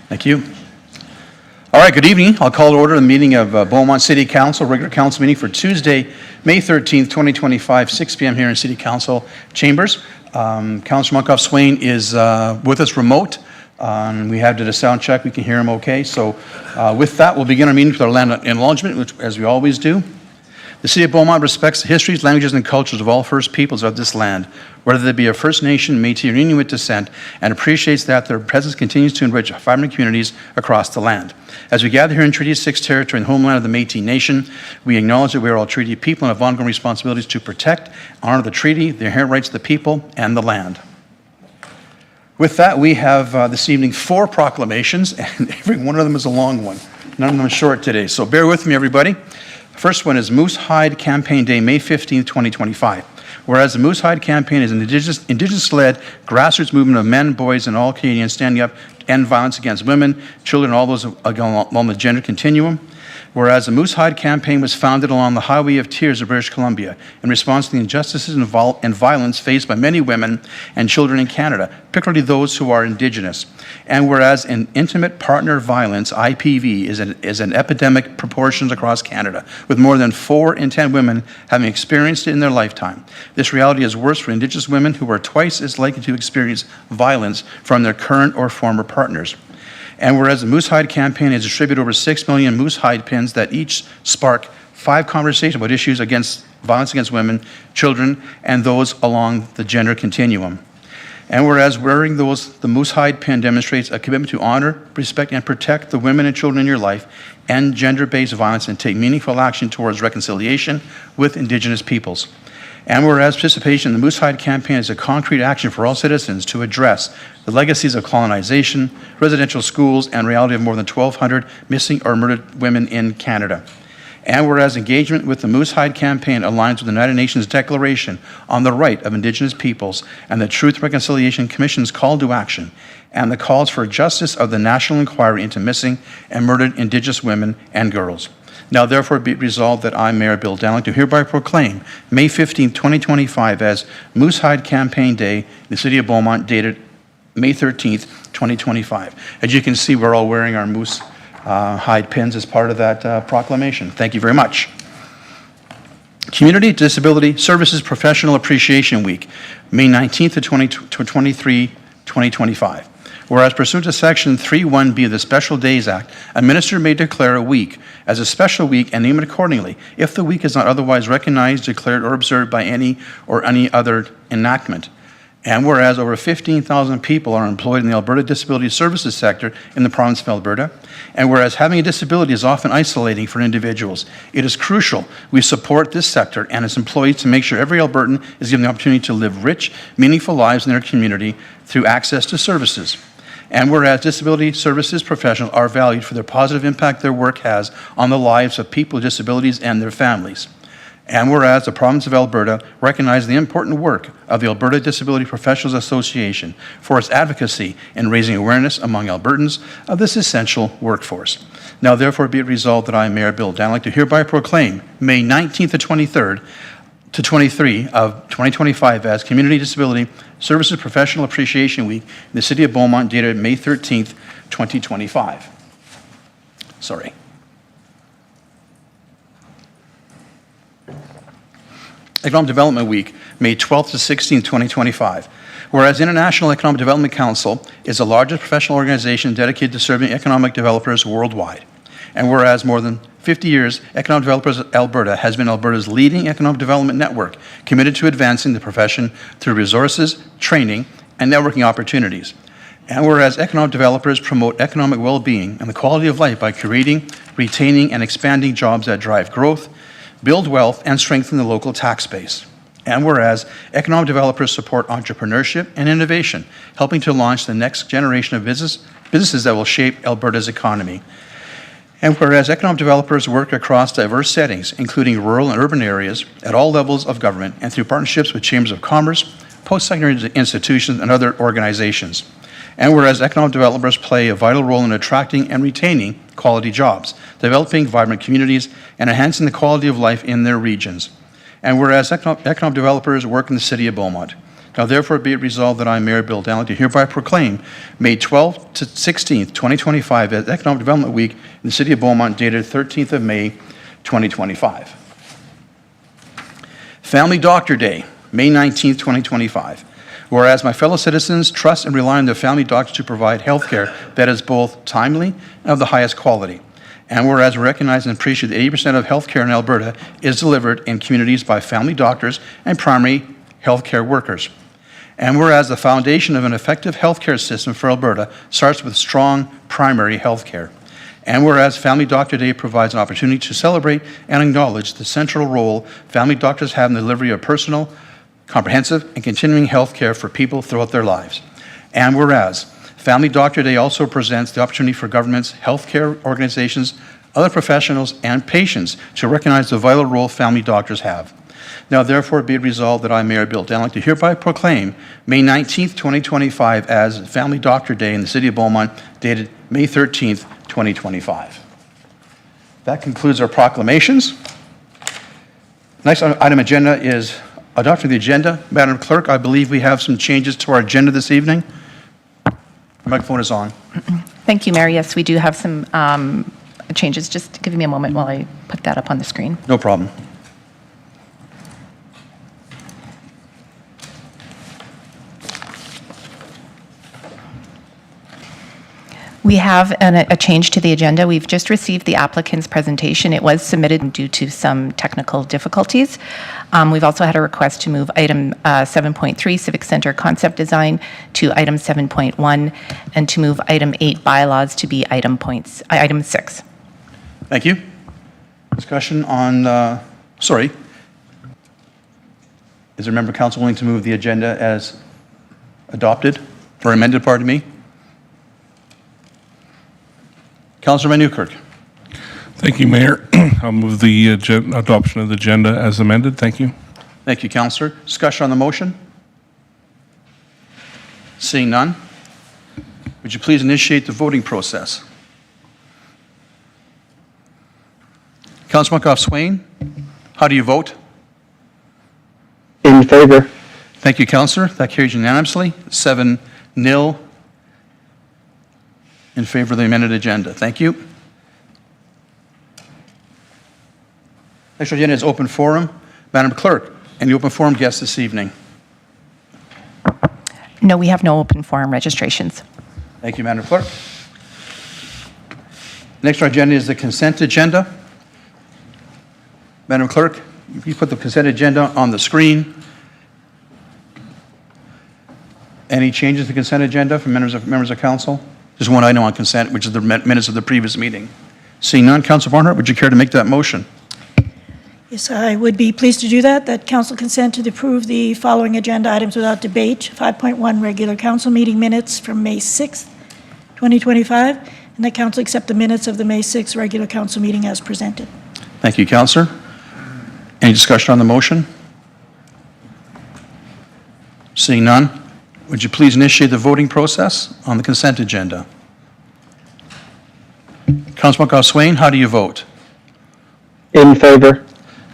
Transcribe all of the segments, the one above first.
Thank you. All right, good evening. I'll call to order the meeting of Beaumont City Council, regular council meeting for Tuesday, May 13th, 2025, 6 p.m. here in City Council chambers. Councilor Monkoff-Swain is with us remote. We have did a sound check. We can hear him okay. So with that, we'll begin our meeting with our land acknowledgement, which, as we always do. The City of Beaumont respects the histories, languages, and cultures of all First Peoples of this land, whether they be a First Nation, Métis, or Inuit descent, and appreciates that their presence continues to enrich vibrant communities across the land. As we gather here in Treaty 6 territory and homeland of the Métis Nation, we acknowledge that we are all treaty people and have ongoing responsibilities to protect, honor the treaty, the inherent rights of the people, and the land. With that, we have this evening 4 proclamations, and every one of them is a long one. None of them are short today, so bear with me, everybody. First one is Moose Hide Campaign Day, May 15th, 2025. Whereas the Moose Hide Campaign is an Indigenous-led grassroots movement of men, boys, and all Canadians standing up to end violence against women, children, and all those along the gender continuum. Whereas the Moose Hide Campaign was founded along the Highway of Tears of British Columbia in response to the injustices and violence faced by many women and children in Canada, particularly those who are Indigenous. And whereas in intimate partner violence, IPV, is an epidemic proportions across Canada, with more than 4 in 10 women having experienced it in their lifetime. This reality is worse for Indigenous women who are twice as likely to experience violence from their current or former partners. And whereas the Moose Hide Campaign has distributed over 6 million Moose Hide pins that each spark 5 conversations about issues against violence against women, children, and those along the gender continuum. And whereas wearing the Moose Hide pin demonstrates a commitment to honor, respect, and protect the women and children in your life, end gender-based violence, and take meaningful action towards reconciliation with Indigenous peoples. And whereas participation in the Moose Hide Campaign is a concrete action for all citizens to address the legacies of colonization, residential schools, and reality of more than 1,200 missing or murdered women in Canada. And whereas engagement with the Moose Hide Campaign aligns with the United Nations Declaration on the Right of Indigenous Peoples and the Truth Reconciliation Commission's call to action, and the calls for justice of the National Inquiry into Missing and Murdered Indigenous Women and Girls. Now, therefore, be it resolved that I, Mayor Bill Danlick, do hereby proclaim May 15, 2025 as Moose Hide Campaign Day in the City of Beaumont, dated May 13th, 2025. As you can see, we're all wearing our Moose Hide pins as part of that proclamation. Thank you very much. Community Disability Services Professional Appreciation Week, May 19th to 23, 2025. Whereas pursuant to Section 3(1)(b) of the Special Days Act, a minister may declare a week as a special week and name it accordingly if the week is not otherwise recognized, declared, or observed by any other enactment. And whereas over 15,000 people are employed in the Alberta Disability Services sector in the province of Alberta, and whereas having a disability is often isolating for individuals, it is crucial we support this sector and its employees to make sure every Albertan is given the opportunity to live rich, meaningful lives in their community through access to services. And whereas disability services professionals are valued for their positive impact their work has on the lives of people with disabilities and their families. And whereas the province of Alberta recognizes the important work of the Alberta Disability Professionals Association for its advocacy in raising awareness among Albertans of this essential workforce. Now, therefore, be it resolved that I, Mayor Bill Danlick, do hereby proclaim May 19th to 23rd to 23 of 2025 as Community Disability Services Professional Appreciation Week in the City of Beaumont, dated May 13th, 2025. Sorry. Economic Development Week, May 12th to 16th, 2025. Whereas International Economic Development Council is the largest professional organization dedicated to serving economic developers worldwide. And whereas more than 50 years, Economic Developers Alberta has been Alberta's leading economic development network, committed to advancing the profession through resources, training, and networking opportunities. And whereas economic developers promote economic well-being and the quality of life by creating, retaining, and expanding jobs that drive growth, build wealth, and strengthen the local tax base. And whereas economic developers support entrepreneurship and innovation, helping to launch the next generation of businesses that will shape Alberta's economy. And whereas economic developers work across diverse settings, including rural and urban areas, at all levels of government and through partnerships with chambers of commerce, post-secondary institutions, and other organizations. And whereas economic developers play a vital role in attracting and retaining quality jobs, developing vibrant communities, and enhancing the quality of life in their regions. And whereas economic developers work in the City of Beaumont Now therefore be it resolved that I, Mayor Bill Donnelly, do hereby proclaim May 12th to 16th, 2025 as Economic Development Week in the City of Beaumont, dated 13th of May, 2025. Family Doctor Day, May 19th, 2025. Whereas my fellow citizens trust and rely on their family doctors to provide health care that is both timely and of the highest quality. And whereas we recognize and appreciate that 80% of health care in Alberta is delivered in communities by family doctors and primary health care workers. And whereas the foundation of an effective health care system for Alberta starts with strong primary health care. And whereas Family Doctor Day provides an opportunity to celebrate and acknowledge the central role family doctors have in the delivery of personal, comprehensive, and continuing health care for people throughout their lives. And whereas Family Doctor Day also presents the opportunity for governments, healthcare organizations, other professionals, and patients to recognize the vital role family doctors have. Now therefore be it resolved that I, Mayor Bill Donnelly, do hereby proclaim May 19th, 2025 as Family Doctor Day in the City of Beaumont, dated May 13th, 2025. That concludes our proclamations. Next item agenda is adopting the agenda. Madam Clerk, I believe we have some changes to our agenda this evening. The microphone is on. Thank you, Mayor. Yes, we do have some changes. Just give me a moment while I put that up on the screen. No problem. We have a change to the agenda. We've just received the applicant's presentation. It was submitted due to some technical difficulties. We've also had a request to move item 7.3, Civic Center Concept Design, to item 7.1, and to move item 8, Bylaws, to be item 6. Thank you. Discussion on, sorry. Is there a member of council willing to move the agenda as adopted, or amended, pardon me? Councillor Van Newkirk. Thank you, Mayor. I'll move the adoption of the agenda as amended. Thank you. Thank you, Councillor. Discussion on the motion? Seeing none, would you please initiate the voting process? Councillor Monkoff-Swain, how do you vote? In favor. Thank you, Councillor. That carries unanimously. 7-0 in favor of the amended agenda. Thank you. Next agenda is open forum. Madam Clerk, any open forum guests this evening? No, we have no open forum registrations. Thank you, Madam Clerk. Next on our agenda is the consent agenda. Madam Clerk, you put the consent agenda on the screen. Any changes to the consent agenda from members of council? There's one item on consent, which is the minutes of the previous meeting. Seeing none, Councillor Barnhart, would you care to make that motion? Yes, I would be pleased to do that. That council consent to approve the following agenda items without debate. 5.1, regular council meeting minutes from May 6th, 2025, and that council accept the minutes of the May 6th regular council meeting as presented. Thank you, Councillor. Any discussion on the motion? Seeing none, would you please initiate the voting process on the consent agenda? Councillor Monkoff-Swain, how do you vote? In favor.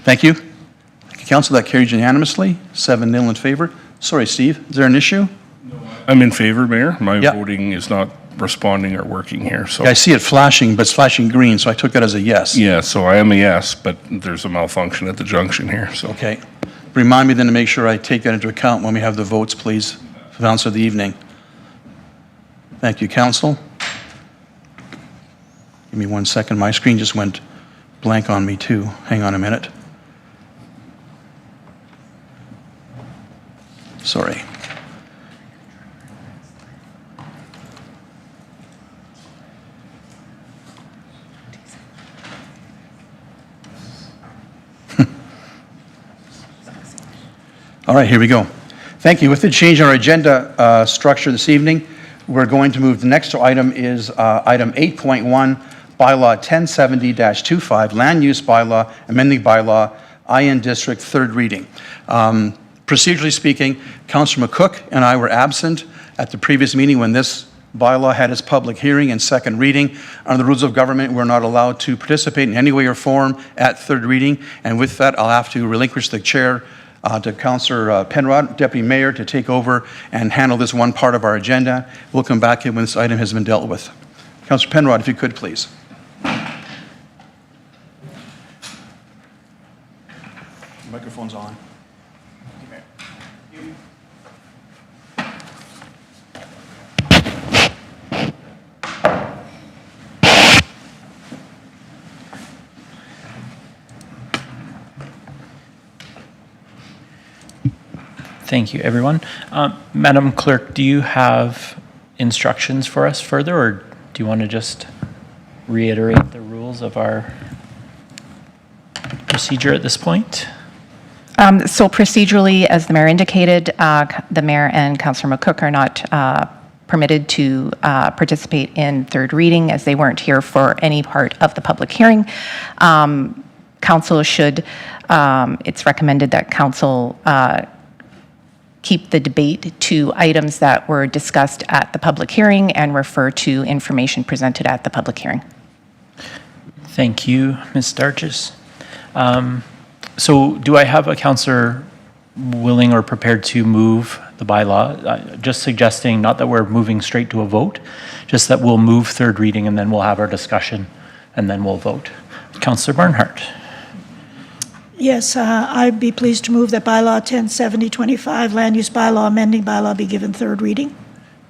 Thank you. Thank you, Council. That carries unanimously. 7-0 in favor. Sorry, Steve, is there an issue? I'm in favor, Mayor. My Yep. voting is not responding or working here. So I see it flashing, but it's flashing green, so I took that as a yes. yeah, so I am a yes, but there's a malfunction at the junction here. So Okay. Remind me then to make sure I take that into account when we have the votes, please, for the balance of the evening. Thank you, Council. Give me 1 second. My screen just went blank on me, too. Hang on a minute. Sorry. All right, here we go. Thank you. With the change in our agenda structure this evening, we're going to move. The next item is item 8.1, Bylaw 1070-25, Land Use Bylaw, amending Bylaw, IN District, third reading. Procedurally speaking, Councillor McCook and I were absent at the previous meeting when this bylaw had its public hearing and second reading. Under the rules of government, we're not allowed to participate in any way or form at third reading, and with that, I'll have to relinquish the chair to Councillor Penrod, Deputy Mayor, to take over and handle this one part of our agenda. We'll come back in when this item has been dealt with. Councillor Penrod, if you could, please. Microphone's on. Thank you, everyone. Madam Clerk, do you have instructions for us further, or do you want to just reiterate the rules of our procedure at this point? So procedurally, as the mayor indicated, the mayor and Councillor McCook are not permitted to participate in third reading as they weren't here for any part of the public hearing. Council should, it's recommended that council keep the debate to items that were discussed at the public hearing and refer to information presented at the public hearing. Thank you, Ms. Darches. So do I have a councillor willing or prepared to move the bylaw? Just suggesting, not that we're moving straight to a vote, just that we'll move third reading and then we'll have our discussion and then we'll vote. Councillor Barnhart. Yes, I'd be pleased to move that bylaw 107025, land use bylaw amending bylaw, be given third reading.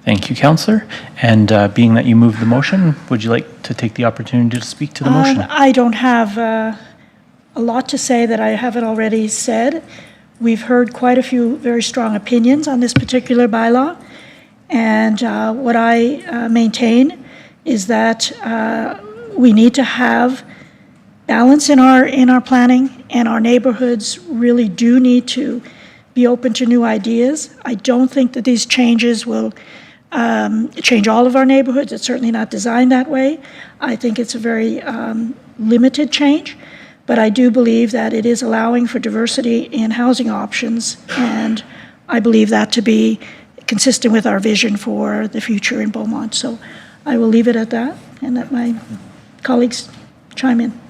Thank you, Councillor. And being that you moved the motion, would you like to take the opportunity to speak to the motion? I don't have a lot to say that I haven't already said. We've heard quite a few very strong opinions on this particular bylaw. And what I maintain is that we need to have balance in our planning, and our neighborhoods really do need to be open to new ideas. I don't think that these changes will change all of our neighborhoods. It's certainly not designed that way. I think it's a very limited change, but I do believe that it is allowing for diversity in housing options, and I believe that to be consistent with our vision for the future in Beaumont. So I will leave it at that and let my colleagues chime in.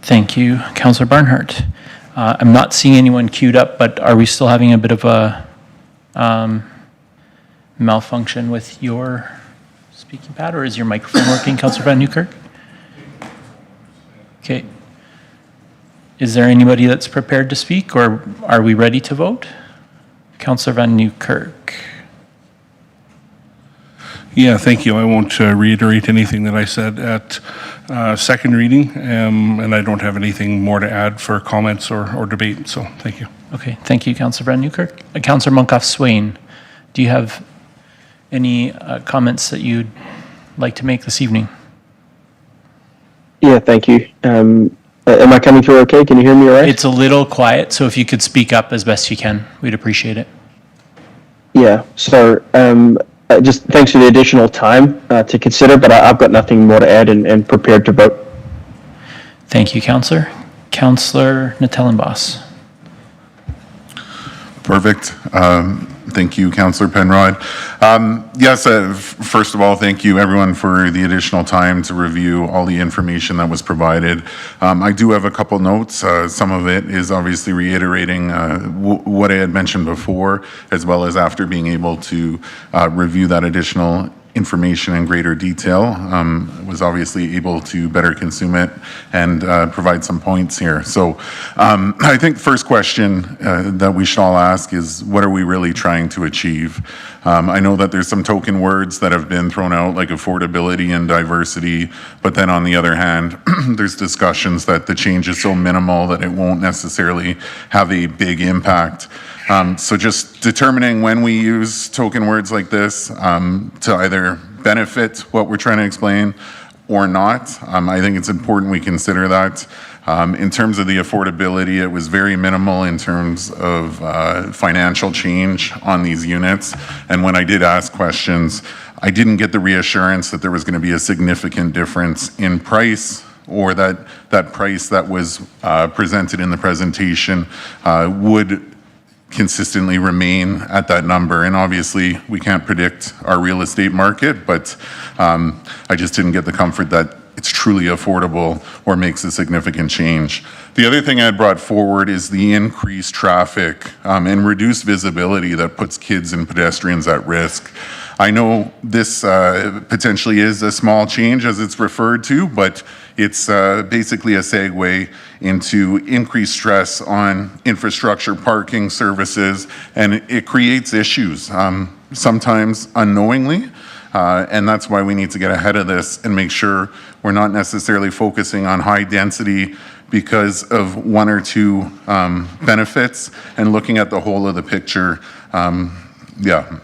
Thank you, Councillor Barnhart. I'm not seeing anyone queued up, but are we still having a bit of a malfunction with your speaking pad, or is your microphone working, Councillor Van Newkirk? Okay. Is there anybody that's prepared to speak, or are we ready to vote? Councillor Van Newkirk. Yeah, thank you. I won't reiterate anything that I said at second reading, and I don't have anything more to add for comments or debate, so thank you. Okay, thank you, Councillor Van Newkirk. Councillor Monkoff-Swain, do you have any comments that you'd like to make this evening? Yeah, thank you. Am I coming through okay? Can you hear me all right? It's a little quiet, so if you could speak up as best you can, we'd appreciate it. Yeah, so just thanks for the additional time to consider, but I've got nothing more to add and prepared to vote. Thank you, Councillor. Councillor Natellenbos. Perfect. Thank you, Councillor Penrod. Yes, first of all, thank you everyone for the additional time to review all the information that was provided. I do have a couple notes. Some of it is obviously reiterating what I had mentioned before, as well as after being able to review that additional information in greater detail. Was obviously able to better consume it and provide some points here. So I think the first question that we should all ask is, what are we really trying to achieve? I know that there's some token words that have been thrown out, like affordability and diversity, but then on the other hand, there's discussions that the change is so minimal that it won't necessarily have a big impact. So just determining when we use token words like this to either benefit what we're trying to explain or not, I think it's important we consider that. In terms of the affordability, it was very minimal in terms of financial change on these units. And when I did ask questions, I didn't get the reassurance that there was going to be a significant difference in price, or that price that was presented in the presentation would consistently remain at that number. And obviously we can't predict our real estate market, but I just didn't get the comfort that it's truly affordable or makes a significant change. The other thing I had brought forward is the increased traffic and reduced visibility that puts kids and pedestrians at risk. I know this potentially is a small change as it's referred to, but it's basically a segue into increased stress on infrastructure, parking services, and it creates issues, sometimes unknowingly. And that's why we need to get ahead of this and make sure we're not necessarily focusing on high density because of one or two benefits and looking at the whole of the picture. Yeah.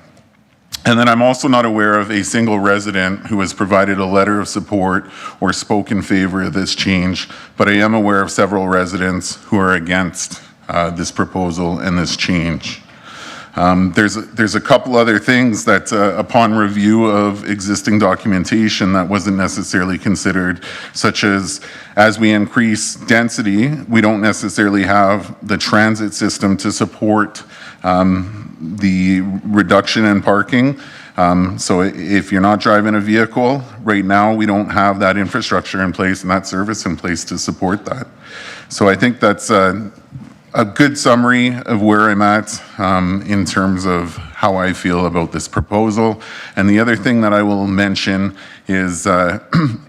And then I'm also not aware of a single resident who has provided a letter of support or spoke in favor of this change, but I am aware of several residents who are against this proposal and this change. There's a couple other things that upon review of existing documentation that wasn't necessarily considered, such as we increase density, we don't necessarily have the transit system to support the reduction in parking. So if you're not driving a vehicle, right now we don't have that infrastructure in place and that service in place to support that. So I think that's a good summary of where I'm at in terms of how I feel about this proposal. And the other thing that I will mention is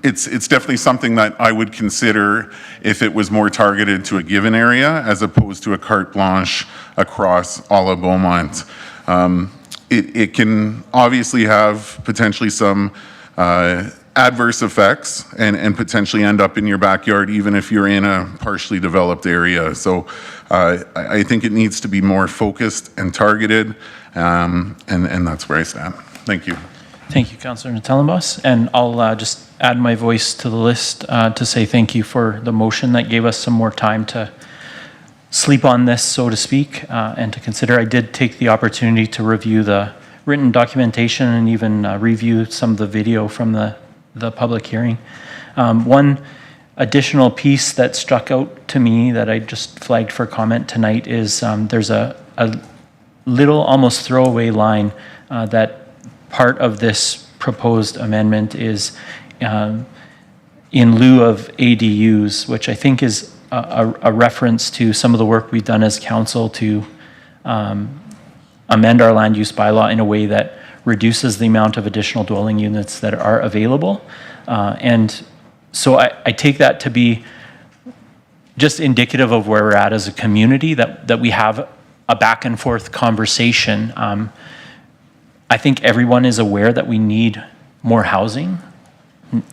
it's definitely something that I would consider if it was more targeted to a given area as opposed to a carte blanche across all of Beaumont. It can obviously have potentially some adverse effects and potentially end up in your backyard even if you're in a partially developed area. So I think it needs to be more focused and targeted, and that's where I stand. Thank you. Thank you, Councillor Natellenbos. And I'll just add my voice to the list to say thank you for the motion that gave us some more time to sleep on this, so to speak, and to consider. I did take the opportunity to review the written documentation and even review some of the video from the public hearing. One additional piece that struck out to me that I just flagged for comment tonight is there's a little almost throwaway line that part of this proposed amendment is in lieu of ADUs, which I think is a reference to some of the work we've done as council to amend our land use bylaw in a way that reduces the amount of additional dwelling units that are available. And so I take that to be just indicative of where we're at as a community, that we have a back and forth conversation. I think everyone is aware that we need more housing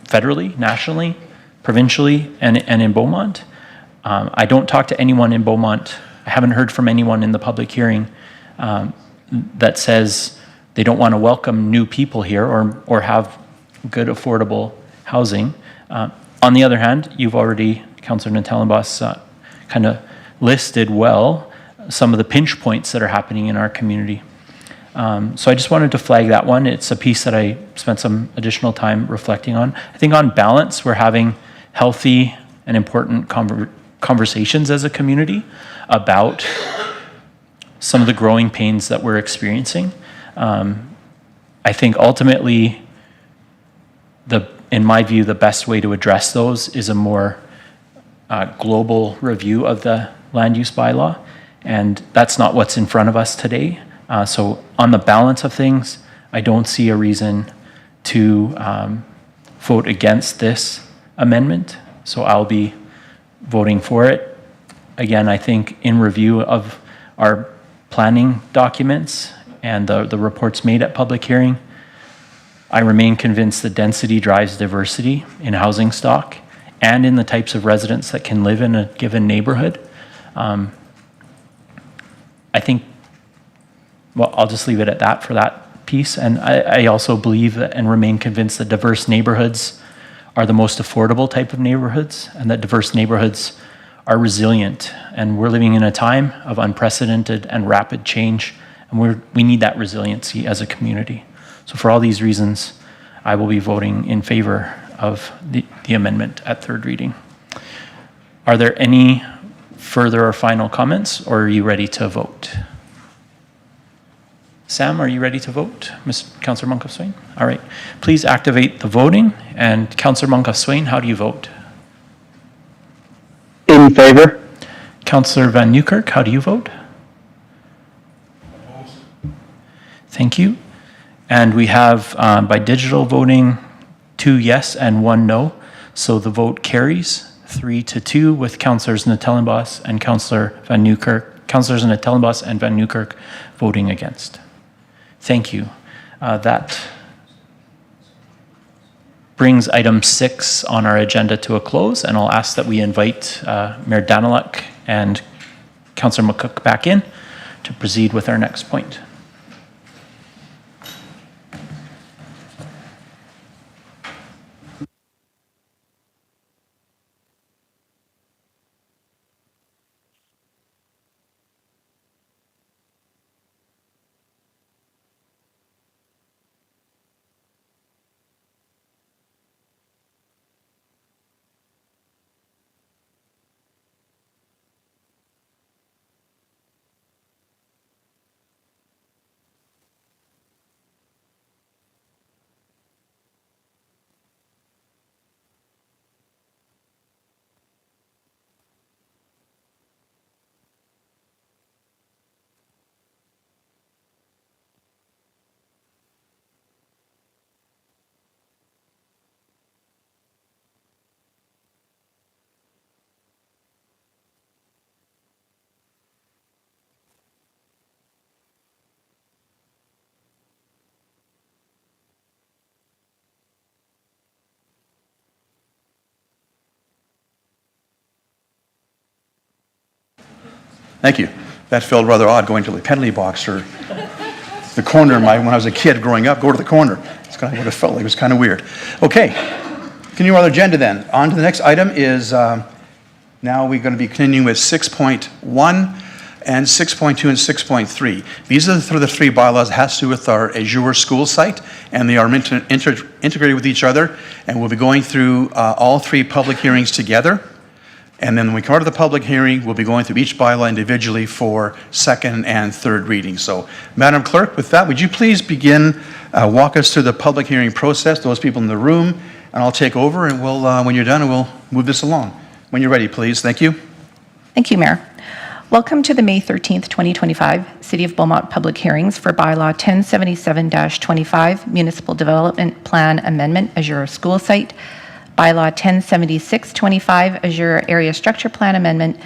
federally, nationally, provincially, and in Beaumont. I don't talk to anyone in Beaumont. I haven't heard from anyone in the public hearing that says they don't want to welcome new people here or have good affordable housing. On the other hand, you've already, Councillor Natellenbos, kind of listed well some of the pinch points that are happening in our community. So I just wanted to flag that one. It's a piece that I spent some additional time reflecting on. I think on balance, we're having healthy and important conversations as a community about some of the growing pains that we're experiencing. I think ultimately, in my view, the best way to address those is a more global review of the land use bylaw, and that's not what's in front of us today. So on the balance of things, I don't see a reason to vote against this amendment, so I'll be voting for it. Again, I think in review of our planning documents and the reports made at public hearing, I remain convinced that density drives diversity in housing stock and in the types of residents that can live in a given neighborhood. I think, well, I'll just leave it at that for that piece. And I also believe and remain convinced that diverse neighborhoods are the most affordable type of neighborhoods, and that diverse neighborhoods are resilient. And we're living in a time of unprecedented and rapid change, and we need that resiliency as a community. So for all these reasons, I will be voting in favor of the amendment at third reading. Are there any further or final comments, or are you ready to vote? Sam, are you ready to vote? Councillor Monkhoff-Swain? All right. Please activate the voting And Councillor Monkhoff-Swain, how do you vote? In favor? Councillor Van Newkirk, how do you vote? Thank you. And we have, by digital voting, 2 yes and 1 no. So the vote carries 3-2 with Councillors Natellenbos and Councillor Van Newkirk, Councillors Natellenbos and Van Newkirk voting against. Thank you. That brings item 6 on our agenda to a close, and I'll ask that we invite Mayor Daniluk and Councillor McCook back in to proceed with our next point. Thank you. That felt rather odd going to the penalty box or the corner when I was a kid growing up, go to the corner. It's kind of what it felt like. It was kind of weird. Okay, continue our agenda then. On to the next item is now we're going to be continuing with 6.1 and 6.2 and 6.3. These are the 3 bylaws that has to do with our Azure school site, and they are integrated with each other, and we'll be going through all 3 public hearings together. And then when we come to the public hearing, we'll be going through each bylaw individually for second and third reading. So, Madam Clerk, with that, would you please begin, walk us through the public hearing process, those people in the room, and I'll take over, and we'll, when you're done, we'll move this along. When you're ready, please. Thank you. Thank you, Mayor. Welcome to the May 13th, 2025 City of Beaumont public hearings for Bylaw 1077-25 Municipal Development Plan Amendment Azure School Site, Bylaw 1076-25 Azure Area Structure Plan Amendment,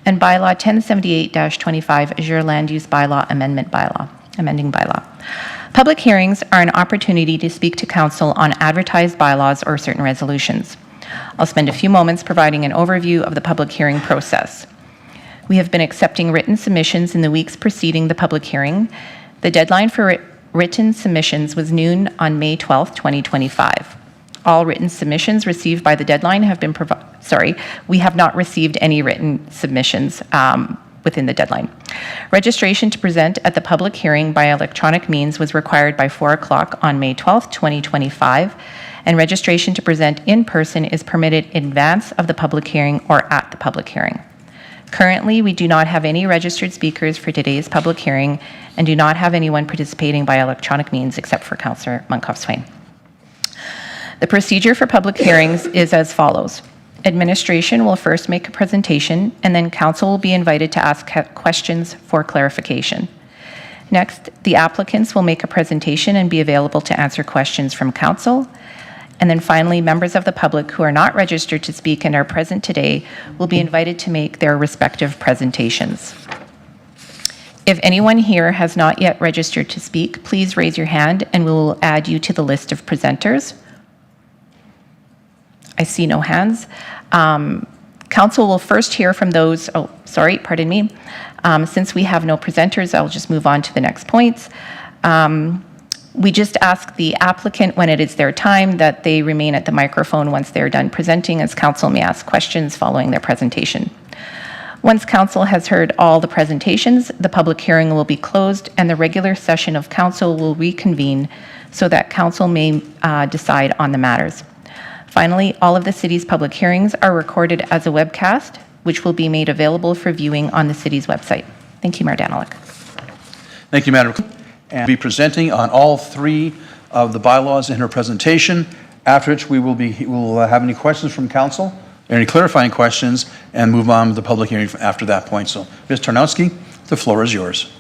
and Bylaw 1078-25 Azure Land Use Bylaw Amending Bylaw. Public hearings are an opportunity to speak to Council on advertised bylaws or certain resolutions. I'll spend a few moments providing an overview of the public hearing process. We have been accepting written submissions in the weeks preceding the public hearing. The deadline for written submissions was noon on May 12th, 2025. All written submissions received by the deadline have been we have not received any written submissions within the deadline. Registration to present at the public hearing by electronic means was required by 4 o'clock on May 12th, 2025, and registration to present in person is permitted in advance of the public hearing or at the public hearing. Currently, we do not have any registered speakers for today's public hearing and do not have anyone participating by electronic means except for Councillor Monkhoff-Swain. The procedure for public hearings is as follows. Administration will first make a presentation, and then Council will be invited to ask questions for clarification. Next, the applicants will make a presentation and be available to answer questions from Council. And then finally, members of the public who are not registered to speak and are present today will be invited to make their respective presentations. If anyone here has not yet registered to speak, please raise your hand and we will add you to the list of presenters. I see no hands. Council will first hear from those, since we have no presenters, I'll just move on to the next points. We just ask the applicant when it is their time that they remain at the microphone once they're done presenting, as Council may ask questions following their presentation. Once Council has heard all the presentations, the public hearing will be closed and the regular session of Council will reconvene so that Council may decide on the matters. Finally, all of the City's public hearings are recorded as a webcast, which will be made available for viewing on the City's website. Thank you, Mayor Daniluk. Thank you, Madam Clerk. And be presenting on all 3 of the bylaws in her presentation. after which we'll have any questions from council, any clarifying questions, and move on to the public hearing after that point. So, Ms. Tarnowski, the floor is yours.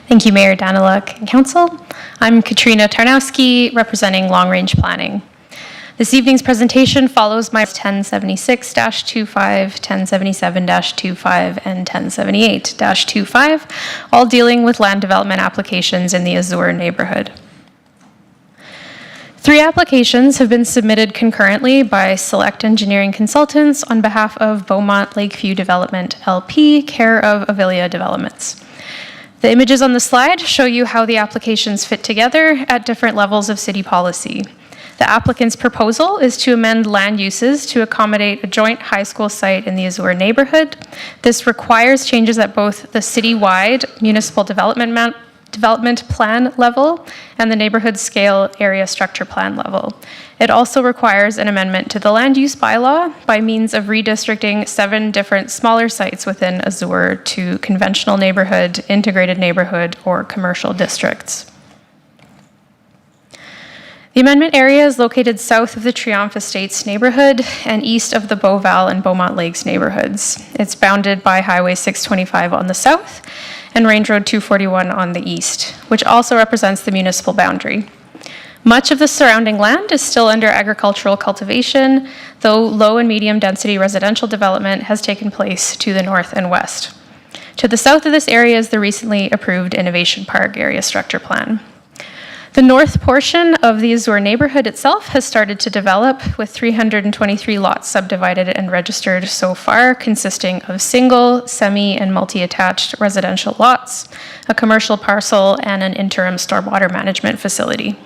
Thank you, Mayor Daniluk and Council. I'm Katrina Tarnowski, representing Long Range Planning. This evening's presentation follows my 1076-25, 1077-25, and 1078-25, all dealing with land development applications in the Azure neighborhood. 3 applications have been submitted concurrently by Select Engineering Consultants on behalf of Beaumont Lakeview Development LP, care of Avilia Developments. The images on the slide show you how the applications fit together at different levels of city policy. The applicant's proposal is to amend land uses to accommodate a joint high school site in the Azure neighborhood. This requires changes at both the city-wide municipal development plan level and the neighborhood scale area structure plan level. It also requires an amendment to the land use bylaw by means of redistricting 7 different smaller sites within Azure to conventional neighborhood, integrated neighborhood, or commercial districts. The amendment area is located south of the Triumph Estates neighborhood and east of the Beauval and Beaumont Lakes neighborhoods. It's bounded by Highway 625 on the south and Range Road 241 on the east, which also represents the municipal boundary. Much of the surrounding land is still under agricultural cultivation, though low and medium density residential development has taken place to the north and west. To the south of this area is the recently approved Innovation Park area structure plan. The north portion of the Azure neighborhood itself has started to develop, with 323 lots subdivided and registered so far, consisting of single, semi, and multi-attached residential lots, a commercial parcel, and an interim stormwater management facility.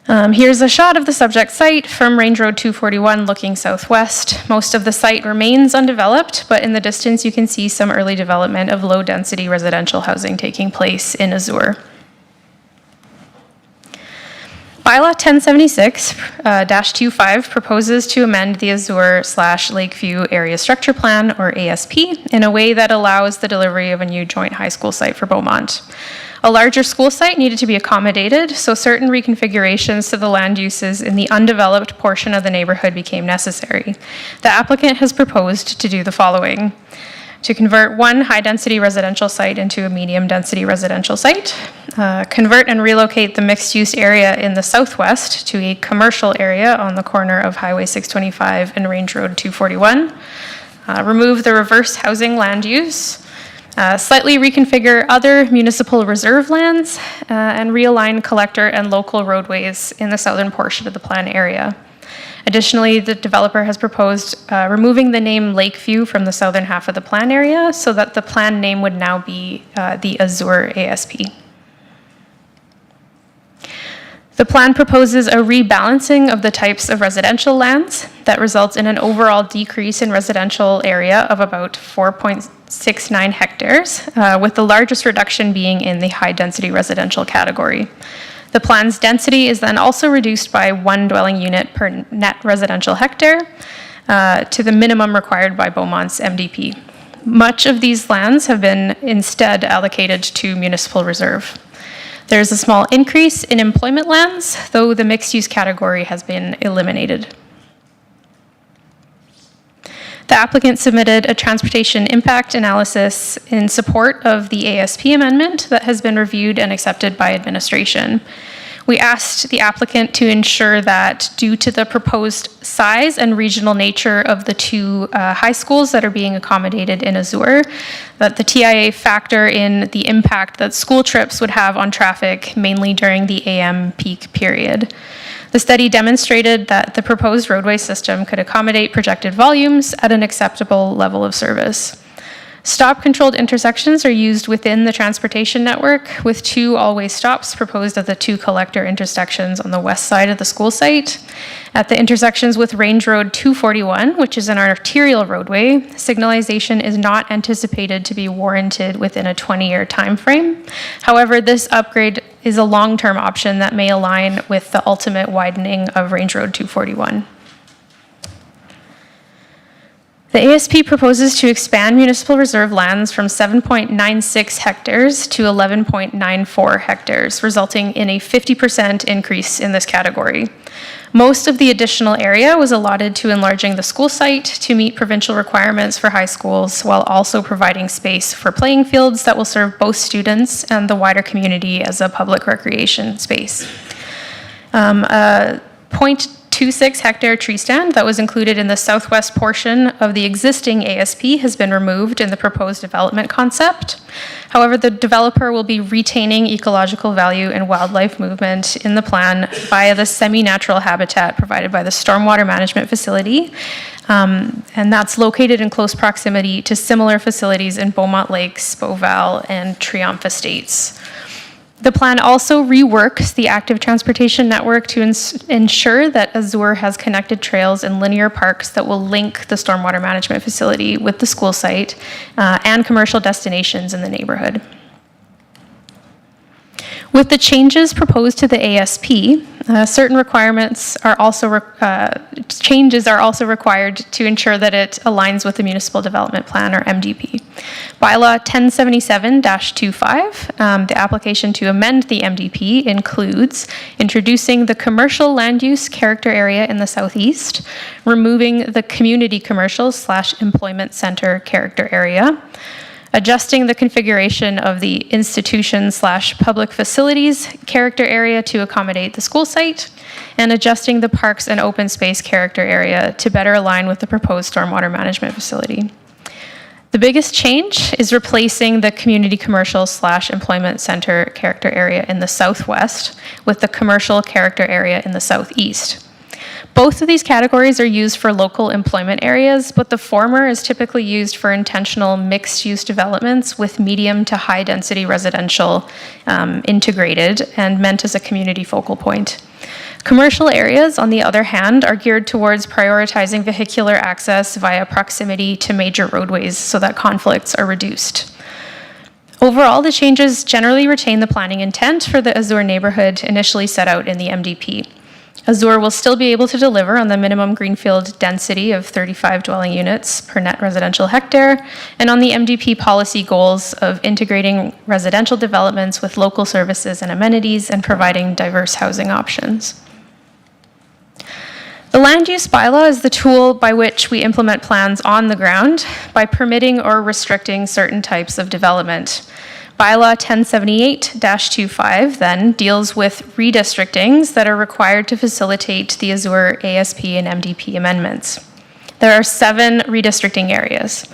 Here's a shot of the subject site from Range Road 241 looking southwest. Most of the site remains undeveloped, but in the distance you can see some early development of low-density residential housing taking place in Azure. Bylaw 1076-25 proposes to amend the Azure/Lakeview Area Structure Plan, or ASP, in a way that allows the delivery of a new joint high school site for Beaumont. A larger school site needed to be accommodated, so certain reconfigurations to the land uses in the undeveloped portion of the neighborhood became necessary. The applicant has proposed to do the following: to convert one high-density residential site into a medium-density residential site, convert and relocate the mixed-use area in the southwest to a commercial area on the corner of Highway 625 and Range Road 241, remove the reverse housing land use, slightly reconfigure other municipal reserve lands, and realign collector and local roadways in the southern portion of the plan area. Additionally, the developer has proposed removing the name Lakeview from the southern half of the plan area so that the plan name would now be the Azure ASP. The plan proposes a rebalancing of the types of residential lands that results in an overall decrease in residential area of about 4.69 hectares, with the largest reduction being in the high-density residential category. The plan's density is then also reduced by 1 dwelling unit per net residential hectare to the minimum required by Beaumont's MDP. Much of these lands have been instead allocated to municipal reserve. There is a small increase in employment lands, though the mixed-use category has been eliminated. The applicant submitted a transportation impact analysis in support of the ASP amendment that has been reviewed and accepted by administration. We asked the applicant to ensure that, due to the proposed size and regional nature of the 2 high schools that are being accommodated in Azure, that the TIA factor in the impact that school trips would have on traffic, mainly during the AM peak period. The study demonstrated that the proposed roadway system could accommodate projected volumes at an acceptable level of service. Stop-controlled intersections are used within the transportation network, with 2 all-way stops proposed at the 2 collector intersections on the west side of the school site. At the intersections with Range Road 241, which is an arterial roadway, signalization is not anticipated to be warranted within a 20-year timeframe. However, this upgrade is a long-term option that may align with the ultimate widening of Range Road 241. The ASP proposes to expand municipal reserve lands from 7.96 hectares to 11.94 hectares, resulting in a 50% increase in this category. Most of the additional area was allotted to enlarging the school site to meet provincial requirements for high schools, while also providing space for playing fields that will serve both students and the wider community as a public recreation space. A 0.26 hectare tree stand that was included in the southwest portion of the existing ASP has been removed in the proposed development concept. However, the developer will be retaining ecological value and wildlife movement in the plan via the semi-natural habitat provided by the stormwater management facility. And that's located in close proximity to similar facilities in Beaumont Lakes, Beauval, and Triumph Estates. The plan also reworks the active transportation network to ensure that Azure has connected trails and linear parks that will link the stormwater management facility with the school site and commercial destinations in the neighborhood. With the changes proposed to the ASP, certain changes are also required to ensure that it aligns with the Municipal Development Plan, or MDP. Bylaw 1077-25, the application to amend the MDP includes introducing the commercial land use character area in the southeast, removing the community commercial / employment center character area, adjusting the configuration of the institution / public facilities character area to accommodate the school site, and adjusting the parks and open space character area to better align with the proposed stormwater management facility. The biggest change is replacing the community commercial / employment center character area in the southwest with the commercial character area in the southeast. Both of these categories are used for local employment areas, but the former is typically used for intentional mixed-use developments with medium to high-density residential integrated and meant as a community focal point. Commercial areas, on the other hand, are geared towards prioritizing vehicular access via proximity to major roadways so that conflicts are reduced. Overall, the changes generally retain the planning intent for the Azure neighborhood initially set out in the MDP. Azure will still be able to deliver on the minimum greenfield density of 35 dwelling units per net residential hectare, and on the MDP policy goals of integrating residential developments with local services and amenities and providing diverse housing options. The land use bylaw is the tool by which we implement plans on the ground by permitting or restricting certain types of development. Bylaw 1078-25 then deals with redistrictings that are required to facilitate the Azure ASP and MDP amendments. There are 7 redistricting areas.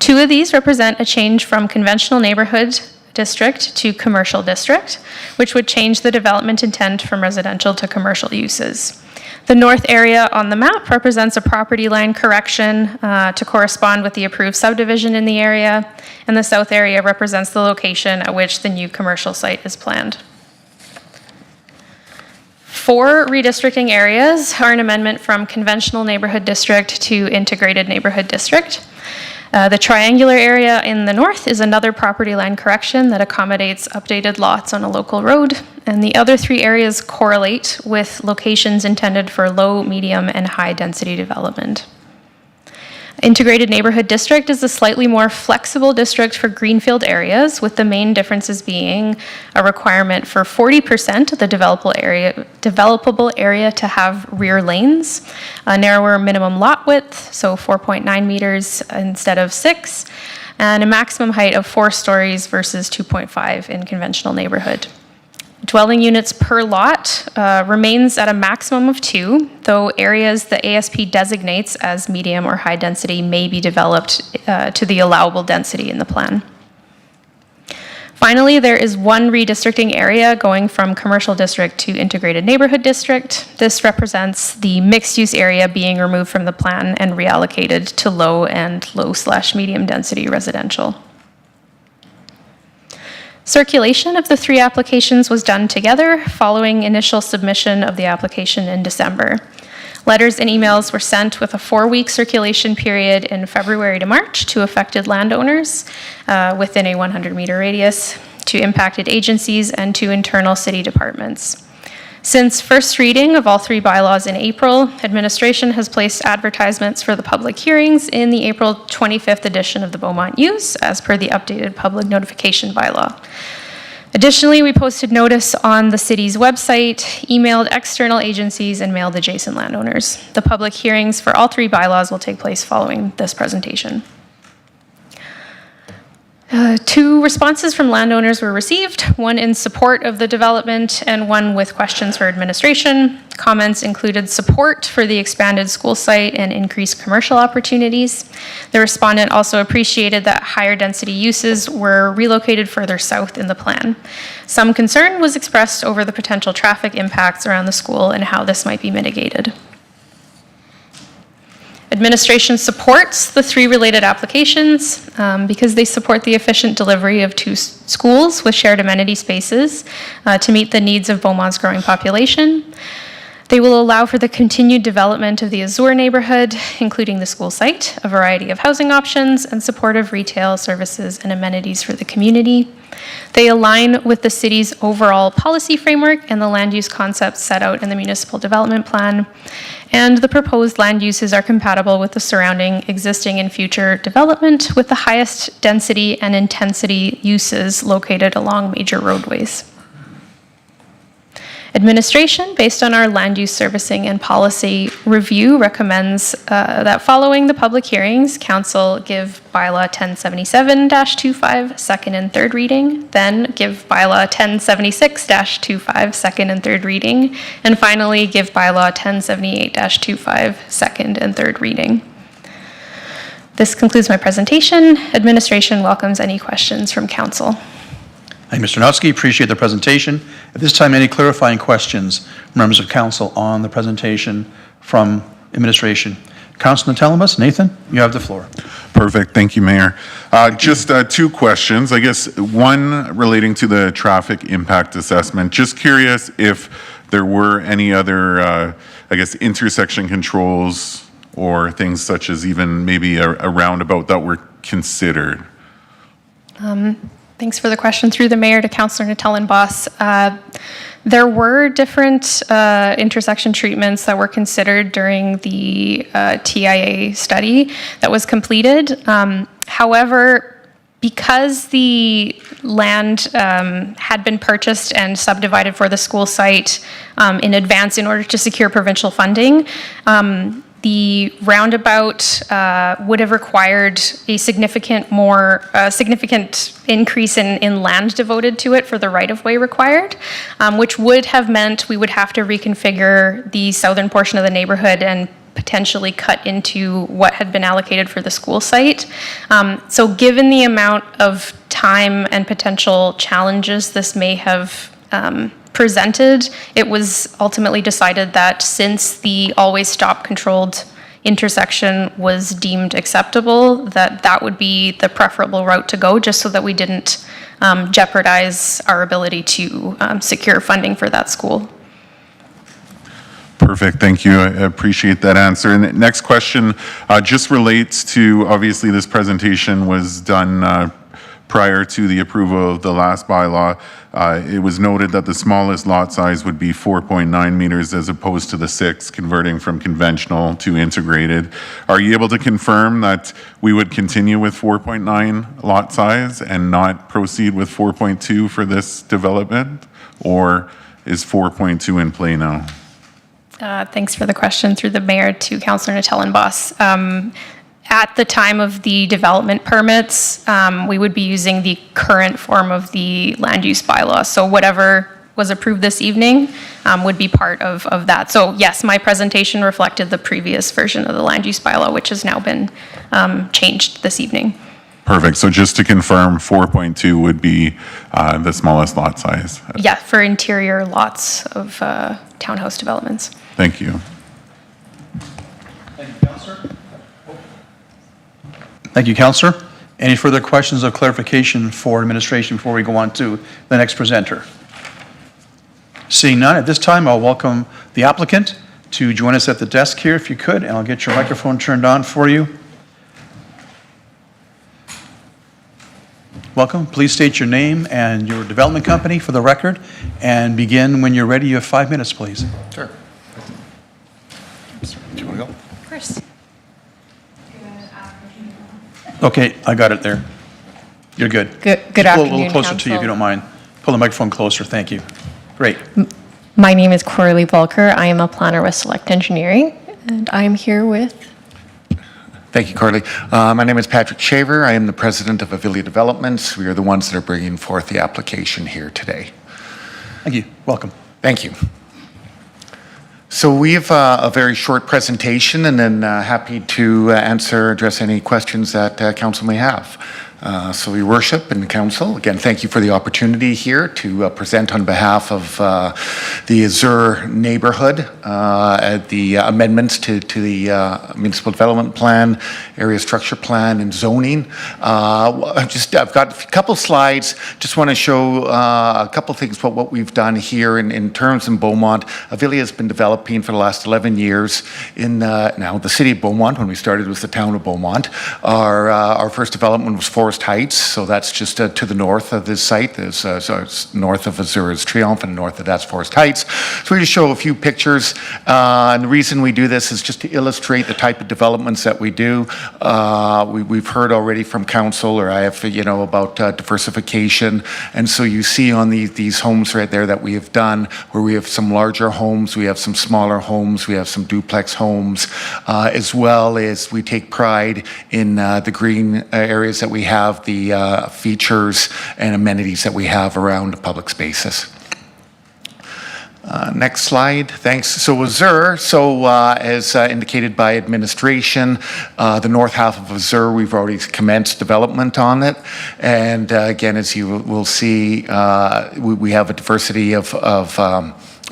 2 of these represent a change from conventional neighborhood district to commercial district, which would change the development intent from residential to commercial uses. The north area on the map represents a property line correction to correspond with the approved subdivision in the area, and the south area represents the location at which the new commercial site is planned. 4 redistricting areas are an amendment from conventional neighborhood district to integrated neighborhood district. The triangular area in the north is another property line correction that accommodates updated lots on a local road, and the other 3 areas correlate with locations intended for low, medium, and high density development. Integrated neighborhood district is a slightly more flexible district for greenfield areas, with the main differences being a requirement for 40% of the developable area to have rear lanes, a narrower minimum lot width, so 4.9 meters instead of 6, and a maximum height of 4 stories versus 2.5 in conventional neighborhood. Dwelling units per lot remains at a maximum of 2, though areas the ASP designates as medium or high density may be developed to the allowable density in the plan. Finally, there is 1 redistricting area going from commercial district to integrated neighborhood district. This represents the mixed-use area being removed from the plan and reallocated to low and low/medium density residential. Circulation of the 3 applications was done together following initial submission of the application in December. Letters and emails were sent with a 4-week circulation period in February to March to affected landowners within a 100-meter radius, to impacted agencies, and to internal city departments. Since first reading of all 3 bylaws in April, administration has placed advertisements for the public hearings in the April 25th edition of the Beaumont News, as per the updated public notification bylaw. Additionally, we posted notice on the city's website, emailed external agencies, and mailed adjacent landowners. The public hearings for all 3 bylaws will take place following this presentation. 2 responses from landowners were received, one in support of the development and one with questions for administration. Comments included support for the expanded school site and increased commercial opportunities. The respondent also appreciated that higher density uses were relocated further south in the plan. Some concern was expressed over the potential traffic impacts around the school and how this might be mitigated. Administration supports the 3 related applications because they support the efficient delivery of 2 schools with shared amenity spaces to meet the needs of Beaumont's growing population. They will allow for the continued development of the Azure neighborhood, including the school site, a variety of housing options, and supportive retail services and amenities for the community. They align with the city's overall policy framework and the land use concepts set out in the municipal development plan. And the proposed land uses are compatible with the surrounding existing and future development with the highest density and intensity uses located along major roadways. Administration, based on our land use servicing and policy review, recommends that following the public hearings, council give bylaw 1077-25 second and third reading, then give bylaw 1076-25 second and third reading, and finally give bylaw 1078-25 second and third reading. This concludes my presentation. Administration welcomes any questions from council. Thank you, Mr. Notsky. Appreciate the presentation. At this time, any clarifying questions, members of council, on the presentation from administration? Councilor Natelebas, Nathan, you have the floor. Perfect. Thank you, Mayor. Just 2 questions. I guess one relating to the traffic impact assessment. Just curious if there were any other, I guess, intersection controls or things such as even maybe a roundabout that were considered. Thanks for the question. Through the mayor to Councillor Natelebas. There were different intersection treatments that were considered during the TIA study that was completed. However, because the land had been purchased and subdivided for the school site in advance in order to secure provincial funding, the roundabout would have required a significant increase in land devoted to it for the right-of-way required, which would have meant we would have to reconfigure the southern portion of the neighborhood and potentially cut into what had been allocated for the school site. So given the amount of time and potential challenges this may have presented, it was ultimately decided that since the always stop controlled intersection was deemed acceptable, that would be the preferable route to go, just so that we didn't jeopardize our ability to secure funding for that school. Perfect. Thank you. I appreciate that answer. And the next question just relates to, obviously, this presentation was done prior to the approval of the last bylaw. It was noted that the smallest lot size would be 4.9 meters as opposed to the 6, converting from conventional to integrated. Are you able to confirm that we would continue with 4.9 lot size and not proceed with 4.2 for this development? Or is 4.2 in play now? Thanks for the question. Through the mayor to Councillor Natelebas. At the time of the development permits, we would be using the current form of the land use bylaw. So whatever was approved this evening would be part of that. So yes, my presentation reflected the previous version of the land use bylaw, which has now been changed this evening. Perfect. So just to confirm, 4.2 would be the smallest lot size? Yeah, for interior lots of townhouse developments. Thank you. Thank you, Councillor. Thank you, Councillor. Any further questions of clarification for administration before we go on to the next presenter? Seeing none, at this time, I'll welcome the applicant to join us at the desk here, if you could, and I'll get your microphone turned on for you. Welcome. Please state your name and your development company for the record, and begin when you're ready. You have 5 minutes, please. Sure. Do you want to go? Chris. Okay, I got it there. You're good. Good Pull a afternoon, little closer to you, if you Council. don't mind. Pull the microphone closer. Thank you. Great. My name is Coralie Volker. I am a planner with Select Engineering, and I am here with... Thank you, Coralie. My name is Patrick Shaver. I am the president of Avilia Developments. We are the ones that are bringing forth the application here today. Thank you. Welcome. Thank you. So we have a very short presentation, and then happy to address any questions that council may have. So Your Worship and Council, again, thank you for the opportunity here to present on behalf of the Azure neighborhood, the amendments to the Municipal Development Plan, Area Structure Plan, and zoning. I've got a couple slides. Just want to show a couple things about what we've done here in terms in Beaumont. Avilia has been developing for the last 11 years in now the city of Beaumont. When we started, it was the town of Beaumont. Our first development was Forest Heights, so that's just to the north of this site. So it's north of Azure is Triumph, and north of that's Forest Heights. So we just show a few pictures, and the reason we do this is just to illustrate the type of developments that we do. We've heard already from council, or I have, about diversification, and so you see on these homes right there that we have done, where we have some larger homes, we have some smaller homes, we have some duplex homes, as well as we take pride in the green areas that we have, the features and amenities that we have around public spaces. Next slide, thanks. So Azure, as indicated by administration, the north half of Azure, we've already commenced development on it. And again, as you will see, we have a diversity of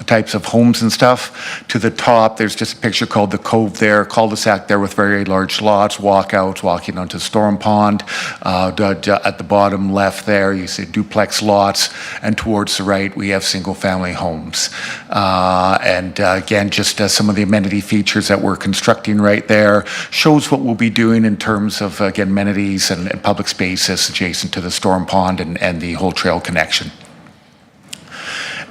types of homes and stuff. To the top, there's just a picture called the Cove there, cul-de-sac there with very large lots, walkouts, walking onto Storm Pond. At the bottom left there, you see duplex lots, and towards the right, we have single-family homes. Again, just some of the amenity features that we're constructing right there shows what we'll be doing in terms of, again, amenities and public spaces adjacent to the Storm Pond and the whole trail connection.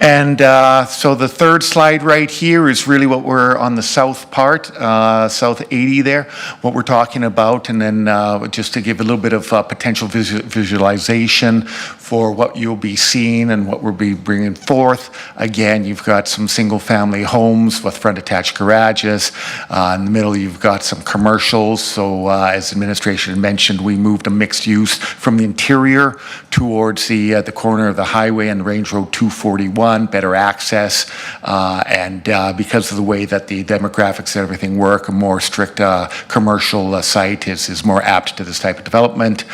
And so the third slide right here is really what we're on the south part, south 80 there, what we're talking about. And then just to give a little bit of potential visualization for what you'll be seeing and what we'll be bringing forth. Again, you've got some single family homes with front attached garages. In the middle, you've got some commercials. So as administration had mentioned, we moved a mixed use from the interior towards the corner of the highway and Range Road 241. Better access, and because of the way that the demographics and everything work, a more strict commercial site is more apt to this type of development.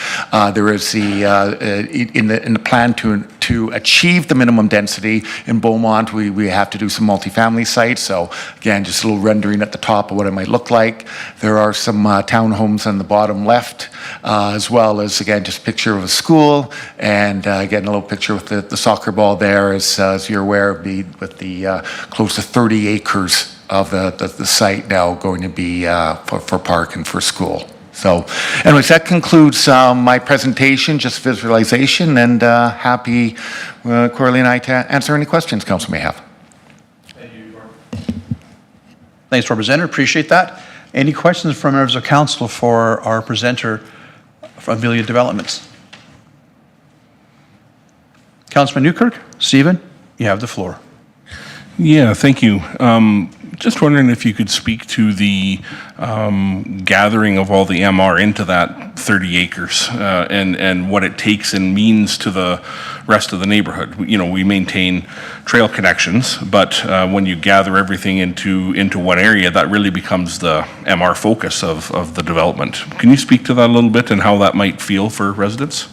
There is in the plan to achieve the minimum density in Beaumont, we have to do some multifamily sites. So again, just a little rendering at the top of what it might look like. There are some townhomes on the bottom left, as well as, again, just a picture of a school, and again, a little picture with the soccer ball there, as you're aware, with the close to 30 acres of the site now going to be for park and for school. So anyways, that concludes my presentation, just visualization, and happy, Coralie and I, to answer any questions council may have. Thanks, Representative. Appreciate that. Any questions from members of council for our presenter from Avilia Developments? Councilman Newkirk, Stephen, you have the floor. Yeah, thank you. Just wondering if you could speak to the gathering of all the MR into that 30 acres and what it takes and means to the rest of the neighborhood. We maintain trail connections, but when you gather everything into one area, that really becomes the MR focus of the development. Can you speak to that a little bit and how that might feel for residents?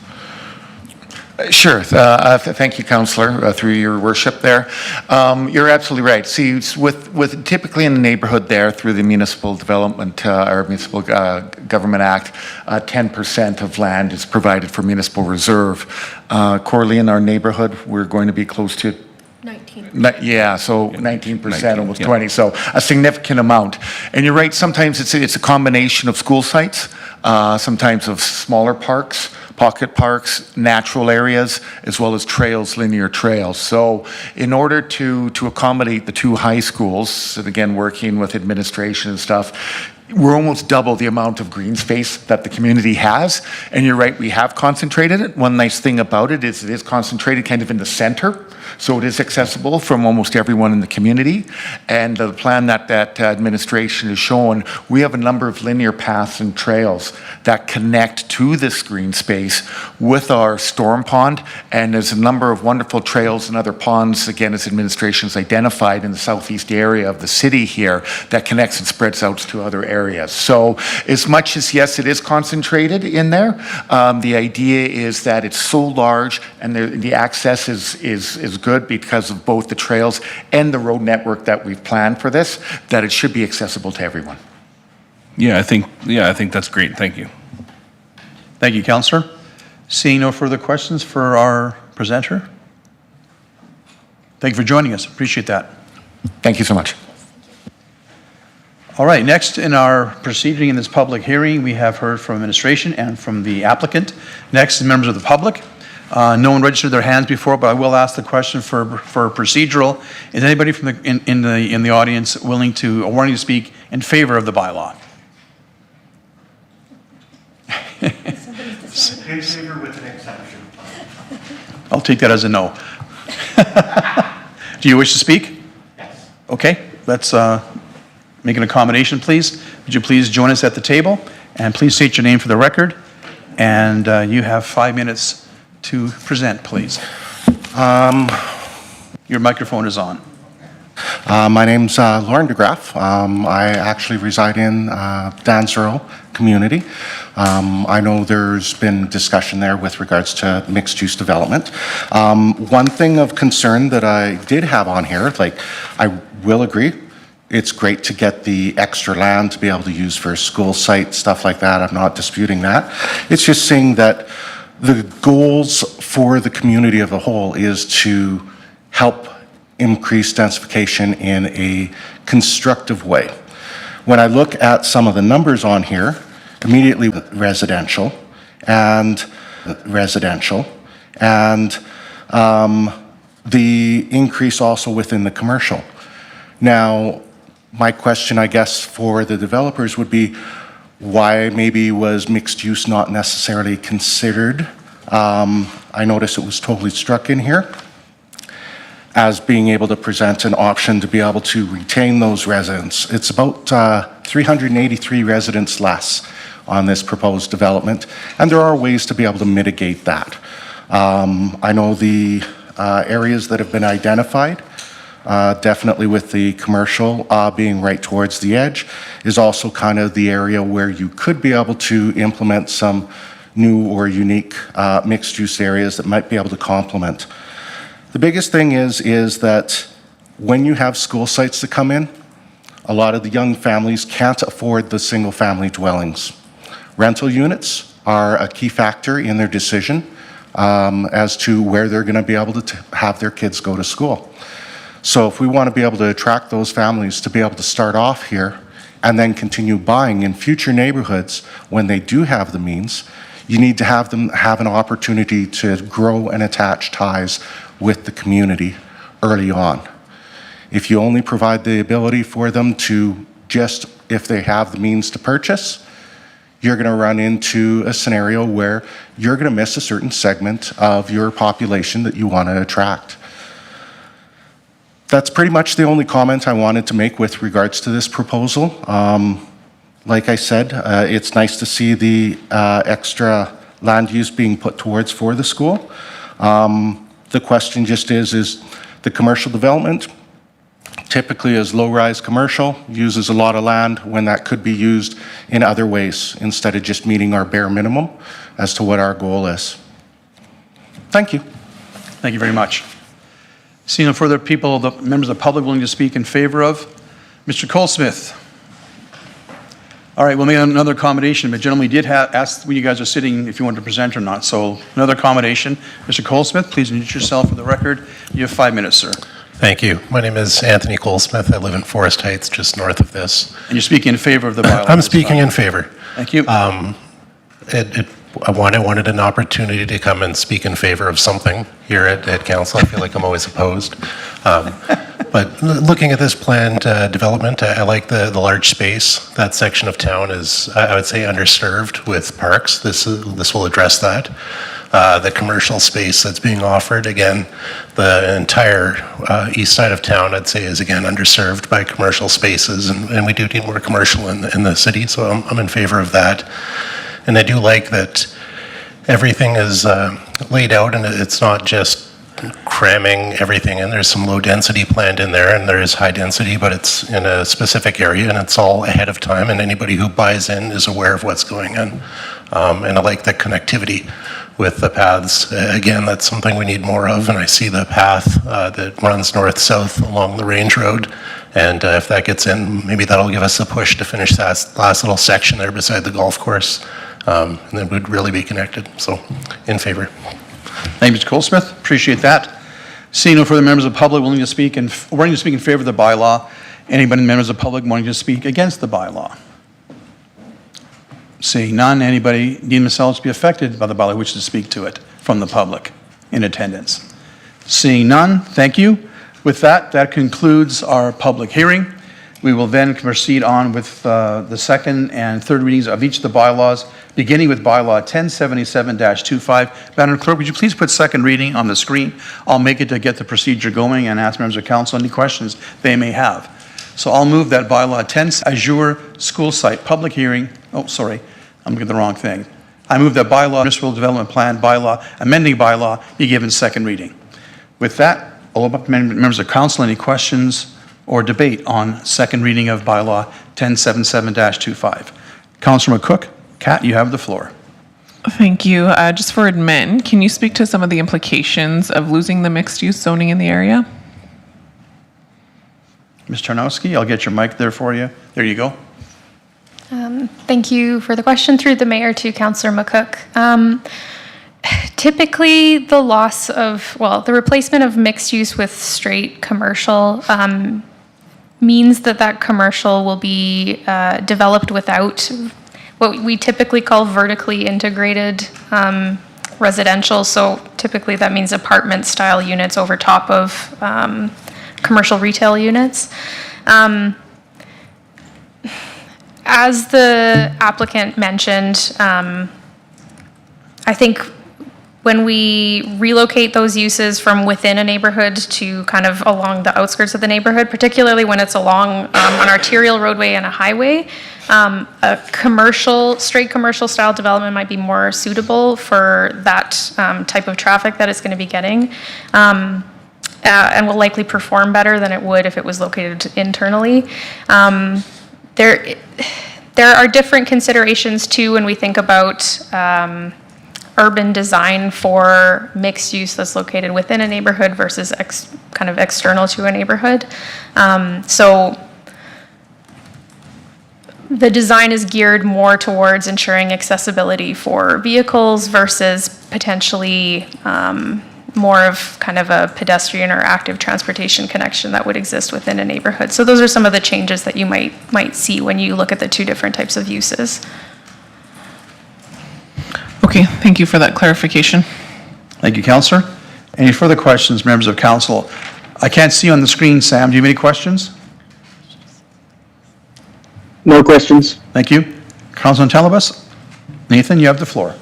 Sure. Thank you, Councillor, through your worship there. You're absolutely right. See, with typically in the neighborhood there, through the Municipal Development or Municipal Government Act, 10% of land is provided for municipal reserve. Coralie, in our neighborhood, we're going to be close to 19. Yeah, so 19%, almost 20, so a significant amount. And you're right, sometimes it's a combination of school sites, sometimes of smaller parks, pocket parks, natural areas, as well as trails, linear trails. So in order to accommodate the two high schools, and again, working with administration and stuff, we're almost double the amount of green space that the community has. And you're right, we have concentrated it. One nice thing about it is concentrated kind of in the center. So it is accessible from almost everyone in the community. And the plan that administration has shown, we have a number of linear paths and trails that connect to this green space with our storm pond. And there's a number of wonderful trails and other ponds, again, as administration has identified in the southeast area of the city here, that connects and spreads out to other areas. So as much as, yes, it is concentrated in there, the idea is that it's so large and the access is good because of both the trails and the road network that we've planned for this, that it should be accessible to everyone. Yeah, I think that's great. Thank you. Thank you, Councillor. Seeing no further questions for our presenter. Thank you for joining us. Appreciate that. Thank you so much. All right, next in our proceeding in this public hearing, we have heard from administration and from the applicant. Next, members of the public. No one registered their hands before, but I will ask the question for procedural. Is anybody from in the audience willing to or wanting to speak in favor of the bylaw? In favor with an exception. I'll take that as a no. Do you wish to speak? Yes. Okay, let's make an accommodation, please. Would you please join us at the table? And please state your name for the record. And you have 5 minutes to present, please. Your microphone is on. My name's Lauren DeGraff. I actually reside in Dansborough community. I know there's been discussion there with regards to mixed-use development. One thing of concern that I did have on here, like I will agree, it's great to get the extra land to be able to use for school site, stuff like that. I'm not disputing that. It's just saying that the goals for the community of a whole is to help increase densification in a constructive way. When I look at some of the numbers on here, immediately residential and the increase also within the commercial. Now, my question, I guess, for the developers would be, why maybe was mixed use not necessarily considered? I noticed it was totally struck in here as being able to present an option to be able to retain those residents. It's about 383 residents less on this proposed development, and there are ways to be able to mitigate that. I know the areas that have been identified, definitely with the commercial being right towards the edge, is also kind of the area where you could be able to implement some new or unique mixed-use areas that might be able to complement. The biggest thing is that when you have school sites that come in, a lot of the young families can't afford the single-family dwellings. Rental units are a key factor in their decision as to where they're going to be able to have their kids go to school. So if we want to be able to attract those families to be able to start off here and then continue buying in future neighborhoods when they do have the means, you need to have them have an opportunity to grow and attach ties with the community early on. If you only provide the ability for them to just, if they have the means to purchase, you're going to run into a scenario where you're going to miss a certain segment of your population that you want to attract. That's pretty much the only comment I wanted to make with regards to this proposal. Like I said, it's nice to see the extra land use being put towards for the school. The question just is the commercial development typically is low-rise commercial, uses a lot of land when that could be used in other ways instead of just meeting our bare minimum as to what our goal is. Thank you. Thank you very much. Seeing no further people, the members of the public willing to speak in favor of Mr. Colesmith. All right, we'll make another accommodation, but gentlemen, we did ask when you guys are sitting if you wanted to present or not. So another accommodation. Mr. Colesmith, please introduce yourself for the record. You have 5 minutes, sir. Thank you. My name is Anthony Colesmith. I live in Forest Heights, just north of this. And you're speaking in favor of the bylaw? I'm speaking in favor. Thank you. It I wanted an opportunity to come and speak in favor of something here at council. I feel like I'm always opposed. But looking at this planned development, I like the large space. That section of town is, I would say, underserved with parks. This will address that. The commercial space that's being offered, again, the entire east side of town, I'd say, is again underserved by commercial spaces, and we do need more commercial in the city, so I'm in favor of that. And I do like that everything is laid out, and it's not just cramming everything in. There's some low density planned in there, and there is high density, but it's in a specific area, and it's all ahead of time, and anybody who buys in is aware of what's going on. And I like the connectivity with the paths. Again, that's something we need more of, and I see the path that runs north-south along the Range Road, and if that gets in, maybe that'll give us a push to finish that last little section there beside the golf course, and then we'd really be connected. So, in favor. Thank you, Mr. Goldsmith. Appreciate that. Seeing no further members of the public willing to speak in favor of the bylaw, anybody members of the public wanting to speak against the bylaw? Seeing none, anybody deem themselves to be affected by the bylaw wishes to speak to it from the public in attendance? Seeing none, thank you. With that, that concludes our public hearing. We will then proceed on with the second and third readings of each of the bylaws, beginning with bylaw 1077-25. Madam Clerk, would you please put second reading on the screen? I'll make it to get the procedure going and ask members of council any questions they may have. So I'll move that bylaw 10 Azure School Site public hearing. Oh, sorry, I'm looking at the wrong thing. I move that bylaw, municipal development plan bylaw, amending bylaw be given second reading. With that, I'll open up to members of council any questions or debate on second reading of bylaw 1077-25. Councilor McCook, Kat, you have the floor. Thank you. Just for admin, can you speak to some of the implications of losing the mixed-use zoning in the area? Ms. Tarnowski, I'll get your mic there for you. There you go. Thank you for the question through the mayor to Councillor McCook. Typically, the loss of, the replacement of mixed use with straight commercial means that commercial will be developed without what we typically call vertically integrated residential. So typically that means apartment style units over top of commercial retail units. As the applicant mentioned, I think when we relocate those uses from within a neighborhood to kind of along the outskirts of the neighborhood, particularly when it's along an arterial roadway and a highway, a straight commercial style development might be more suitable for that type of traffic that it's going to be getting. And will likely perform better than it would if it was located internally. There are different considerations too when we think about urban design for mixed use that's located within a neighborhood versus kind of external to a neighborhood. So the design is geared more towards ensuring accessibility for vehicles versus potentially more of kind of a pedestrian or active transportation connection that would exist within a neighborhood. So those are some of the changes that you might see when you look at the two different types of uses. Okay, thank you for that clarification. Thank you, Councillor. Any further questions, members of council? I can't see on the screen, Sam. Do you have any questions? No questions. Thank you. Councilor Telebus? Nathan, you have the floor.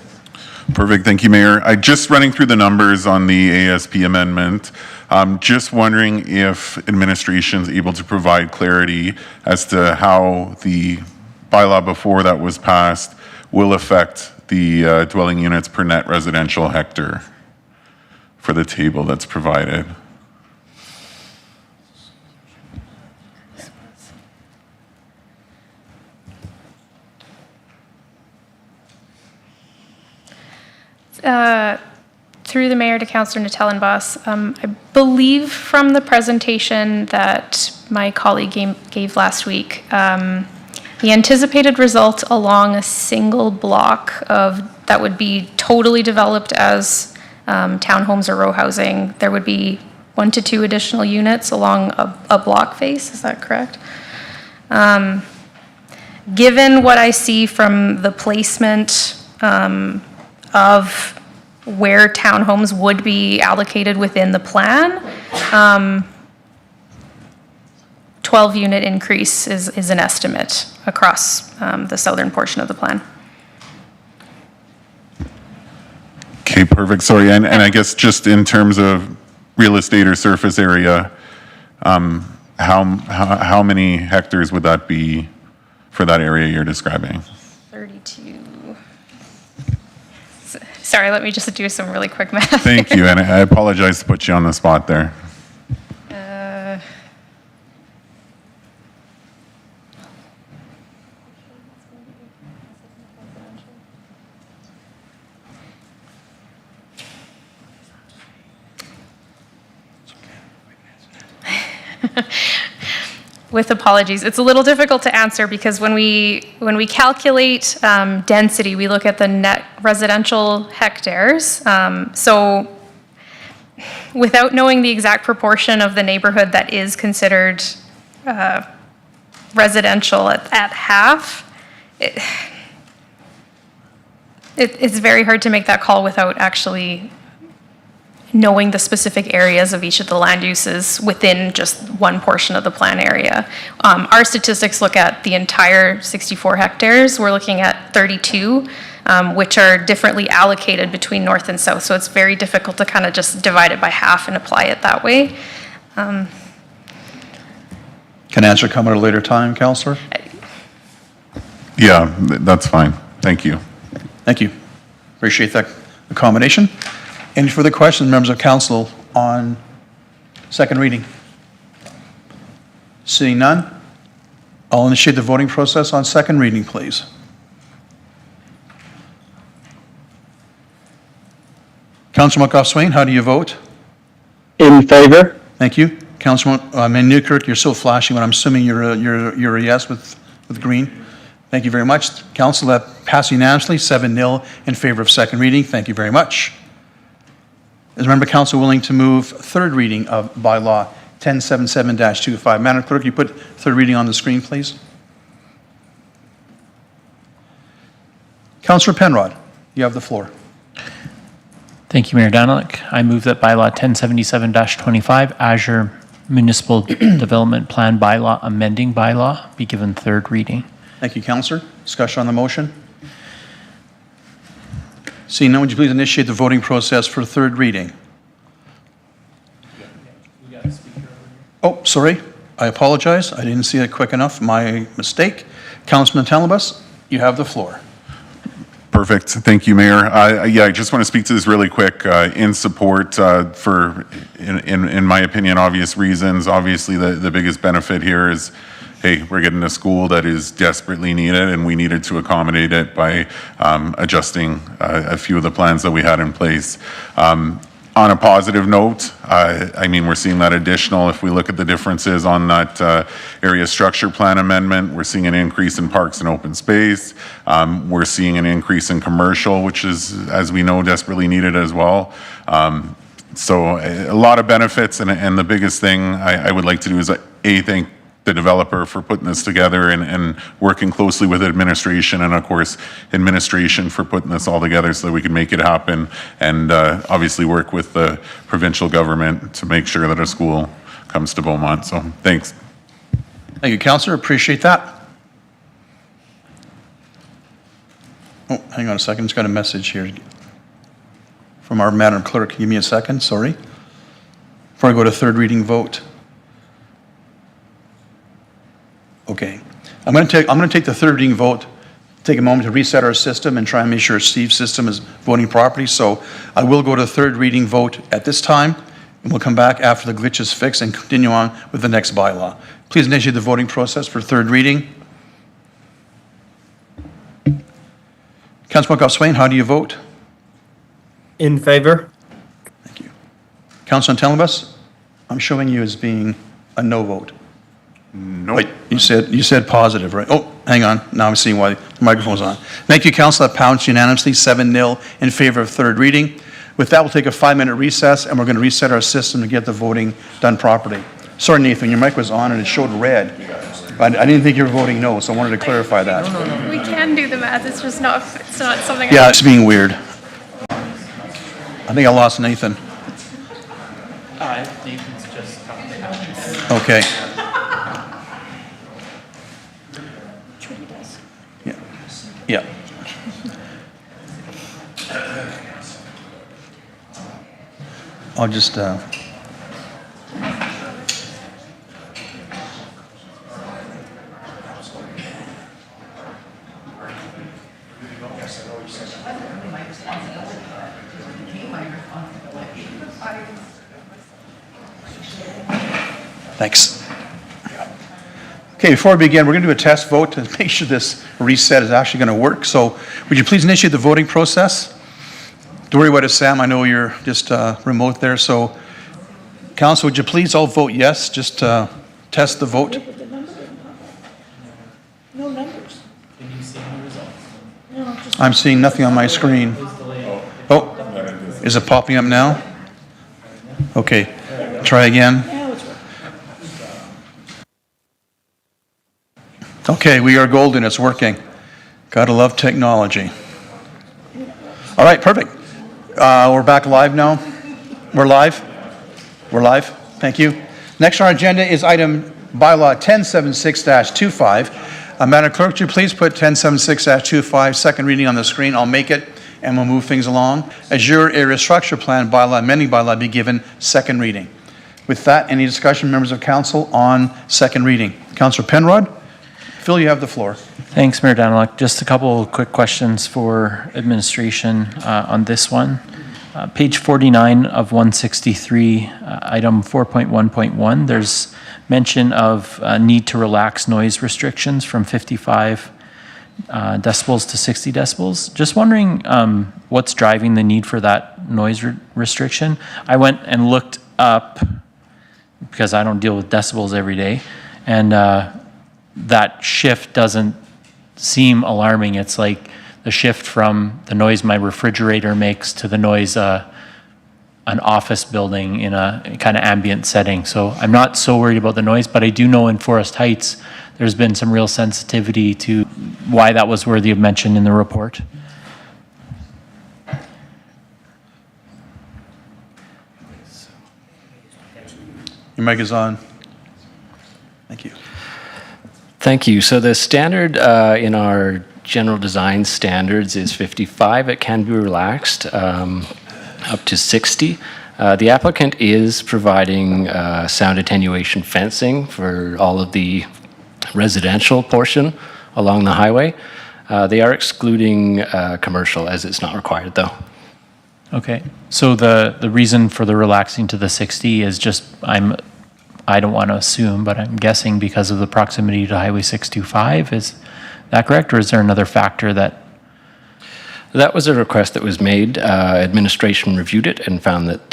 Perfect. Thank you, Mayor. Just running through the numbers on the ASP amendment. Just wondering if administration is able to provide clarity as to how the bylaw before that was passed will affect the dwelling units per net residential hectare for the table that's provided. Through the mayor to Councillor Natellenbos, I believe from the presentation that my colleague gave last week, the anticipated result along a single block that would be totally developed as townhomes or row housing, there would be 1 to 2 additional units along a block face. Is that correct? Given what I see from the placement of where townhomes would be allocated within the plan. 12-unit increase is an estimate across the southern portion of the plan. Okay, perfect. Sorry, and I guess just in terms of real estate or surface area, how many hectares would that be for that area you're describing? 32. Sorry, let me just do some really quick math. Thank you, and I apologize to put you on the spot there. With apologies, it's a little difficult to answer because when we calculate density, we look at the net residential hectares. So without knowing the exact proportion of the neighborhood that is considered residential at half, it's very hard to make that call without actually knowing the specific areas of each of the land uses within just one portion of the plan area. Our statistics look at the entire 64 hectares. We're looking at 32, which are differently allocated between north and south. So it's very difficult to kind of just divide it by half and apply it that way. Can answer come at a later time, Councillor? Yeah, that's fine. Thank you. Thank you. Appreciate that accommodation. Any further questions, members of council, on second reading? Seeing none, I'll initiate the voting process on second reading, please. Councillor McGough-Swain, how do you vote? In favor? Thank you. Councilman Newkirk, you're so flashing, but I'm assuming you're a yes with green. Thank you very much. Council, that passed unanimously, 7-0 in favor of second reading. Thank you very much. Is member council willing to move third reading of bylaw 1077-25? Madam Clerk, you put third reading on the screen, please. Councillor Penrod, you have the floor. Thank you, Mayor Daniluk. I move that bylaw 1077-25, Azure Municipal Development Plan bylaw amending bylaw, be given third reading. Thank you, Councillor. Discussion on the motion? Seeing none, would you please initiate the voting process for third reading? Oh, sorry. I apologize. I didn't see it quick enough. My mistake. Councilman Talabas, you have the floor. Perfect. Thank you, Mayor. Yeah, I just want to speak to this really quick in support for, in my opinion, obvious reasons. Obviously, the biggest benefit here is, hey, we're getting a school that is desperately needed, and we needed to accommodate it by adjusting a few of the plans that we had in place. On a positive note, I mean, we're seeing that additional, if we look at the differences on that area structure plan amendment, we're seeing an increase in parks and open space. We're seeing an increase in commercial, which is, as we know, desperately needed as well. So a lot of benefits, and the biggest thing I would like to do is, thank the developer for putting this together and working closely with administration, and of course administration for putting this all together so that we can make it happen, and obviously work with the provincial government to make sure that a school comes to Beaumont. So thanks. Thank you, Councillor. Appreciate that. Oh, hang on a second. Just got a message here from our Madam Clerk. Give me a second. Sorry. Before I go to third reading vote. Okay. I'm going to take the third reading vote, take a moment to reset our system and try and make sure Steve's system is voting properly. So I will go to third reading vote at this time, and we'll come back after the glitch is fixed and continue on with the next bylaw. Please initiate the voting process for third reading. Councillor McGough-Swain, how do you vote? In favor. Thank you. Councillor Talabas, I'm showing you as being a no vote. No. Wait, you said positive, right? Oh, hang on. Now I'm seeing why the microphone's on. Thank you, Council. That passed unanimously, 7-0 in favor of third reading. With that, we'll take a 5-minute recess, and we're going to reset our system to get the voting done properly. Sorry, Nathan, your mic was on and it showed red. I didn't think you were voting no, so I wanted to clarify that. We can do the math, it's just not, it's not something. Yeah, it's being weird. I think I lost Nathan. Nathan's just coming. Okay. Yeah. Yeah. I'll just, thanks. Okay, before we begin, we're going to do a test vote to make sure this reset is actually going to work. So would you please initiate the voting process? Don't worry about it, Sam. I know you're just remote there. So, Council, would you please all vote yes? Just test the vote. No numbers. Can you see the results? No, just I'm seeing nothing on my screen. Oh, is it popping up now? Okay, try again. now it's working. Okay, we are golden. It's working. Gotta love technology. All right, perfect. We're back live now. We're live. We're live. Thank you. Next on our agenda is item bylaw 1076-25. Madam Clerk, would you please put 1076-25 second reading on the screen? I'll make it and we'll move things along. Azure Area Structure Plan bylaw, amending bylaw be given second reading. With that, any discussion, members of council, on second reading? Councillor Penrod? Phil, you have the floor. Thanks, Mayor Daniluk. Just a couple quick questions for administration on this one. Page 49 of 163, item 4.1.1, there's mention of need to relax noise restrictions from 55 decibels to 60 decibels. Just wondering what's driving the need for that noise restriction. I went and looked up, because I don't deal with decibels every day, and that shift doesn't seem alarming. It's like the shift from the noise my refrigerator makes to the noise an office building in a kind of ambient setting. So I'm not so worried about the noise, but I do know in Forest Heights there's been some real sensitivity to why that was worthy of mention in the report. Your mic is on. Thank you. Thank you. So the standard in our general design standards is 55. It can be relaxed up to 60. The applicant is providing sound attenuation fencing for all of the residential portion along the highway. They are excluding commercial, as it's not required, though. Okay, so the reason for the relaxing to the 60 is just, I don't want to assume, but I'm guessing because of the proximity to Highway 625. Is that correct, or is there another factor that? That was a request that was made. Administration reviewed it and found that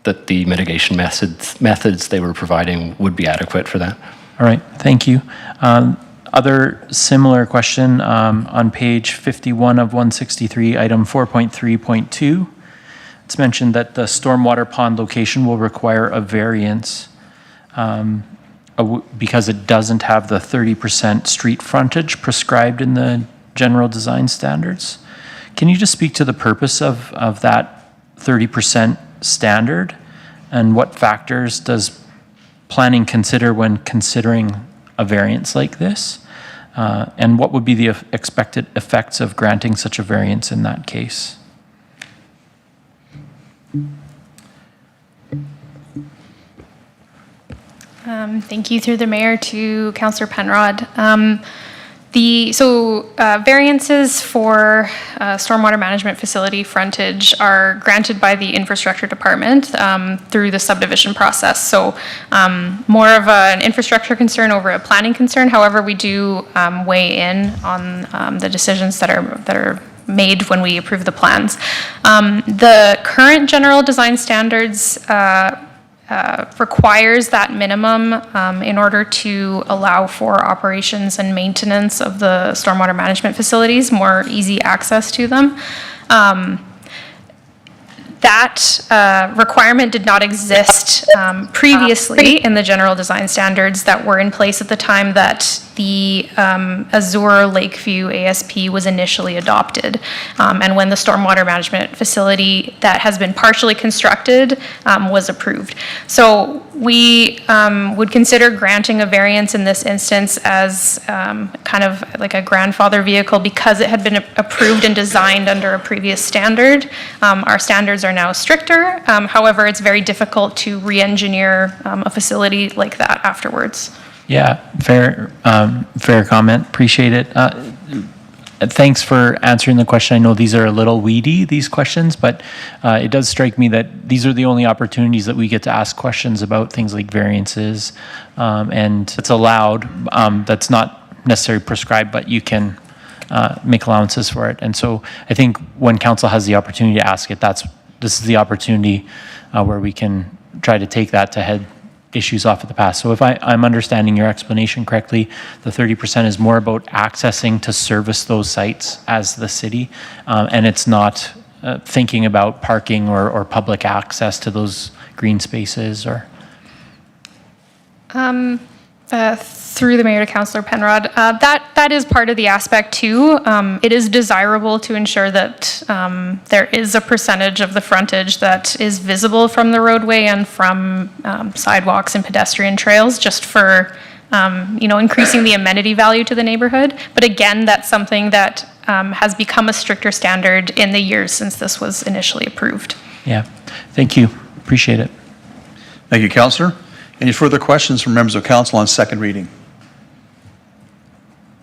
that the mitigation methods they were providing would be adequate for that. All right, thank you. Other similar question on page 51 of 163, item 4.3.2. It's mentioned that the stormwater pond location will require a variance because it doesn't have the 30% street frontage prescribed in the general design standards. Can you just speak to the purpose of that 30% standard, and what factors does planning consider when considering a variance like this? And what would be the expected effects of granting such a variance in that case? Thank you through the mayor to Councillor Penrod. Variances for stormwater management facility frontage are granted by the infrastructure department through the subdivision process. So more of an infrastructure concern over a planning concern. However, we do weigh in on the decisions that are made when we approve the plans. The current general design standards requires that minimum in order to allow for operations and maintenance of the stormwater management facilities, more easy access to them. That requirement did not exist previously in the general design standards that were in place at the time that the Azure Lakeview ASP was initially adopted, and when the stormwater management facility that has been partially constructed was approved. So we would consider granting a variance in this instance as kind of like a grandfather vehicle because it had been approved and designed under a previous standard. Our standards are now stricter. However, it's very difficult to re-engineer a facility like that afterwards. Yeah, fair comment. Appreciate it. Thanks for answering the question. I know these are a little weedy, these questions, but it does strike me that these are the only opportunities that we get to ask questions about things like variances, and it's allowed. That's not necessarily prescribed, but you can make allowances for it. And so I think when council has the opportunity to ask it, this is the opportunity where we can try to take that to head issues off of the past. So if I'm understanding your explanation correctly, the 30% is more about accessing to service those sites as the city, and it's not thinking about parking or public access to those green spaces or? Through the mayor to Councillor Penrod, that is part of the aspect too. It is desirable to ensure that there is a percentage of the frontage that is visible from the roadway and from sidewalks and pedestrian trails, just for increasing the amenity value to the neighborhood. But again, that's something that has become a stricter standard in the years since this was initially approved. Yeah, thank you. Appreciate it. Thank you, Councillor. Any further questions from members of council on second reading?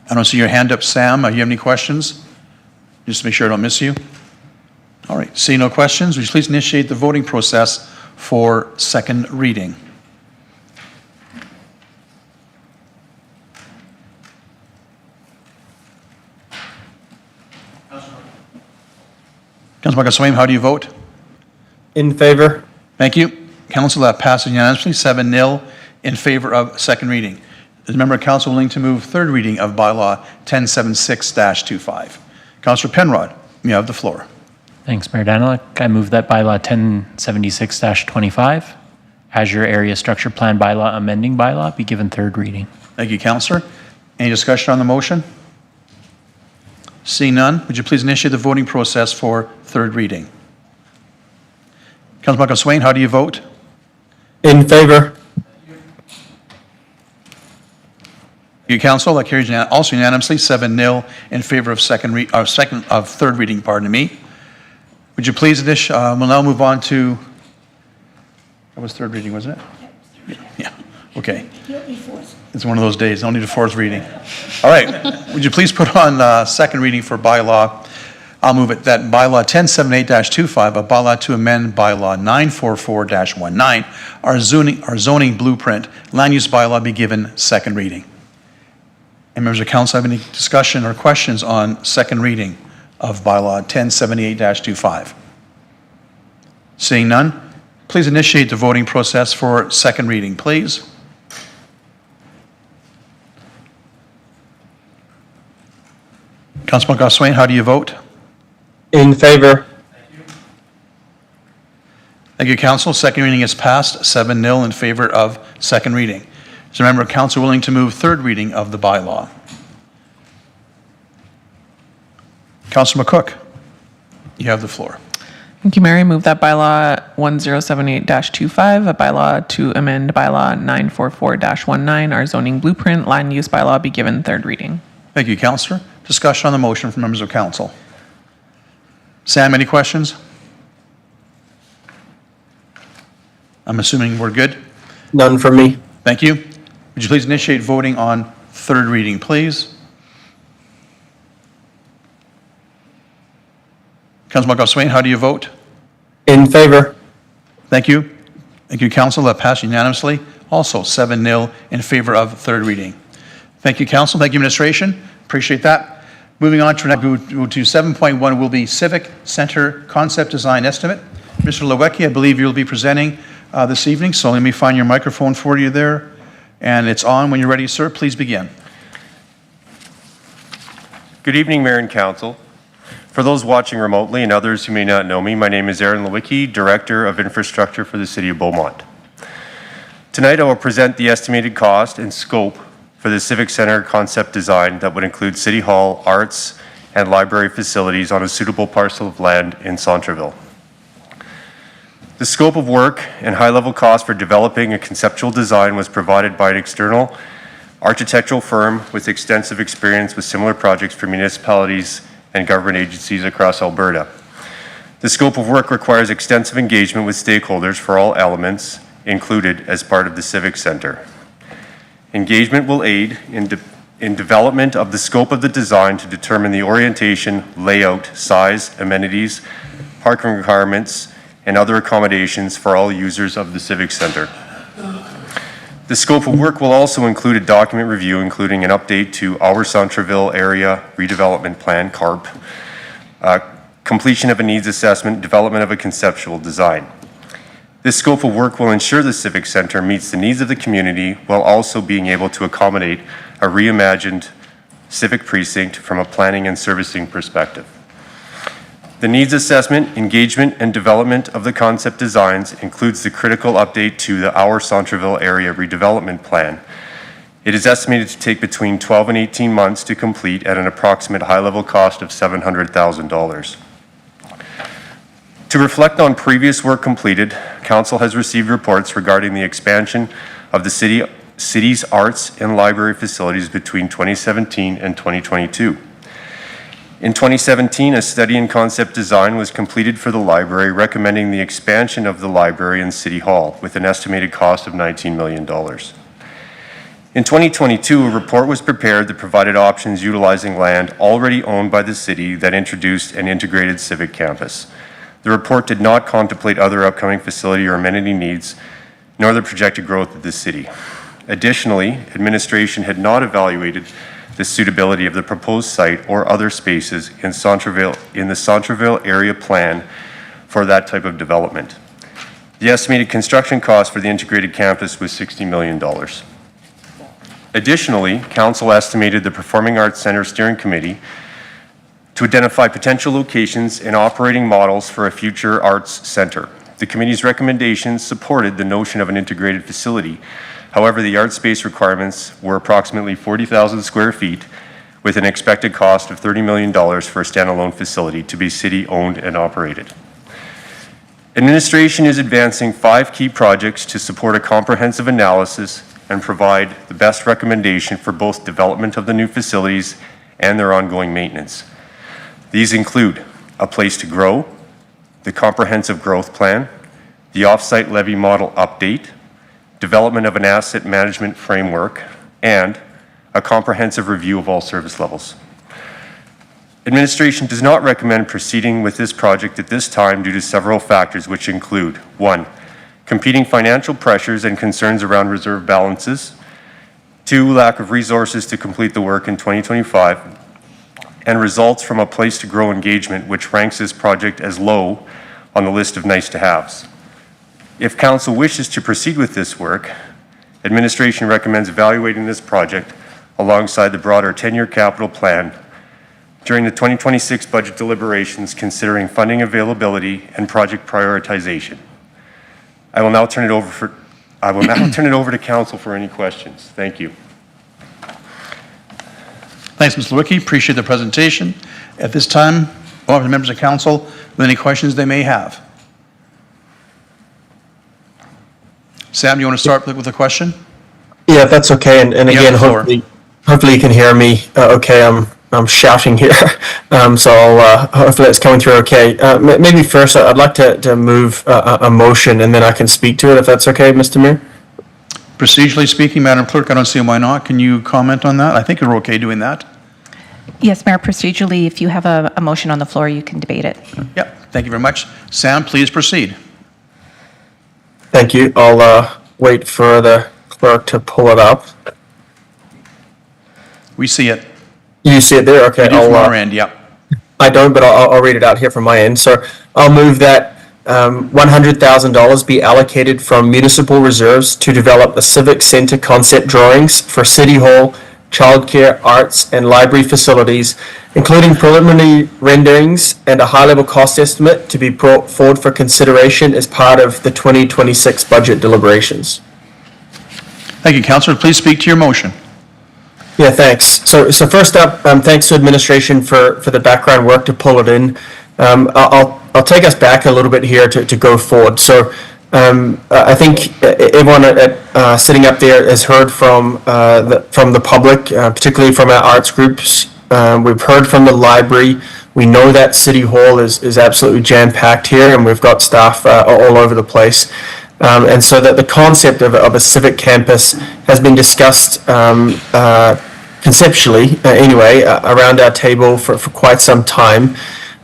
I don't see your hand up, Sam. You have any questions? Just to make sure I don't miss you. All right, seeing no questions, would you please initiate the voting process for second reading? Councilor Swaim, how do you vote? In favor. Thank you. Council, that passes unanimously, 7-0 in favor of second reading. Is a member of council willing to move third reading of bylaw 1076-25? Councillor Penrod, you have the floor. Thanks, Mayor Daniluk. I move that bylaw 1076-25, Azure Area Structure Plan bylaw amending bylaw, be given third reading. Thank you, Councillor. Any discussion on the motion? Seeing none, would you please initiate the voting process for third reading? Councilor Swain, how do you vote? In favor. Thank you, Council. That carries also unanimously, 7-0 in favor of third reading. Pardon me. Would you please we'll now move on to. That was third reading, wasn't it? Yeah. Okay. It's one of those days. Don't need a fourth reading. All right. Would you please put on second reading for bylaw? I'll move it that bylaw 1078-25, a bylaw to amend bylaw 944-19, our zoning blueprint land use bylaw, be given second reading. And members of council have any discussion or questions on second reading of bylaw 1078-25? Seeing none, please initiate the voting process for second reading, please. Councilman Goswain, how do you vote? In favor. Thank you, Council. Second reading is passed, 7-0 in favor of second reading. Is a member of council willing to move third reading of the bylaw? Councilor McCook, you have the floor. Thank you, Mayor. I move that bylaw 1078-25, a bylaw to amend bylaw 944-19, our zoning blueprint land use bylaw, be given third reading. Thank you, Councillor. Discussion on the motion from members of council. Sam, any questions? I'm assuming we're good. None from me. Thank you. Would you please initiate voting on third reading, please? Councilor Goswain, how do you vote? In favor. Thank you. Thank you, Council. That passed unanimously. Also 7-0 in favor of third reading. Thank you, Council. Thank you, Administration. Appreciate that. Moving on to 7.1 will be Civic Center Concept Design Estimate. Mr. Lewicki, I believe you'll be presenting this evening, so let me find your microphone for you there. And it's on when you're ready, sir. Please begin. Good evening, Mayor and Council. For those watching remotely and others who may not know me, my name is Aaron Lewicki, Director of Infrastructure for the City of Beaumont. Tonight I will present the estimated cost and scope for the Civic Center concept design that would include City Hall, arts, and library facilities on a suitable parcel of land in Centreville. The scope of work and high-level cost for developing a conceptual design was provided by an external architectural firm with extensive experience with similar projects for municipalities and government agencies across Alberta. The scope of work requires extensive engagement with stakeholders for all elements included as part of the Civic Center. Engagement will aid in development of the scope of the design to determine the orientation, layout, size, amenities, parking requirements, and other accommodations for all users of the Civic Center. The scope of work will also include a document review, including an update to our Centreville Area Redevelopment Plan, CARP, completion of a needs assessment, development of a conceptual design. This scope of work will ensure the Civic Center meets the needs of the community while also being able to accommodate a reimagined civic precinct from a planning and servicing perspective. The needs assessment, engagement, and development of the concept designs includes the critical update to the Our Centreville Area Redevelopment Plan. It is estimated to take between 12 and 18 months to complete at an approximate high-level cost of $700,000. To reflect on previous work completed, Council has received reports regarding the expansion of the city's arts and library facilities between 2017 and 2022. In 2017, a study and concept design was completed for the library, recommending the expansion of the library and City Hall with an estimated cost of $19 million. In 2022, a report was prepared that provided options utilizing land already owned by the city that introduced an integrated civic campus. The report did not contemplate other upcoming facility or amenity needs, nor the projected growth of the city. Additionally, administration had not evaluated the suitability of the proposed site or other spaces in the Centreville area plan for that type of development. The estimated construction cost for the integrated campus was $60 million. Additionally, Council estimated the Performing Arts Center Steering Committee to identify potential locations and operating models for a future arts center. The committee's recommendations supported the notion of an integrated facility. However, the art space requirements were approximately 40,000 square feet with an expected cost of $30 million for a standalone facility to be city-owned and operated. Administration is advancing 5 key projects to support a comprehensive analysis and provide the best recommendation for both development of the new facilities and their ongoing maintenance. These include a place to grow, the comprehensive growth plan, the off-site levy model update, development of an asset management framework, and a comprehensive review of all service levels. Administration does not recommend proceeding with this project at this time due to several factors, which include 1, competing financial pressures and concerns around reserve balances, 2, lack of resources to complete the work in 2025, and results from a place to grow engagement, which ranks this project as low on the list of nice-to-haves. If Council wishes to proceed with this work, administration recommends evaluating this project alongside the broader 10-year capital plan during the 2026 budget deliberations, considering funding availability and project prioritization. I will now turn it over to Council for any questions. Thank you. Thanks, Mr. Lewicki. Appreciate the presentation. At this time, we'll have the members of Council with any questions they may have. Sam, you want to start with a question? Yeah, that's okay. And again, hopefully you can hear me. Okay, I'm shouting here, so hopefully it's coming through okay. Maybe first, I'd like to move a motion, and then I can speak to it, if that's okay, Mr. Mayor. Procedurally speaking, Madam Clerk, I don't see why not. Can you comment on that? I think you're okay doing that. Yes, Mayor, procedurally, if you have a motion on the floor, you can debate it. Yep, thank you very much. Sam, please proceed. Thank you. I'll wait for the clerk to pull it up. We see it. You see it there? Okay. We do from our end, yep. I don't, but I'll read it out here from my end. So I'll move that $100,000 be allocated from municipal reserves to develop the Civic Center concept drawings for City Hall, childcare, arts, and library facilities, including preliminary renderings and a high-level cost estimate to be brought forward for consideration as part of the 2026 budget deliberations. Thank you, Councillor. Please speak to your motion. Yeah, thanks. So first up, thanks to administration for the background work to pull it in. I'll take us back a little bit here to go forward. So I think everyone sitting up there has heard from the public, particularly from our arts groups. We've heard from the library. We know that City Hall is absolutely jam-packed here, and we've got staff all over the place. And so that the concept of a civic campus has been discussed conceptually, anyway, around our table for quite some time.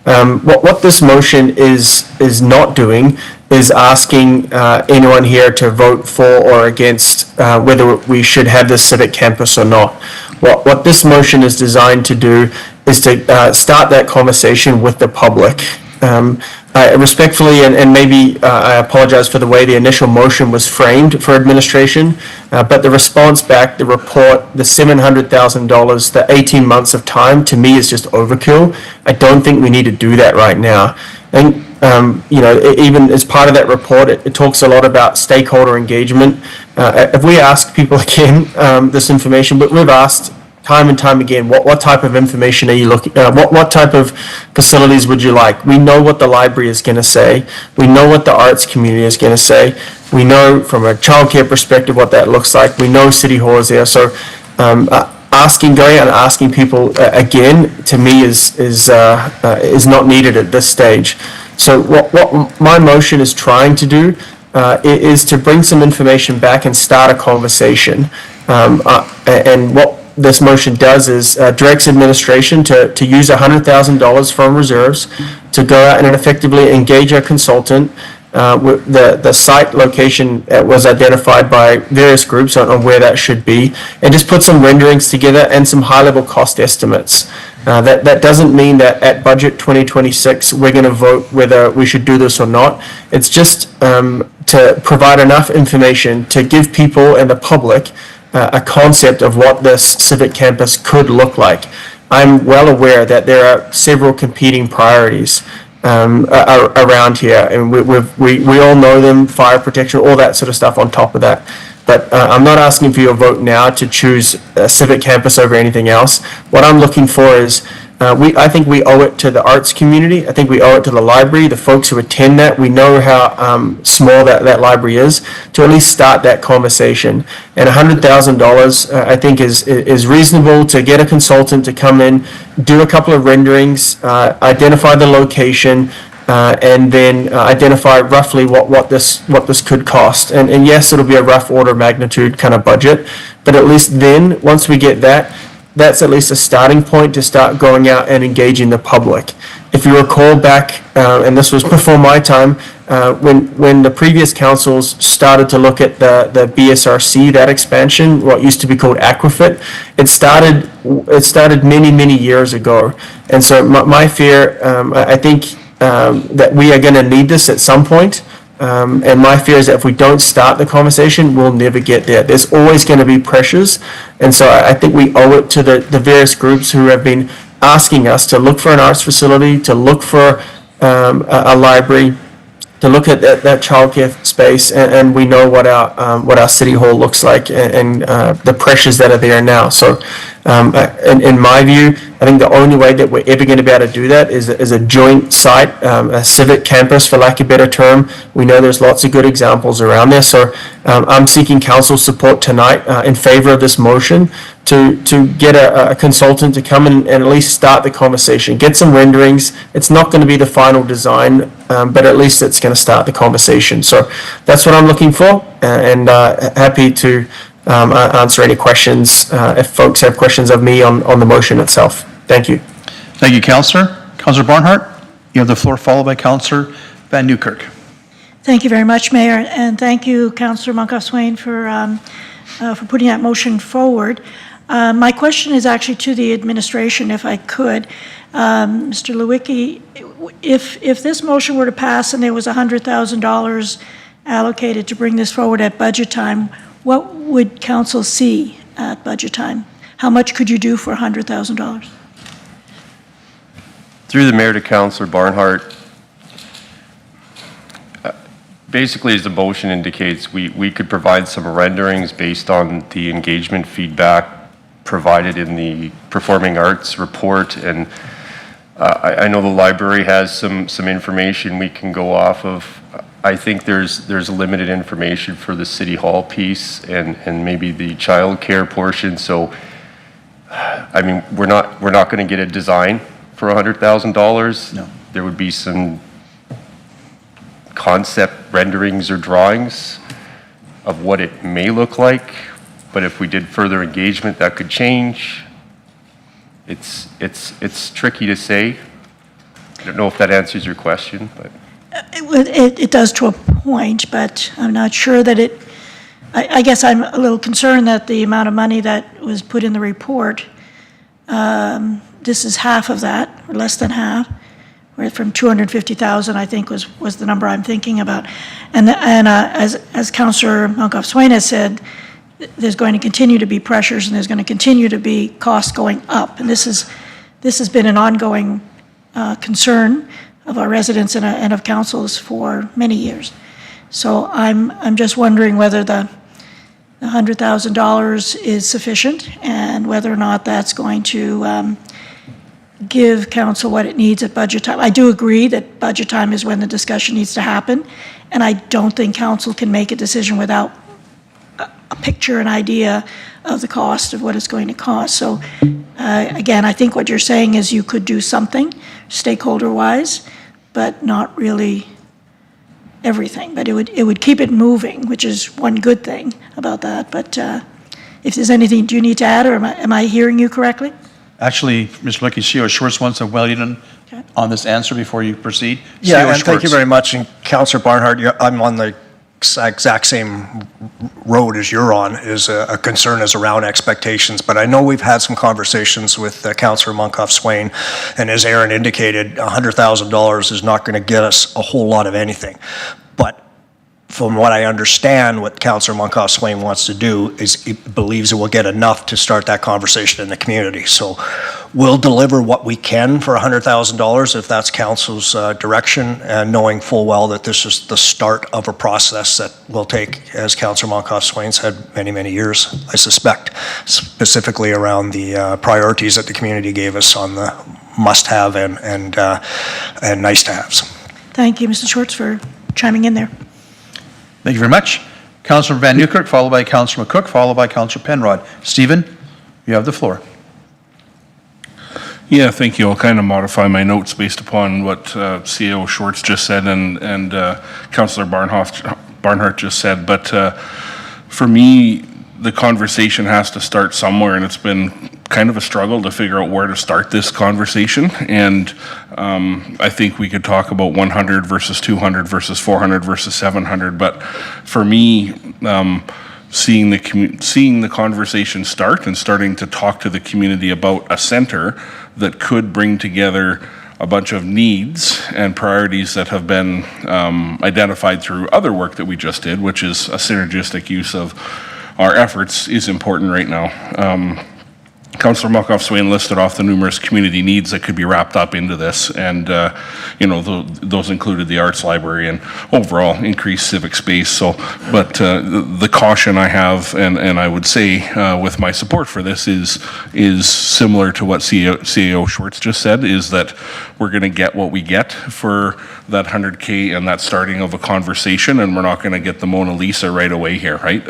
What this motion is not doing is asking anyone here to vote for or against whether we should have this civic campus or not. What this motion is designed to do is to start that conversation with the public. Respectfully, and maybe I apologize for the way the initial motion was framed for administration, but the response back, the report, the $700,000, the 18 months of time, to me is just overkill. I don't think we need to do that right now. And even as part of that report, it talks a lot about stakeholder engagement. If we ask people again this information, but we've asked time and time again, what type of information are you looking, what type of facilities would you like? We know what the library is going to say. We know what the arts community is going to say. We know from a childcare perspective what that looks like. We know City Hall is there. So going out and asking people again, to me is not needed at this stage. So what my motion is trying to do is to bring some information back and start a conversation. And what this motion does is directs administration to use $100,000 from reserves to go out and effectively engage a consultant. The site location was identified by various groups on where that should be, and just put some renderings together and some high-level cost estimates. That doesn't mean that at budget 2026 we're going to vote whether we should do this or not. It's just to provide enough information to give people and the public a concept of what this civic campus could look like. I'm well aware that there are several competing priorities around here, and we all know them, fire protection, all that sort of stuff on top of that. But I'm not asking for your vote now to choose a civic campus over anything else. What I'm looking for is, I think we owe it to the arts community. I think we owe it to the library, the folks who attend that. We know how small that library is, to at least start that conversation. And $100,000, I think, is reasonable to get a consultant to come in, do a couple of renderings, identify the location, and then identify roughly what this could cost. And yes, it'll be a rough order of magnitude kind of budget, but at least then, once we get that, that's at least a starting point to start going out and engaging the public. If you recall back, and this was before my time, when the previous councils started to look at the BSRC, that expansion, what used to be called Aquafit, it started many years ago. And so my fear, I think that we are going to need this at some point. And my fear is that if we don't start the conversation, we'll never get there. There's always going to be pressures. And so I think we owe it to the various groups who have been asking us to look for an arts facility, to look for a library, to look at that childcare space, and we know what our City Hall looks like and the pressures that are there now. So in my view, I think the only way that we're ever going to be able to do that is a joint site, a civic campus, for lack of a better term. We know there's lots of good examples around there. So I'm seeking council support tonight in favor of this motion to get a consultant to come in and at least start the conversation, get some renderings. It's not going to be the final design, but at least it's going to start the conversation. So that's what I'm looking for, and happy to answer any questions if folks have questions of me on the motion itself. Thank you. Thank you, Councillor. Councillor Barnhart, you have the floor, followed by Councillor Van Newkirk. Thank you very much, Mayor, and thank you, Councillor Moncaf-Swain, for putting that motion forward. My question is actually to the administration, if I could. Mr. Lewicki, if this motion were to pass and there was $100,000 allocated to bring this forward at budget time, what would council see at budget time? How much could you do for $100,000? Through the mayor to Councillor Barnhart, basically, as the motion indicates, we could provide some renderings based on the engagement feedback provided in the performing arts report, and I know the library has some information we can go off of. I think there's limited information for the City Hall piece and maybe the childcare portion. So, I mean, we're not going to get a design for $100,000. No. There would be some concept renderings or drawings of what it may look like, but if we did further engagement, that could change. It's tricky to say. I don't know if that answers your question, but. It does to a point, but I'm not sure that it, I guess I'm a little concerned that the amount of money that was put in the report, this is half of that, or less than half, where from 250,000, I think was the number I'm thinking about. And as Councillor Monkoff-Swain has said, there's going to continue to be pressures and there's going to continue to be costs going up. And this has been an ongoing concern of our residents and of councils for many years. So I'm just wondering whether the $100,000 is sufficient and whether or not that's going to give council what it needs at budget time. I do agree that budget time is when the discussion needs to happen, and I don't think council can make a decision without a picture, an idea of the cost of what it's going to cost. So again, I think what you're saying is you could do something stakeholder-wise, but not really everything. But it would keep it moving, which is one good thing about that. But if there's anything, do you need to add, or am I hearing you correctly? Actually, Mr. Lucky, CEO Schwartz wants to weigh in on this answer before you proceed. Yeah, CEO and thank you Schwartz. very much. And Councillor Barnhart, I'm on the exact same road as you're on, is a concern is around expectations. But I know we've had some conversations with Councillor Monkoff-Swain, and as Aaron indicated, $100,000 is not going to get us a whole lot of anything. But from what I understand, what Councillor Monkoff-Swain wants to do is he believes it will get enough to start that conversation in the community. So we'll deliver what we can for $100,000 if that's council's direction, and knowing full well that this is the start of a process that will take, as Councillor Monkoff-Swain said, many, many years, I suspect, specifically around the priorities that the community gave us on the must-have and nice-to-haves. Thank you, Mr. Schwartz, for chiming in there. Thank you very much. Councillor Van Newkirk, followed by Councillor McCook, followed by Councillor Penrod. Stephen, you have the floor. Yeah, thank you. I'll kind of modify my notes based upon what CEO Schwartz just said and Councillor Barnhart just said. But for me, the conversation has to start somewhere, and it's been kind of a struggle to figure out where to start this conversation. And I think we could talk about 100 versus 200 versus 400 versus 700. But for me, seeing the conversation start and starting to talk to the community about a center that could bring together a bunch of needs and priorities that have been identified through other work that we just did, which is a synergistic use of our efforts, is important right now. Councillor Monkoff-Swain listed off the numerous community needs that could be wrapped up into this, and those included the arts library and overall increased civic space. So, but the caution I have, and I would say with my support for this, is similar to what CEO Schwartz just said, is that we're going to get what we get for that 100K and that starting of a conversation, and we're not going to get the Mona Lisa right away here, right?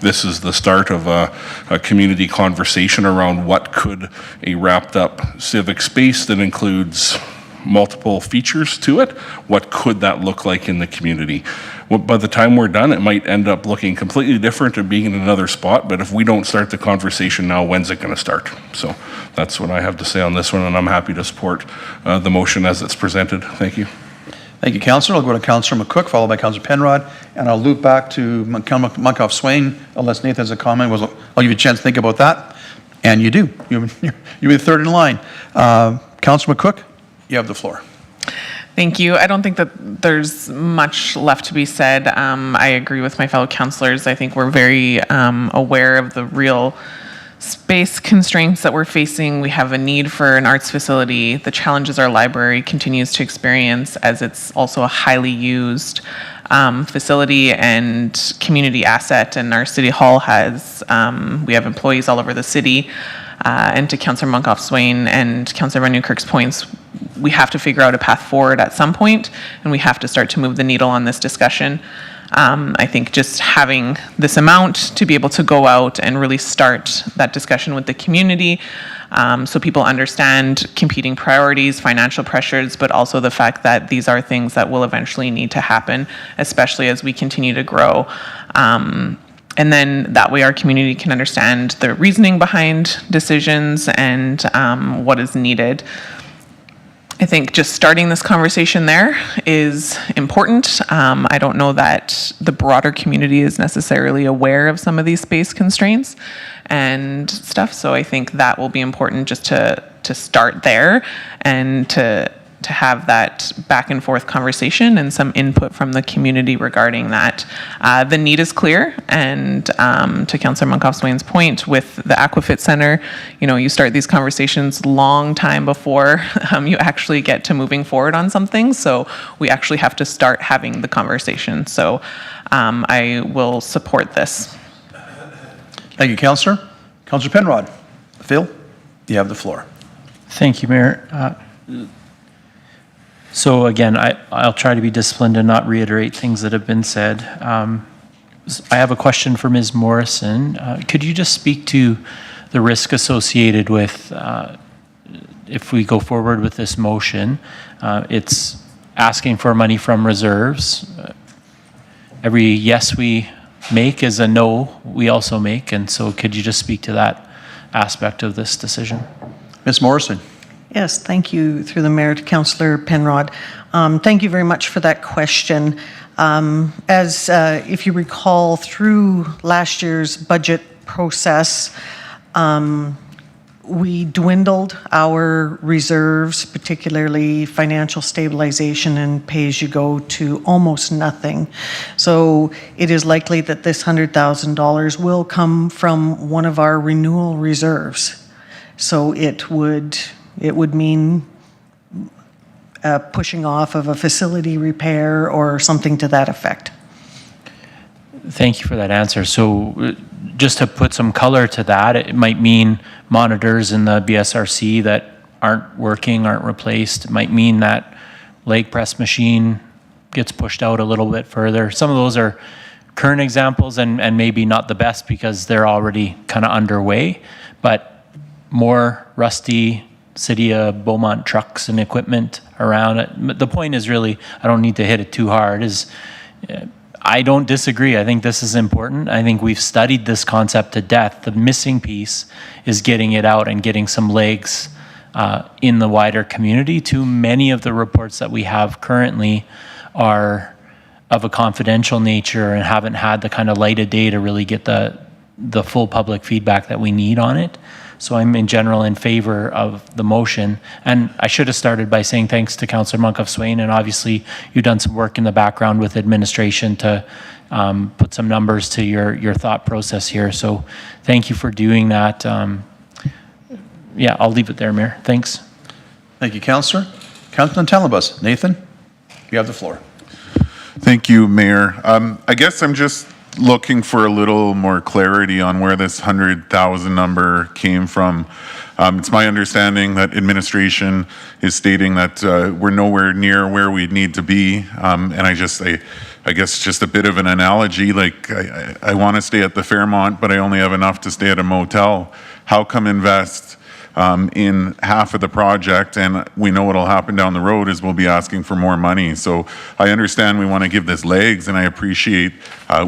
This is the start of a community conversation around what could a wrapped up civic space that includes multiple features to it, what could that look like in the community? Well, by the time we're done, it might end up looking completely different and being in another spot, but if we don't start the conversation now, when's it going to start? So that's what I have to say on this one, and I'm happy to support the motion as it's presented. Thank you. Thank you, Councillor. I'll go to Councillor McCook, followed by Councillor Penrod, and I'll loop back to Monkoff-Swain unless Nathan has a comment. I'll give you a chance to think about that. And you do. You're the third in line. Councillor McCook, you have the floor. Thank you. I don't think that there's much left to be said. I agree with my fellow councillors. I think we're very aware of the real space constraints that we're facing. We have a need for an arts facility. The challenges our library continues to experience, as it's also a highly used facility and community asset. And our city hall has, we have employees all over the city. And to Councillor Monkoff Swain and Councillor Van Nieuwkerk's points, we have to figure out a path forward at some point, and we have to start to move the needle on this discussion. I think just having this amount to be able to go out and really start that discussion with the community, so people understand competing priorities, financial pressures, but also the fact that these are things that will eventually need to happen, especially as we continue to grow. And then that way our community can understand the reasoning behind decisions and what is needed. I think just starting this conversation there is important. I don't know that the broader community is necessarily aware of some of these space constraints and stuff, so I think that will be important just to start there and to have that back and forth conversation and some input from the community regarding that. The need is clear, and to Councillor Monkoff Swain's point with the Aquafit Center, you know, you start these conversations long time before you actually get to moving forward on something, so we actually have to start having the conversation. So I will support this. Thank you, Councillor. Councillor Penrod. Phil, you have the floor. Thank you, Mayor. So again, I'll try to be disciplined and not reiterate things that have been said. I have a question for Ms. Morrison. Could you just speak to the risk associated with, if we go forward with this motion, it's asking for money from reserves. Every yes we make is a no we also make, and so could you just speak to that aspect of this decision? Ms. Morrison. Yes, thank you, through the mayor, to Councillor Penrod. Thank you very much for that question. If you recall, through last year's budget process, we dwindled our reserves, particularly financial stabilization and pay-as-you-go, to almost nothing. So it is likely that this $100,000 will come from one of our renewal reserves. So it would mean pushing off of a facility repair or something to that effect. Thank you for that answer. So just to put some color to that, it might mean monitors in the BSRC that aren't working, aren't replaced. It might mean that leg press machine gets pushed out a little bit further. Some of those are current examples and maybe not the best because they're already kind of underway, but more rusty City of Beaumont trucks and equipment around it. The point is really, I don't need to hit it too hard, is I don't disagree. I think this is important. I think we've studied this concept to death. The missing piece is getting it out and getting some legs in the wider community. Too many of the reports that we have currently are of a confidential nature and haven't had the kind of light of day to really get the full public feedback that we need on it. So I'm in general in favor of the motion. And I should have started by saying thanks to Councillor Monkoff Swain, and obviously you've done some work in the background with administration to put some numbers to your thought process here. So thank you for doing that. Yeah, I'll leave it there, Mayor. Thanks. Thank you, Councillor. Councillor Talabas. Nathan, you have the floor. Thank you, Mayor. I guess I'm just looking for a little more clarity on where this 100,000 number came from. It's my understanding that administration is stating that we're nowhere near where we need to be. And I guess just a bit of an analogy, like I want to stay at the Fairmont, but I only have enough to stay at a motel. How come invest in half of the project, and we know what'll happen down the road is we'll be asking for more money. So I understand we want to give this legs, and I appreciate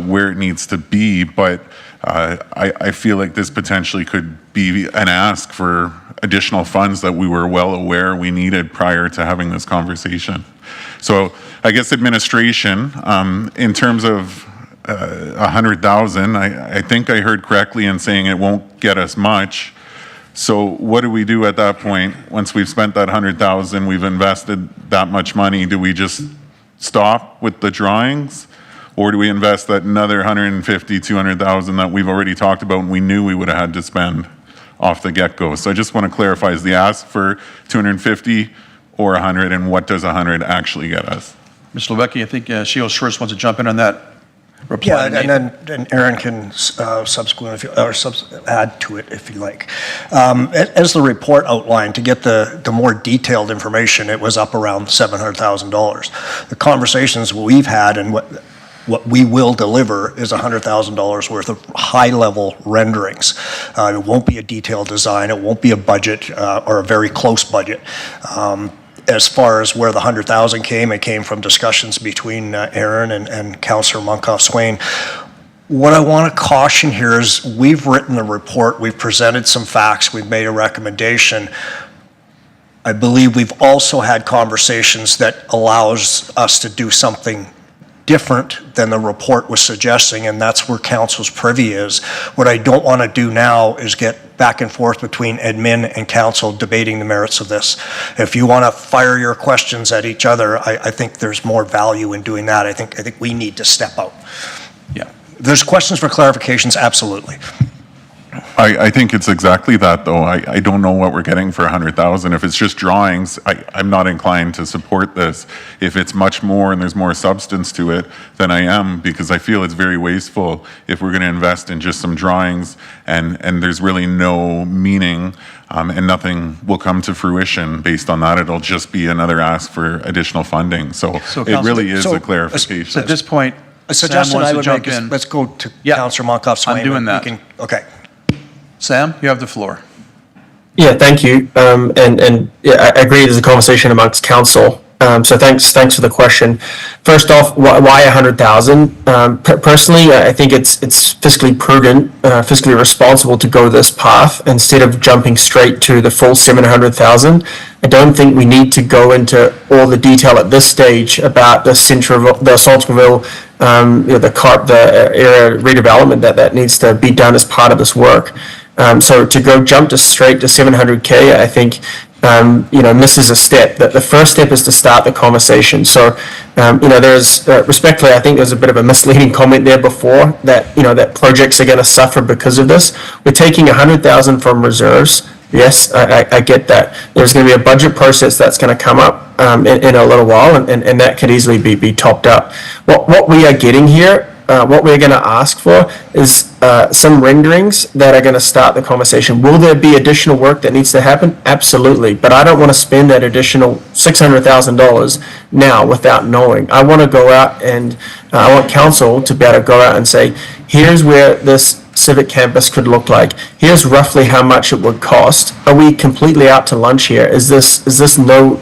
where it needs to be, but I feel like this potentially could be an ask for additional funds that we were well aware we needed prior to having this conversation. So I guess administration, in terms of 100,000, I think I heard correctly in saying it won't get us much. So what do we do at that point? Once we've spent that 100,000, we've invested that much money, do we just stop with the drawings? Or do we invest that another 150, 200,000 that we've already talked about and we knew we would have had to spend? off the get-go. So I just want to clarify, is the ask for 250 or 100, and what does 100 actually get us? Mr. Lewicki, I think Shields first wants to jump in on that. Yeah, reply. and then Aaron can subsequently, add to it if you like. As the report outlined, to get the more detailed information, it was up around $700,000. The conversations we've had and what we will deliver is $100,000 worth of high-level renderings. It won't be a detailed design, it won't be a budget or a very close budget. As far as where the 100,000 came, it came from discussions between Aaron and Councillor Munkoff Swain. What I want to caution here is we've written a report, we've presented some facts, we've made a recommendation. I believe we've also had conversations that allows us to do something different than the report was suggesting, and that's where council's privy is. What I don't want to do now is get back and forth between admin and council debating the merits of this. If you want to fire your questions at each other, I think there's more value in doing that. I think we need to step out. Yeah. There's questions for clarifications, absolutely. I think it's exactly that, though. I don't know what we're getting for 100,000. If it's just drawings, I'm not inclined to support this. If it's much more and there's more substance to it, then I am, because I feel it's very wasteful if we're going to invest in just some drawings and there's really no meaning and nothing will come to fruition based on that. It'll just be another ask for additional funding. So it really is a clarification. So at this point, A Sam suggestion wants I to would jump make is in. let's go to Yeah. Councillor Munkoff Swain. I'm doing that. Okay. Sam, you have the floor. Yeah, thank you. Yeah, I agree. There's a conversation amongst council. So thanks for the question. First off, why 100,000? Personally, I think it's fiscally prudent, fiscally responsible to go this path instead of jumping straight to the full 700,000. I don't think we need to go into all the detail at this stage about the Salterville, the area redevelopment that needs to be done as part of this work. So to go jump straight to 700K, I think, misses a step. The first step is to start the conversation. So, there's, respectfully, I think there's a bit of a misleading comment there before that, that projects are going to suffer because of this. We're taking 100,000 from reserves. Yes, I get that. There's going to be a budget process that's going to come up in a little while, and that could easily be topped up. What we are getting here, what we're going to ask for is some renderings that are going to start the conversation. Will there be additional work that needs to happen? Absolutely. But I don't want to spend that additional $600,000 now without knowing. I want to go out and I want council to be able to go out and say, here's where this civic campus could look like. Here's roughly how much it would cost. Are we completely out to lunch here? Is this not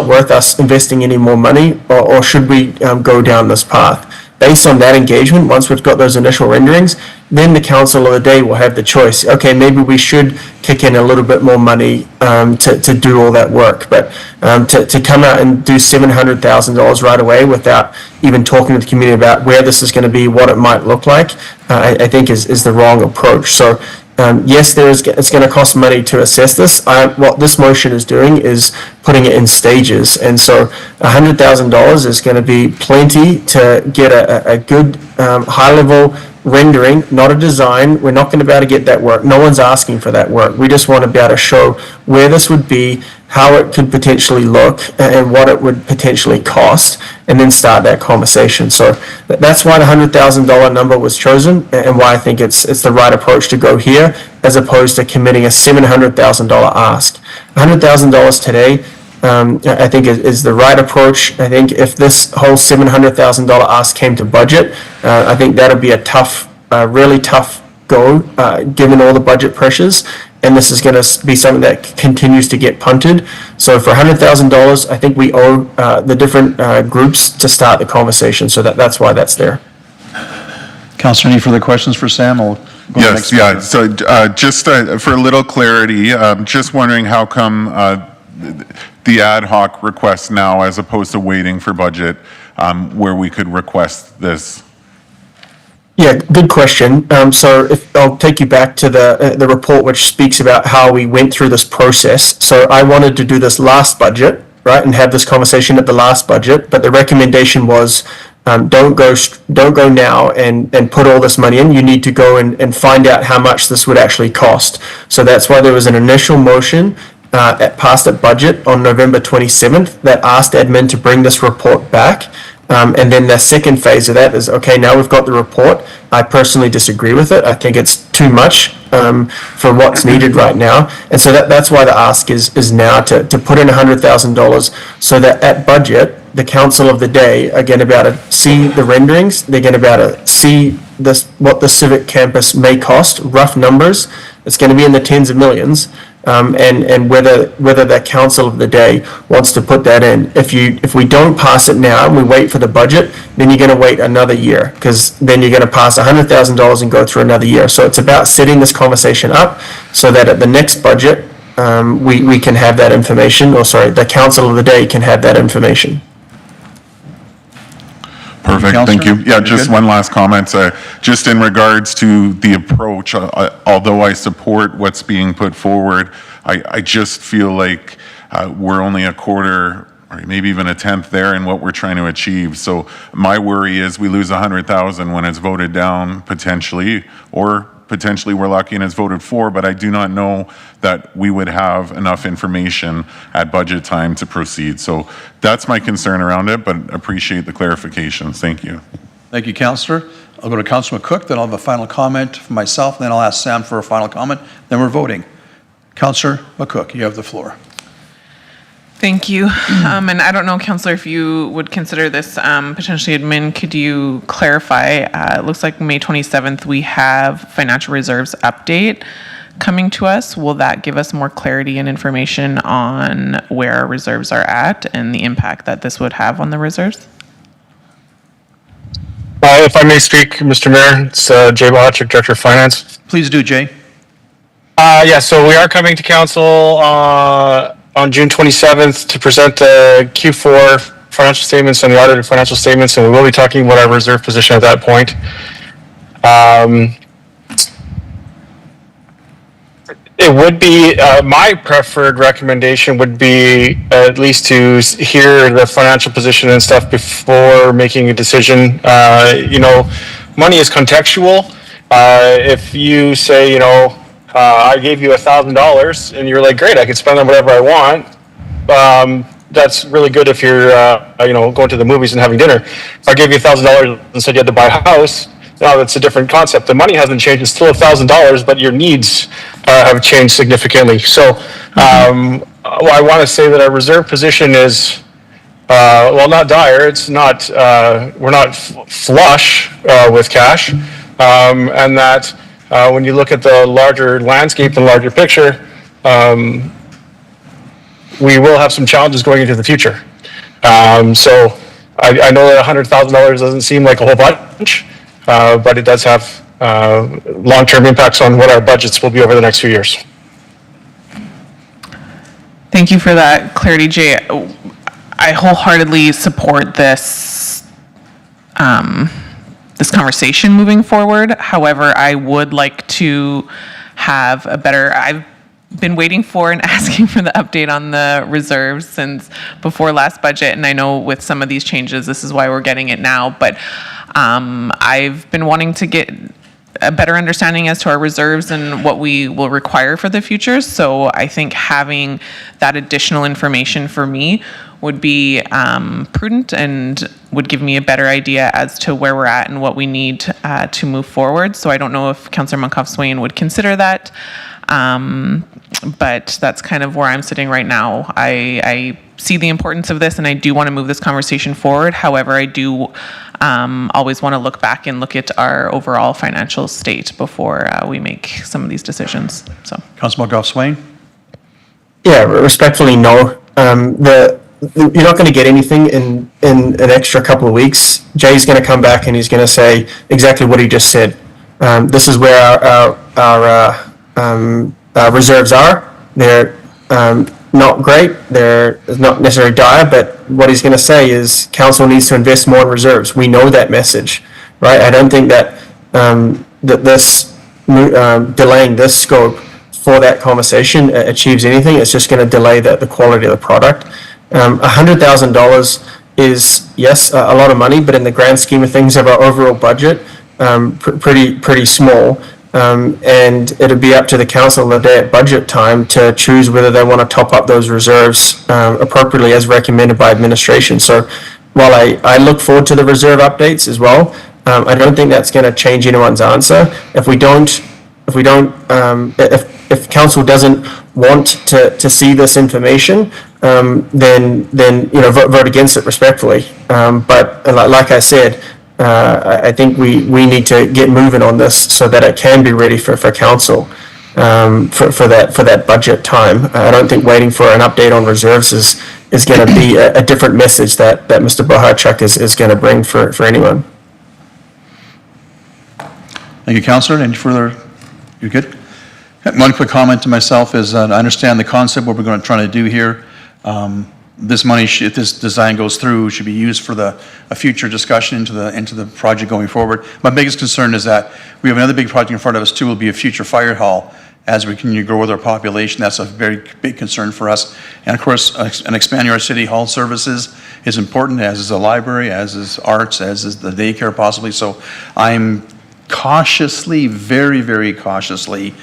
worth us investing any more money, or should we go down this path? Based on that engagement, once we've got those initial renderings, then the council of the day will have the choice. Okay, maybe we should kick in a little bit more money to do all that work. But to come out and do $700,000 right away without even talking to the community about where this is going to be, what it might look like, I think is the wrong approach. So yes, it's going to cost money to assess this. What this motion is doing is putting it in stages. And so $100,000 is going to be plenty to get a good high-level rendering, not a design. We're not going to be able to get that work. No one's asking for that work. We just want to be able to show where this would be, how it could potentially look, and what it would potentially cost, and then start that conversation. So that's why the $100,000 number was chosen, and why I think it's the right approach to go here, as opposed to committing a $700,000 ask. $100,000 today, I think is the right approach. I think if this whole $700,000 ask came to budget, I think that'll be a tough, really tough go, given all the budget pressures. And this is going to be something that continues to get punted. So for $100,000, I think we owe the different groups to start the conversation. So that's why that's there. Councillor, any further questions for Sam? Yes, yeah. So just for a little clarity, just wondering how come the ad hoc request now as opposed to waiting for budget where we could request this? Yeah, good question. So if I'll take you back to the report which speaks about how we went through this process. So I wanted to do this last budget, right, and have this conversation at the last budget, but the recommendation was don't go now and put all this money in. You need to go and find out how much this would actually cost. So that's why there was an initial motion passed at budget on November 27th that asked admin to bring this report back. And then the second phase of that is, okay, now we've got the report. I personally disagree with it. I think it's too much for what's needed right now. And so that's why the ask is now to put in $100,000 so that at budget, the council of the day are going to be able to see the renderings. They're going to be able to see what the civic campus may cost, rough numbers. It's going to be in the tens of millions. And whether the council of the day wants to put that in. If we don't pass it now and we wait for the budget, then you're going to wait another year, because then you're going to pass $100,000 and go through another year. So it's about setting this conversation up so that at the next budget we can have that information, or sorry, the council of the day can have that information. Perfect, thank you. Yeah, just one last comment. Just in regards to the approach, although I support what's being put forward, I just feel like we're only a quarter or maybe even a tenth there in what we're trying to achieve. So my worry is we lose 100,000 when it's voted down potentially, or potentially we're lucky and it's voted for, but I do not know that we would have enough information at budget time to proceed. So that's my concern around it, but appreciate the clarifications. Thank you. Thank you, Councillor. I'll go to Councillor McCook, then I'll have a final comment from myself, then I'll ask Sam for a final comment, then we're voting. Councillor McCook, you have the floor. Thank you. And I don't know, Councillor, if you would consider this potentially admin, could you clarify? It looks like May 27th, we have financial reserves update coming to us. Will that give us more clarity and information on where our reserves are at and the impact that this would have on the reserves? If I may speak, Mr. Mayor, it's Jay Bohachik, Director of Finance. Please do, Jay. Yeah, so we are coming to council on June 27th to present the Q4 financial statements and the audited financial statements, and we will be talking about our reserve position at that point. It would be, my preferred recommendation would be at least to hear the financial position and stuff before making a decision. Money is contextual. If you say, I gave you $1,000 and you're like, great, I can spend on whatever I want. That's really good if you're, going to the movies and having dinner. If I gave you $1,000 and said you had to buy a house, now that's a different concept. The money hasn't changed. It's still $1,000, but your needs have changed significantly. So I want to say that our reserve position is, not dire. It's not, we're not flush with cash. And that when you look at the larger landscape and larger picture, we will have some challenges going into the future. So I know that $100,000 doesn't seem like a whole bunch, but it does have long-term impacts on what our budgets will be over the next few years. Thank you for that clarity, Jay. I wholeheartedly support this this conversation moving forward. However, I would like to have a better, I've been waiting for and asking for the update on the reserves since before last budget, and I know with some of these changes, this is why we're getting it now, but I've been wanting to get a better understanding as to our reserves and what we will require for the future. So I think having that additional information for me would be prudent and would give me a better idea as to where we're at and what we need to move forward. So I don't know if Councillor Monkoff-Swain would consider that, but that's kind of where I'm sitting right now. I see the importance of this and I do want to move this conversation forward. However, I do always want to look back and look at our overall financial state before we make some of these decisions. So, Councillor Monkoff-Swain? Yeah, respectfully, no. You're not going to get anything in an extra couple of weeks. Jay's going to come back and he's going to say exactly what he just said. This is where our reserves are. They're not great. They're not necessarily dire, but what he's going to say is council needs to invest more in reserves. We know that message, right? I don't think that that this delaying this scope for that conversation achieves anything. It's just going to delay the quality of the product. $100,000 is, yes, a lot of money, but in the grand scheme of things of our overall budget, pretty small. And it'll be up to the council the day at budget time to choose whether they want to top up those reserves appropriately as recommended by administration. So while I look forward to the reserve updates as well, I don't think that's going to change anyone's answer. If council doesn't want to see this information, then vote against it respectfully. But like I said, I think we need to get moving on this so that it can be ready for council for that budget time. I don't think waiting for an update on reserves is going to be a different message that Mr. Bohachuk is going to bring for anyone. Thank you, Councillor. Any further? You good? One quick comment to myself is I understand the concept, what we're going to try to do here. This money, if this design goes through, should be used for a future discussion into the project going forward. My biggest concern is that we have another big project in front of us too, will be a future fire hall. As we continue to grow with our population, that's a very big concern for us. And of course, and expanding our city hall services is important, as is the library, as is arts, as is the daycare possibly. So I'm cautiously, very, very cautiously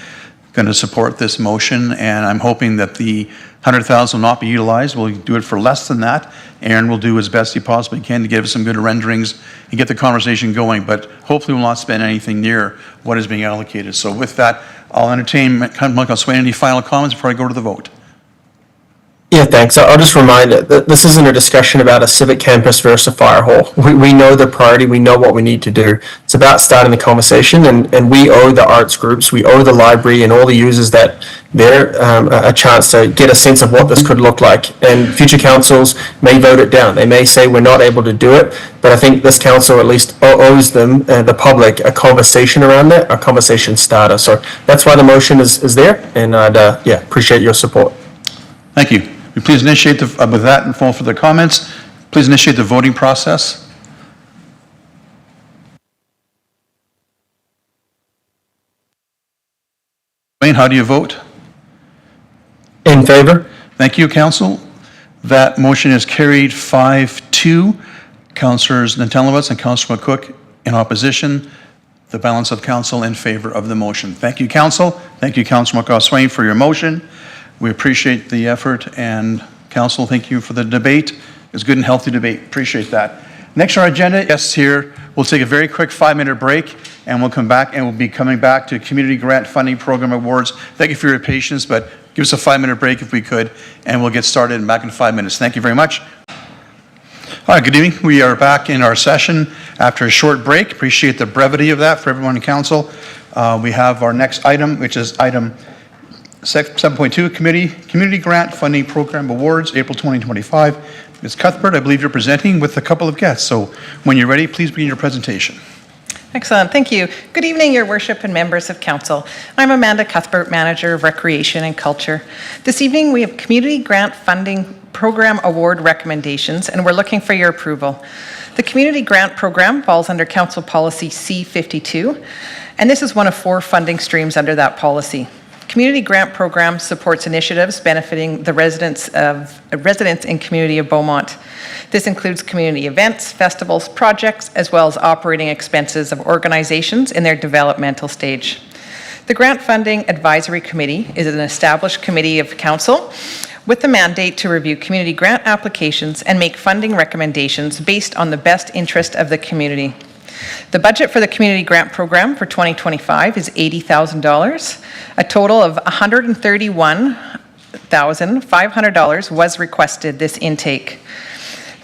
going to support this motion, and I'm hoping that the 100,000 will not be utilized. We'll do it for less than that. Aaron will do as best he possibly can to give us some good renderings and get the conversation going, but hopefully we'll not spend anything near what is being allocated. So with that, I'll entertain Michael Swain. Any final comments before I go to the vote? Yeah, thanks. I'll just remind that this isn't a discussion about a civic campus versus a fire hall. We know the priority. We know what we need to do. It's about starting the conversation, and we owe the arts groups, we owe the library and all the users that they're a chance to get a sense of what this could look like. And future councils may vote it down. They may say we're not able to do it, but I think this council at least owes them, the public, a conversation around that, a conversation starter. So that's why the motion is there, and I'd appreciate your support. Thank you. Will you please initiate with that and for the comments, please initiate the voting process. Wayne, how do you vote? In favor. Thank you, Council. That motion is carried 5-2. Councillors Nantelowitz and Councillor McCook in opposition. The balance of council in favor of the motion. Thank you, Council. Thank you, Councillor McCaw-Swain, for your motion. We appreciate the effort, and Council, thank you for the debate. It was a good and healthy debate. Appreciate that. Next on our agenda, guests here, we'll take a very quick 5-minute break, and we'll come back, and we'll be coming back to Community Grant Funding Program Awards. Thank you for your patience, but give us a 5-minute break if we could, and we'll get started back in 5 minutes. Thank you very much. All right, good evening. We are back in our session after a short break. Appreciate the brevity of that for everyone in Council. We have our next item, which is item 7.2, Community Grant Funding Program Awards, April 2025. Ms. Cuthbert, I believe you're presenting with a couple of guests. So when you're ready, please begin your presentation. Excellent, thank you. Good evening, Your Worship and members of Council. I'm Amanda Cuthbert, Manager of Recreation and Culture. This evening we have Community Grant Funding Program Award recommendations, and we're looking for your approval. The Community Grant Program falls under Council Policy C52, and this is one of 4 funding streams under that policy. Community Grant Program supports initiatives benefiting the residents and community of Beaumont. This includes community events, festivals, projects, as well as operating expenses of organizations in their developmental stage. The Grant Funding Advisory Committee is an established committee of council with the mandate to review community grant applications and make funding recommendations based on the best interest of the community. The budget for the Community Grant Program for 2025 is $80,000. A total of $131,500 was requested this intake.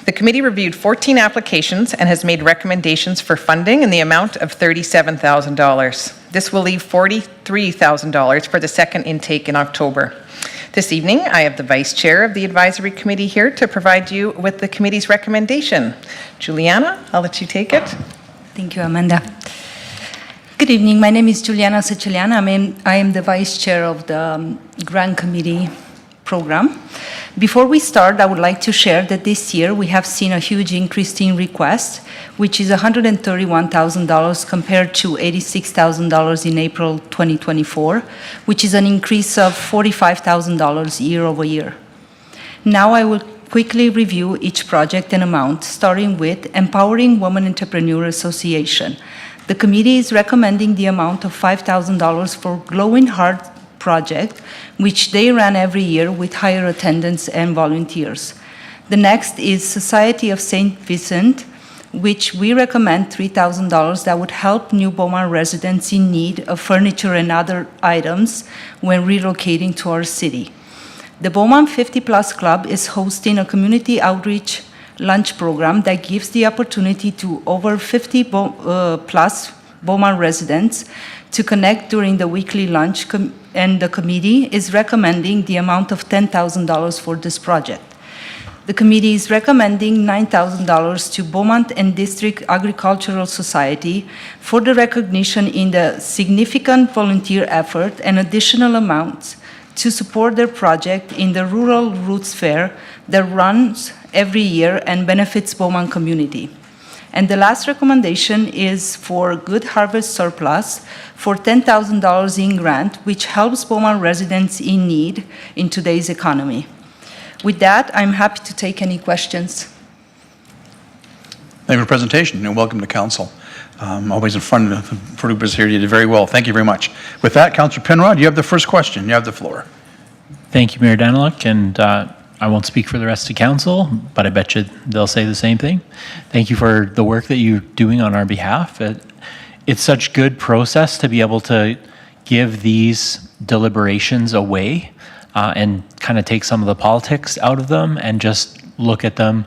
The committee reviewed 14 applications and has made recommendations for funding in the amount of $37,000. This will leave $43,000 for the second intake in October. This evening, I have the Vice Chair of the Advisory Committee here to provide you with the committee's recommendation. Juliana, I'll let you take it. Thank you, Amanda. Good evening. My name is Juliana Secelian. I am the Vice Chair of the Grant Committee program. Before we start, I would like to share that this year we have seen a huge increase in requests, which is $131,000 compared to $86,000 in April 2024, which is an increase of $45,000 year over year. Now I will quickly review each project and amount, starting with Empowering Women Entrepreneur Association. The committee is recommending the amount of $5,000 for Glowing Heart project, which they run every year with higher attendance and volunteers. The next is Society of St. Vincent, which we recommend $3,000 that would help New Beaumont residents in need of furniture and other items when relocating to our city. The Beaumont 50 Plus Club is hosting a community outreach lunch program that gives the opportunity to over 50 plus Beaumont residents to connect during the weekly lunch, and the committee is recommending the amount of $10,000 for this project. The committee is recommending $9,000 to Beaumont and District Agricultural Society for the recognition in the significant volunteer effort and additional amounts to support their project in the Rural Roots Fair that runs every year and benefits Beaumont community. And the last recommendation is for Good Harvest Surplus for $10,000 in grant, which helps Beaumont residents in need in today's economy. With that, I'm happy to take any questions. Thank you for the presentation, and welcome to council. Always in front of the group here. You did very well. Thank you very much. With that, Councillor Penrod, you have the first question. You have the floor. Thank you, Mayor Daniluk, and I won't speak for the rest of council, but I bet you they'll say the same thing. Thank you for the work that you're doing on our behalf. It's such good process to be able to give these deliberations away and kind of take some of the politics out of them and just look at them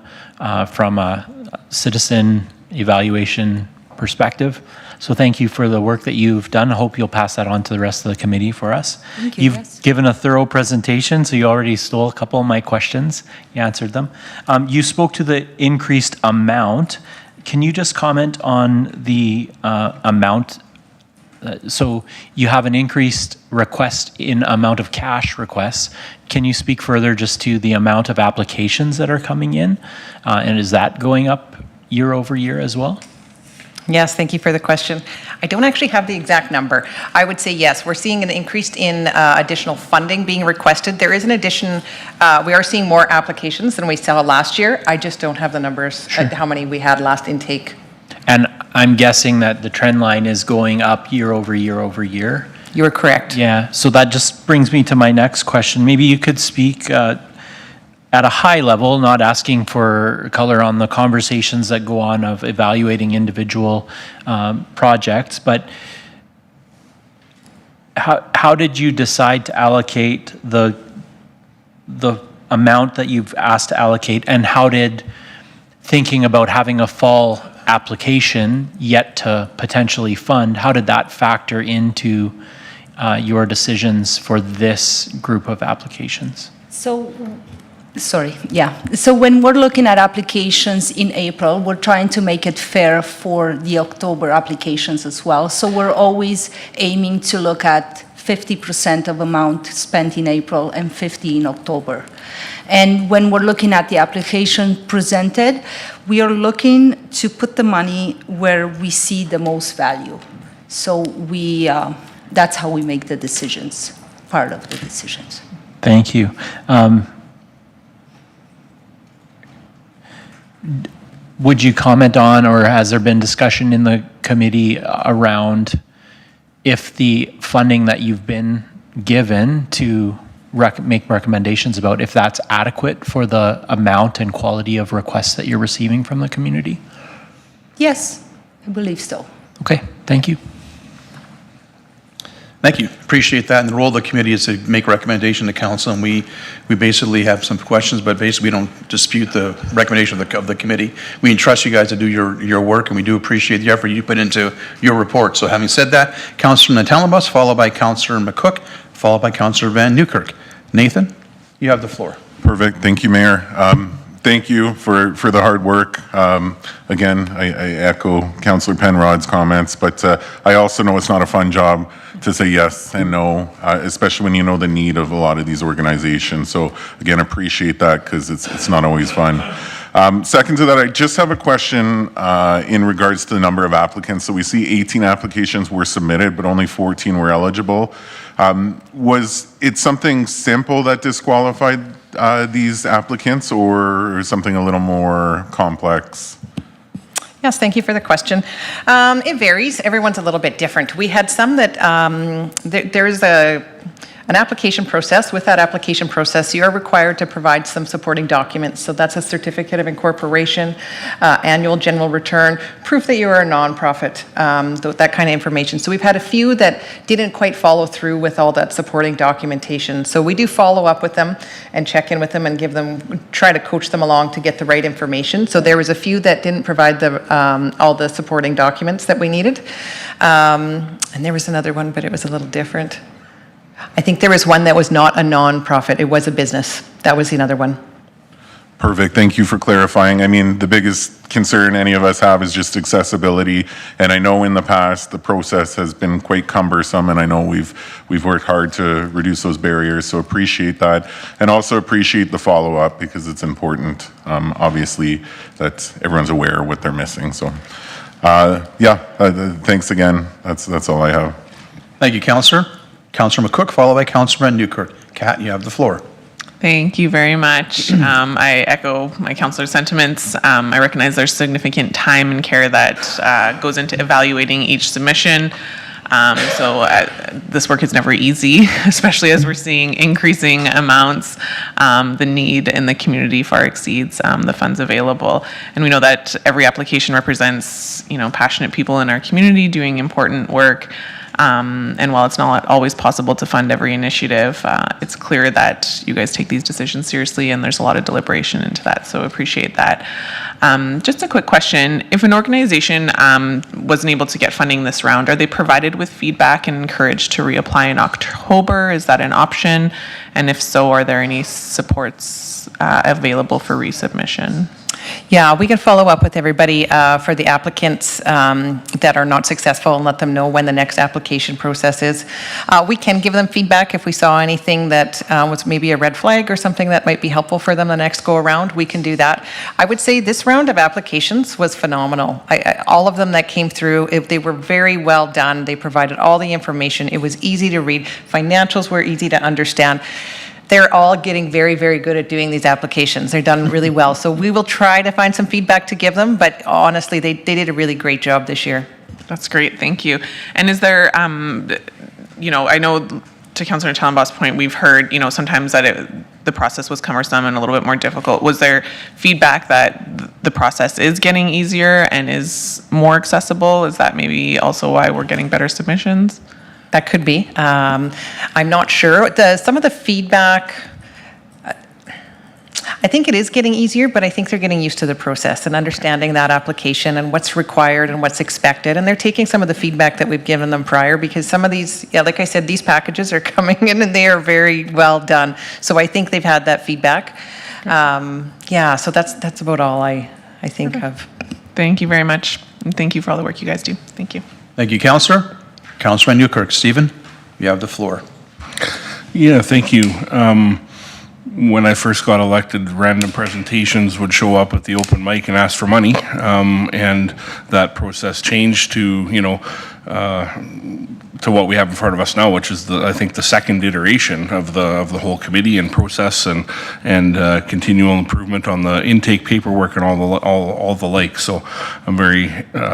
from a citizen evaluation perspective. So thank you for the work that you've done. I hope you'll pass that on to the rest of the committee for us. Thank you, You've yes. given a thorough presentation, so you already stole a couple of my questions. You answered them. You spoke to the increased amount. Can you just comment on the amount? So you have an increased request in amount of cash requests. Can you speak further just to the amount of applications that are coming in? And is that going up year over year as well? Yes, thank you for the question. I don't actually have the exact number. I would say yes, we're seeing an increase in additional funding being requested. There is an addition, we are seeing more applications than we saw last year. I just don't have the numbers, how many we had last intake. And I'm guessing that the trend line is going up year over year over year. You're correct. Yeah, so that just brings me to my next question. Maybe you could speak at a high level, not asking for color on the conversations that go on of evaluating individual projects, but how did you decide to allocate the amount that you've asked to allocate, and how did thinking about having a fall application yet to potentially fund, how did that factor into your decisions for this group of applications? So when we're looking at applications in April, we're trying to make it fair for the October applications as well. So we're always aiming to look at 50% of amount spent in April and 50% in October. And when we're looking at the application presented, we are looking to put the money where we see the most value. So that's how we make the decisions, part of the decisions. Thank you. Would you comment on, or has there been discussion in the committee around if the funding that you've been given to make recommendations about, if that's adequate for the amount and quality of requests that you're receiving from the community? Yes, I believe so. Okay, thank you. Thank you. Appreciate that. And the role of the committee is to make recommendation to council, and we basically have some questions, but basically we don't dispute the recommendation of the committee. We entrust you guys to do your work, and we do appreciate the effort you put into your report. So having said that, Councillor Natalenbus, followed by Councillor McCook, followed by Councillor Van Newkirk. Nathan, you have the floor. Perfect. Thank you, Mayor. Thank you for the hard work. Again, I echo Councillor Penrod's comments, but I also know it's not a fun job to say yes and no, especially when you know the need of a lot of these organizations. So again, appreciate that, because it's not always fun. Second to that, I just have a question in regards to the number of applicants. So we see 18 applications were submitted, but only 14 were eligible. Was it something simple that disqualified these applicants, or something a little more complex? Yes, thank you for the question. It varies. Everyone's a little bit different. We had some that there's an application process. With that application process, you are required to provide some supporting documents. So that's a certificate of incorporation, annual general return, proof that you are a nonprofit, that kind of information. So we've had a few that didn't quite follow through with all that supporting documentation. So we do follow up with them and check in with them and try to coach them along to get the right information. So there was a few that didn't provide all the supporting documents that we needed. And there was another one, but it was a little different. I think there was one that was not a nonprofit. It was a business. That was another one. Perfect. Thank you for clarifying. I mean, the biggest concern any of us have is just accessibility. And I know in the past the process has been quite cumbersome, and I know we've worked hard to reduce those barriers. So appreciate that, and also appreciate the follow-up, because it's important, obviously, that everyone's aware of what they're missing. So, thanks again. That's all I have. Thank you, Councillor. Councillor McCook, followed by Councillor Van Newkirk. Kat, you have the floor. Thank you very much. I echo my councillor's sentiments. I recognize there's significant time and care that goes into evaluating each submission. This work is never easy, especially as we're seeing increasing amounts. The need in the community far exceeds the funds available. And we know that every application represents, passionate people in our community doing important work. And while it's not always possible to fund every initiative, it's clear that you guys take these decisions seriously, and there's a lot of deliberation into that, so appreciate that. Just a quick question. If an organization wasn't able to get funding this round, are they provided with feedback and encouraged to reapply in October? Is that an option? And if so, are there any supports available for resubmission? Yeah, we can follow up with everybody for the applicants that are not successful and let them know when the next application process is. We can give them feedback if we saw anything that was maybe a red flag or something that might be helpful for them the next go around. We can do that. I would say this round of applications was phenomenal. All of them that came through, they were very well done. They provided all the information. It was easy to read. Financials were easy to understand. They're all getting very, very good at doing these applications. They're done really well. So we will try to find some feedback to give them, but honestly, they did a really great job this year. That's great, thank you. And is there, I know to Councillor Tallenbaugh's point, we've heard, sometimes that the process was cumbersome and a little bit more difficult. Was there feedback that the process is getting easier and is more accessible? Is that maybe also why we're getting better submissions? That could be. I'm not sure. Some of the feedback, I think it is getting easier, but I think they're getting used to the process and understanding that application and what's required and what's expected. And they're taking some of the feedback that we've given them prior, because some of these, like I said, these packages are coming in and they are very well done. So I think they've had that feedback. So that's about all I think of. Thank you very much. And thank you for all the work you guys do. Thank you. Thank you, Councillor. Councillor Van Newkirk. Stephen, you have the floor. Yeah, thank you. When I first got elected, random presentations would show up at the open mic and ask for money, and that process changed to, to what we have in front of us now, which is I think the second iteration of the whole committee and process and continual improvement on the intake paperwork and all the like. So I'm very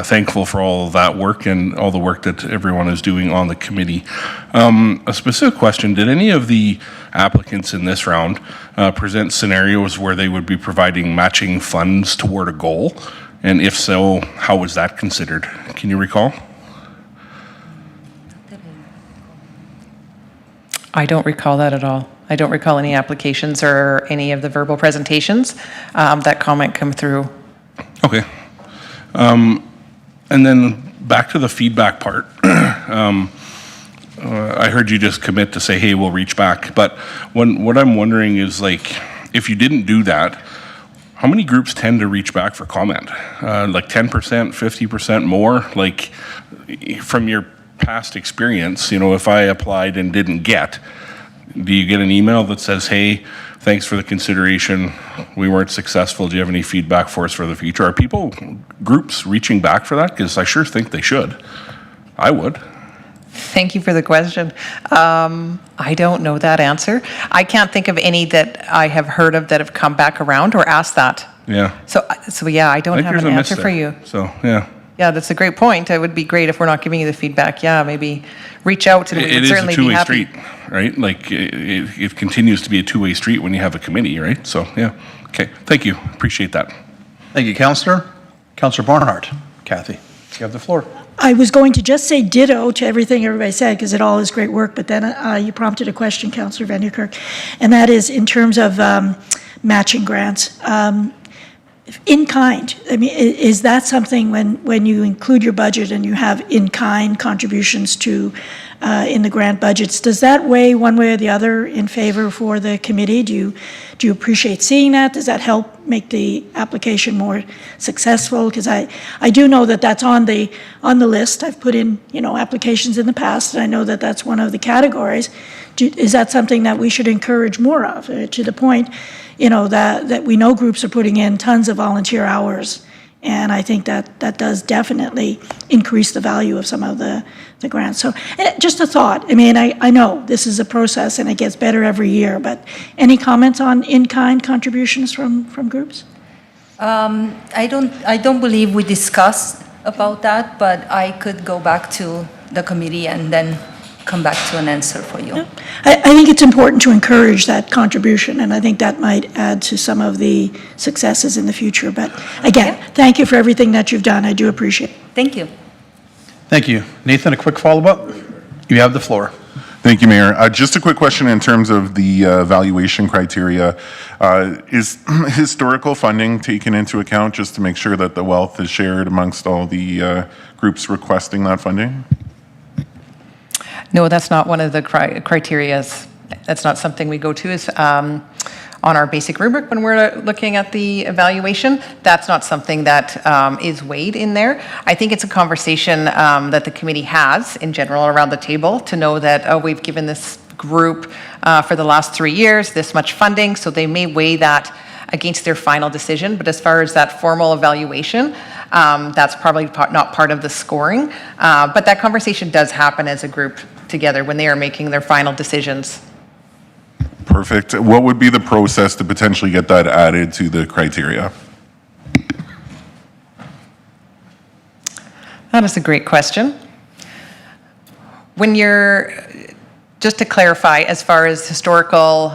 thankful for all of that work and all the work that everyone is doing on the committee. A specific question: did any of the applicants in this round present scenarios where they would be providing matching funds toward a goal? And if so, how was that considered? Can you recall? I don't recall that at all. I don't recall any applications or any of the verbal presentations that comment come through. Okay. And then back to the feedback part. I heard you just commit to say, hey, we'll reach back. But what I'm wondering is, if you didn't do that, how many groups tend to reach back for comment? 10%, 50% more? From your past experience, if I applied and didn't get, do you get an email that says, hey, thanks for the consideration, we weren't successful, do you have any feedback for us for the future? Are groups reaching back for that? Because I sure think they should. I would. Thank you for the question. I don't know that answer. I can't think of any that I have heard of that have come back around or asked that. Yeah. So yeah, I don't think have there's an a miss answer for there. you. So, yeah. Yeah, that's a great point. It would be great if we're not giving you the feedback. Yeah, maybe reach out and we It would is a certainly be two-way happy. street, right? Like, it continues to be a two-way street when you have a committee, right? So, yeah. Okay, thank you. Appreciate that. Thank you, Councillor. Councillor Barnhart. Kathy, you have the floor. I was going to just say ditto to everything everybody said, because it all is great work, but then you prompted a question, Councillor Van Nieuwkerk, and that is in terms of matching grants. In kind, I mean, is that something when you include your budget and you have in-kind contributions to, in the grant budgets, does that weigh one way or the other in favor for the committee? Do you appreciate seeing that? Does that help make the application more successful? Because I do know that that's on the list. I've put in, applications in the past, and I know that that's one of the categories. Is that something that we should encourage more of, to the point, that we know groups are putting in tons of volunteer hours, and I think that does definitely increase the value of some of the grants. So just a thought. I mean, I know this is a process and it gets better every year, but any comments on in-kind contributions from groups? I don't believe we discussed about that, but I could go back to the committee and then come back to an answer for you. I think it's important to encourage that contribution, and I think that might add to some of the successes in the future. But again, thank you for everything that you've done. I do appreciate it. Thank you. Thank you. Nathan, a quick follow-up? You have the floor. Thank you, Mayor. Just a quick question in terms of the valuation criteria. Is historical funding taken into account just to make sure that the wealth is shared amongst all the groups requesting that funding? No, that's not one of the criterias. That's not something we go to is on our basic rubric when we're looking at the evaluation. That's not something that is weighed in there. I think it's a conversation that the committee has in general around the table to know that, we've given this group for the last 3 years this much funding, so they may weigh that against their final decision. But as far as that formal evaluation, that's probably not part of the scoring. But that conversation does happen as a group together when they are making their final decisions. Perfect. What would be the process to potentially get that added to the criteria? That is a great question. Just to clarify, as far as historical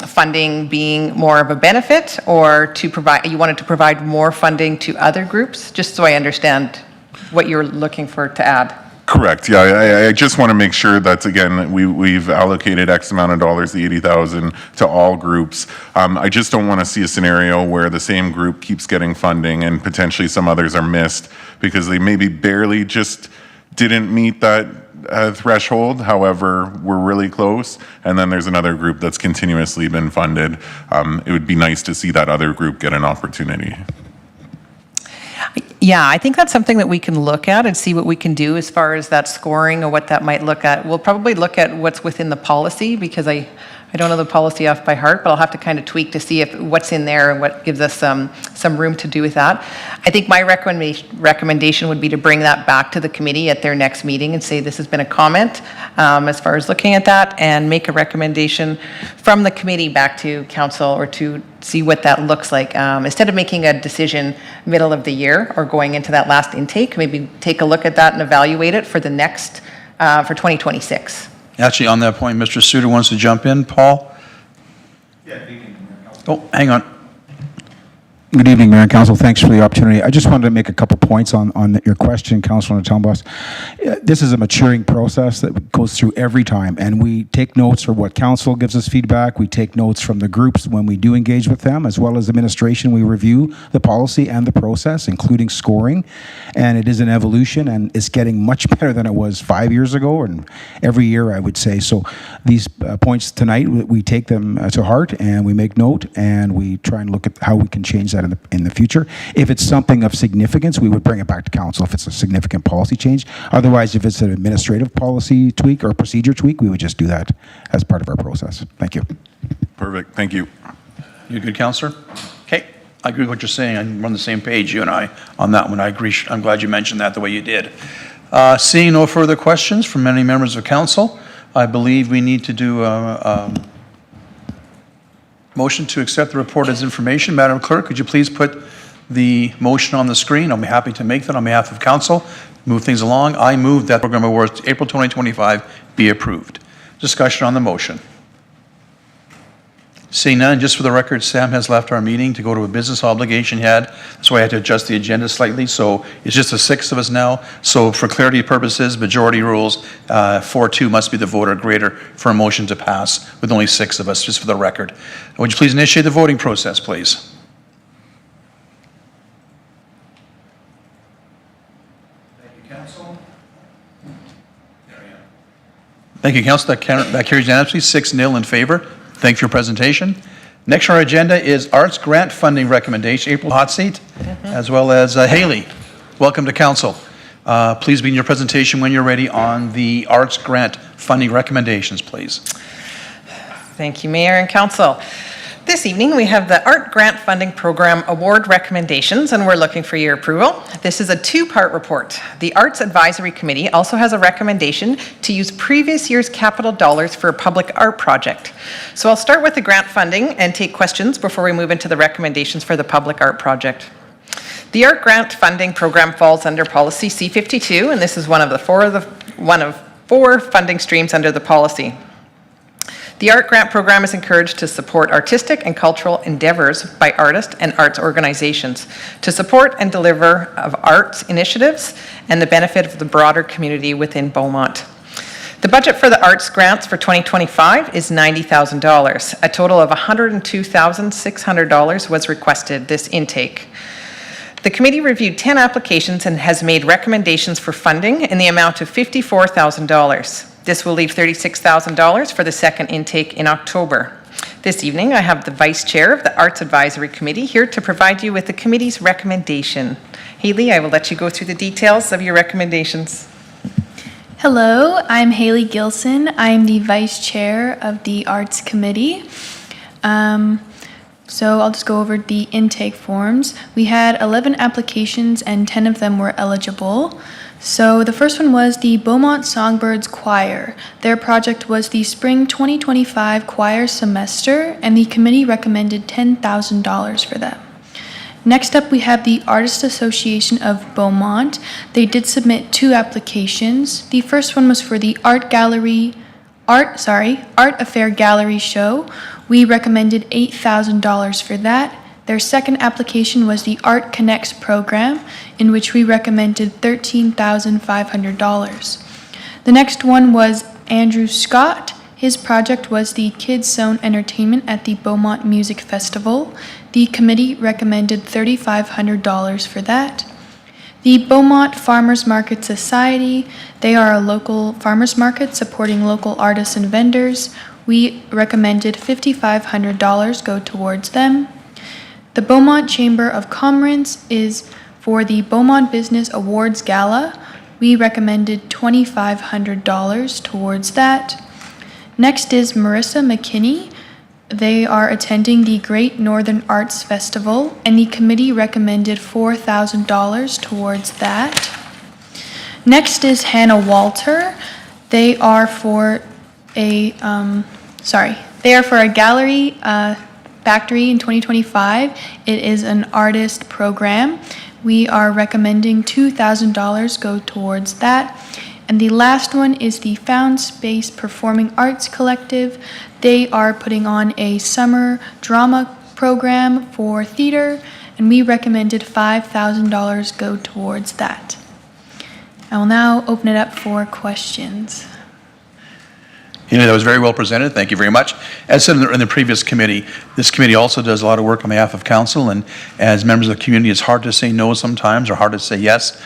funding being more of a benefit, or you wanted to provide more funding to other groups, just so I understand what you're looking for to add. Correct. Yeah, I just want to make sure that, again, we've allocated X amount of dollars, the 80,000, to all groups. I just don't want to see a scenario where the same group keeps getting funding and potentially some others are missed because they maybe barely just didn't meet that threshold. However, we're really close. And then there's another group that's continuously been funded. It would be nice to see that other group get an opportunity. Yeah, I think that's something that we can look at and see what we can do as far as that scoring or what that might look at. We'll probably look at what's within the policy, because I don't know the policy off by heart, but I'll have to kind of tweak to see if what's in there and what gives us some room to do with that. I think my recommendation would be to bring that back to the committee at their next meeting and say this has been a comment as far as looking at that, and make a recommendation from the committee back to council, or to see what that looks like. Instead of making a decision middle of the year or going into that last intake, maybe take a look at that and evaluate it for the next, for 2026. Actually, on that point, Mr. Suter wants to jump in. Paul? Oh, hang on. Good evening, Mayor and Council. Thanks for the opportunity. I just wanted to make a couple points on your question, Councilor Townboss. This is a maturing process that goes through every time, and we take notes for what Council gives us feedback. We take notes from the groups when we do engage with them, as well as administration. We review the policy and the process, including scoring, and it is an evolution, and it's getting much better than it was 5 years ago, and every year, I would say. So these points tonight, we take them to heart, and we make note, and we try and look at how we can change that in the future. If it's something of significance, we would bring it back to council if it's a significant policy change. Otherwise, if it's an administrative policy tweak or procedure tweak, we would just do that as part of our process. Thank you. Perfect. Thank you. You good, Councillor? Okay. I agree with what you're saying. I'm on the same page, you and I, on that one. I agree. I'm glad you mentioned that the way you did. Seeing no further questions from any members of council, I believe we need to do a motion to accept the report as information. Madam Clerk, could you please put the motion on the screen? I'll be happy to make that on behalf of council. Move things along. I move that program awards April 2025 be approved. Discussion on the motion. Seeing none, just for the record, Sam has left our meeting to go to a business obligation he had. That's why I had to adjust the agenda slightly. So it's just the 6 of us now. So for clarity purposes, majority rules, 4-2 must be the vote or greater for a motion to pass with only 6 of us, just for the record. Would you please initiate the voting process, please? Thank you, Council. Thank you, Council. That carries unanimously, 6-0 in favor. Thank you for your presentation. Next on our agenda is Arts Grant Funding Recommendation. April, hot seat, as well as Haley. Welcome to Council. Please begin your presentation when you're ready on the Arts Grant Funding Recommendations, please. Thank you, Mayor and Council. This evening, we have the Art Grant Funding Program Award Recommendations, and we're looking for your approval. This is a 2-part report. The Arts Advisory Committee also has a recommendation to use previous year's capital dollars for a public art project. So I'll start with the grant funding and take questions before we move into the recommendations for the public art project. The Art Grant Funding Program falls under Policy C-52, and this is one of 4 funding streams under the policy. The Art Grant Program is encouraged to support artistic and cultural endeavors by artists and arts organizations, to support and deliver of arts initiatives and the benefit of the broader community within Beaumont. The budget for the arts grants for 2025 is $90,000. A total of $102,600 was requested this intake. The committee reviewed 10 applications and has made recommendations for funding in the amount of $54,000. This will leave $36,000 for the second intake in October. This evening, I have the Vice Chair of the Arts Advisory Committee here to provide you with the committee's recommendation. Haley, I will let you go through the details of your recommendations. Hello, I'm Haley Gilson. I'm the Vice Chair of the Arts Committee. So I'll just go over the intake forms. We had 11 applications and 10 of them were eligible. So the first one was the Beaumont Songbirds Choir. Their project was the Spring 2025 Choir Semester, and the committee recommended $10,000 for them. Next up, we have the Artists Association of Beaumont. They did submit 2 applications. The first one was for the Art Affair Gallery show. We recommended $8,000 for that. Their second application was the Art Connects program, in which we recommended $13,500. The next one was Andrew Scott. His project was the Kids Zone Entertainment at the Beaumont Music Festival. The committee recommended $3,500 for that. The Beaumont Farmers Market Society, they are a local farmers market supporting local artists and vendors. We recommended $5,500 go towards them. The Beaumont Chamber of Commerce is for the Beaumont Business Awards Gala. We recommended $2,500 towards that. Next is Marissa McKinney. They are attending the Great Northern Arts Festival, and the committee recommended $4,000 towards that. Next is Hannah Walter. They are for a gallery factory in 2025. It is an artist program. We are recommending $2,000 go towards that. And the last one is the Found Space Performing Arts Collective. They are putting on a summer drama program for theater, and we recommended $5,000 go towards that. I will now open it up for questions. That was very well presented. Thank you very much. As said in the previous committee, this committee also does a lot of work on behalf of council, and as members of the community, it's hard to say no sometimes or hard to say yes,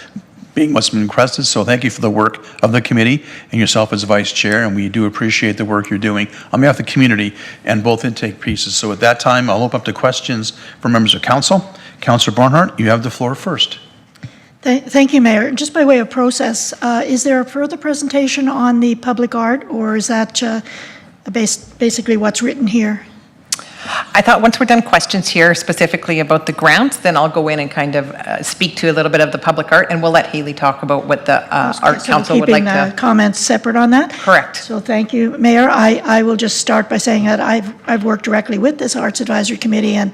being what's been requested. So thank you for the work of the committee and yourself as vice chair, and we do appreciate the work you're doing on behalf of the community and both intake pieces. So at that time, I'll open up to questions from members of council. Councillor Barnhart, you have the floor first. Thank you, Mayor. Just by way of process, is there a further presentation on the public art, or is that basically what's written here? I thought once we're done questions here specifically about the grants, then I'll go in and kind of speak to a little bit of the public art, and we'll let Haley talk about what the Art So Council would like keeping to. comments separate on that? Correct. So thank you, Mayor. I will just start by saying that I've worked directly with this Arts Advisory Committee, and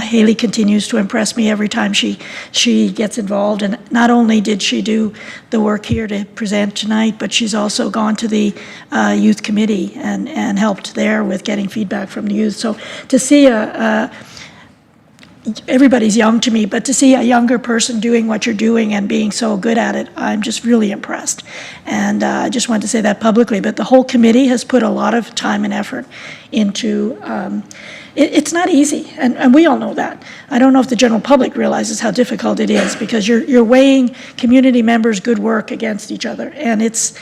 Haley continues to impress me every time she gets involved. And not only did she do the work here to present tonight, but she's also gone to the Youth Committee and helped there with getting feedback from the youth. So to see everybody's young to me, but to see a younger person doing what you're doing and being so good at it, I'm just really impressed. And I just wanted to say that publicly, but the whole committee has put a lot of time and effort into, it's not easy, and we all know that. I don't know if the general public realizes how difficult it is, because you're weighing community members' good work against each other, and it's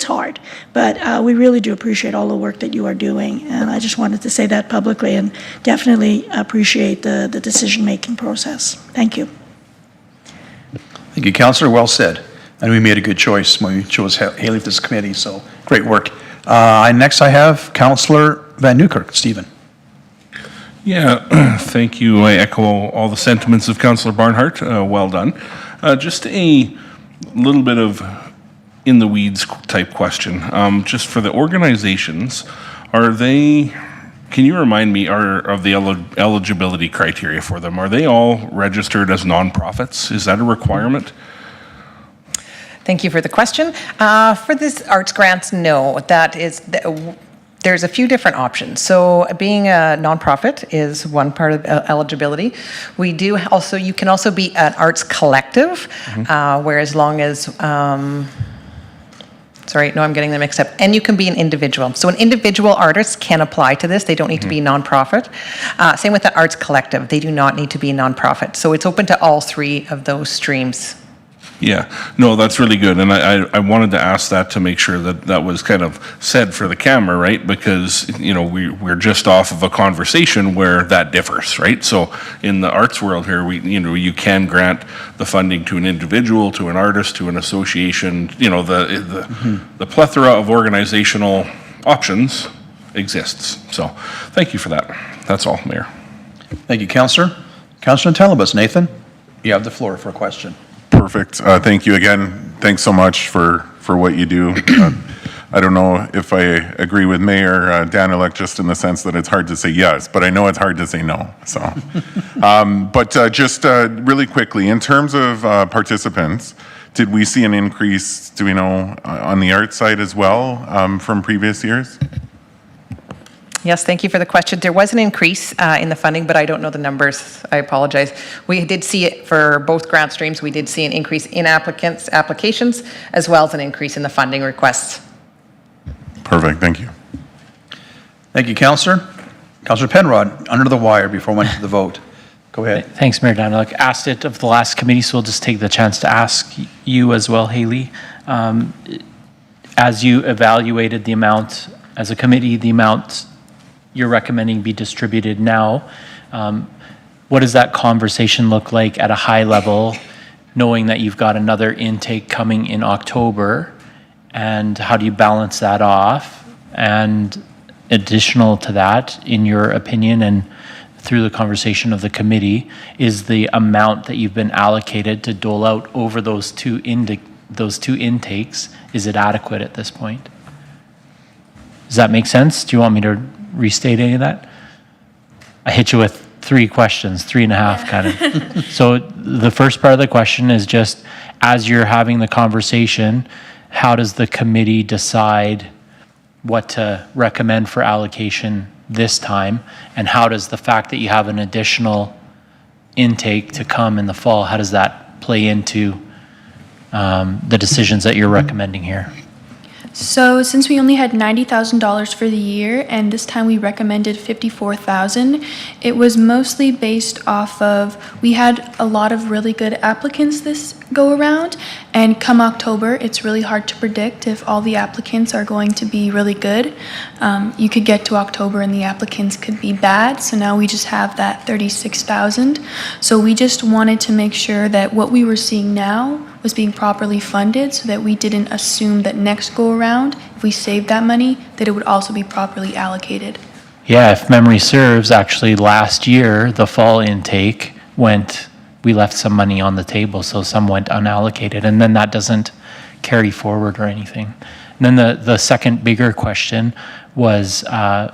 hard, but we really do appreciate all the work that you are doing, and I just wanted to say that publicly, and definitely appreciate the decision-making process. Thank you. Thank you, Councillor. Well said. And we made a good choice when we chose Haley for this committee, so great work. Next I have Councillor Van Newkirk. Stephen. Yeah, thank you. I echo all the sentiments of Councillor Barnhart. Well done. Just a little bit of in the weeds type question. Just for the organizations, can you remind me of the eligibility criteria for them? Are they all registered as nonprofits? Is that a requirement? Thank you for the question. For this arts grants, no, there's a few different options. So being a nonprofit is one part of eligibility. You can also be an arts collective, where as long as, sorry, no, I'm getting them mixed up. And you can be an individual. So an individual artist can apply to this. They don't need to be a nonprofit. Same with the arts collective. They do not need to be a nonprofit. So it's open to all three of those streams. Yeah, no, that's really good. And I wanted to ask that to make sure that that was kind of said for the camera, right? Because, we're just off of a conversation where that differs, right? So in the arts world here, you can grant the funding to an individual, to an artist, to an association, the plethora of organizational options exists. So thank you for that. That's all, Mayor. Thank you, Councillor. Councillor Telebus. Nathan, you have the floor for a question. Perfect. Thank you again. Thanks so much for what you do. I don't know if I agree with Mayor Daniluk just in the sense that it's hard to say yes, but I know it's hard to say no. So, just really quickly, in terms of participants, did we see an increase, do we know, on the art side as well from previous years? Yes, thank you for the question. There was an increase in the funding, but I don't know the numbers. I apologize. We did see it for both grant streams. We did see an increase in applications, as well as an increase in the funding requests. Perfect, thank you. Thank you, Councillor. Councillor Penrod, under the wire before we went to the vote. Go ahead. Thanks, Mayor Daniluk. Asked it of the last committee, so we'll just take the chance to ask you as well, Haley. As you evaluated the amount, as a committee, the amount you're recommending be distributed now, what does that conversation look like at a high level, knowing that you've got another intake coming in October, and how do you balance that off? And additional to that, in your opinion and through the conversation of the committee, is the amount that you've been allocated to dole out over those two intakes, is it adequate at this point? Does that make sense? Do you want me to restate any of that? I hit you with 3 questions, 3.5 kind of. So the first part of the question is just, as you're having the conversation, how does the committee decide what to recommend for allocation this time? And how does the fact that you have an additional intake to come in the fall, how does that play into the decisions that you're recommending here? So since we only had $90,000 for the year, and this time we recommended $54,000, it was mostly based off of, we had a lot of really good applicants this go around, and come October, it's really hard to predict if all the applicants are going to be really good. You could get to October and the applicants could be bad, so now we just have that $36,000. So we just wanted to make sure that what we were seeing now was being properly funded, so that we didn't assume that next go around, if we saved that money, that it would also be properly allocated. Yeah, if memory serves, actually last year, the fall intake we left some money on the table, so some went unallocated, and then that doesn't carry forward or anything. And then the second bigger question was, are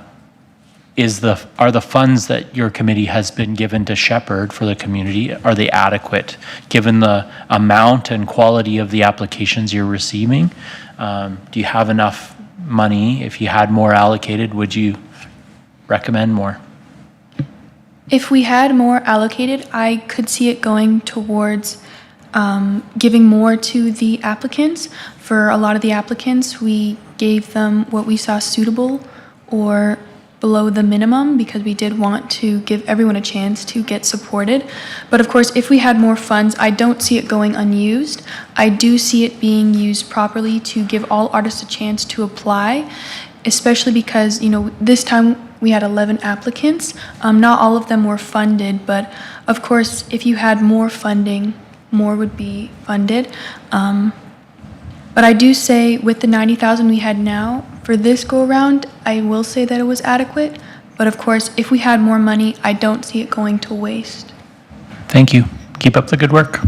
the funds that your committee has been given to shepherd for the community, are they adequate given the amount and quality of the applications you're receiving? Do you have enough money? If you had more allocated, would you recommend more? If we had more allocated, I could see it going towards giving more to the applicants. For a lot of the applicants, we gave them what we saw suitable or below the minimum because we did want to give everyone a chance to get supported. But of course, if we had more funds, I don't see it going unused. I do see it being used properly to give all artists a chance to apply, especially because, this time we had 11 applicants. Not all of them were funded, but of course, if you had more funding, more would be funded. But I do say with the 90,000 we had now, for this go around, I will say that it was adequate. But of course, if we had more money, I don't see it going to waste. Thank you. Keep up the good work.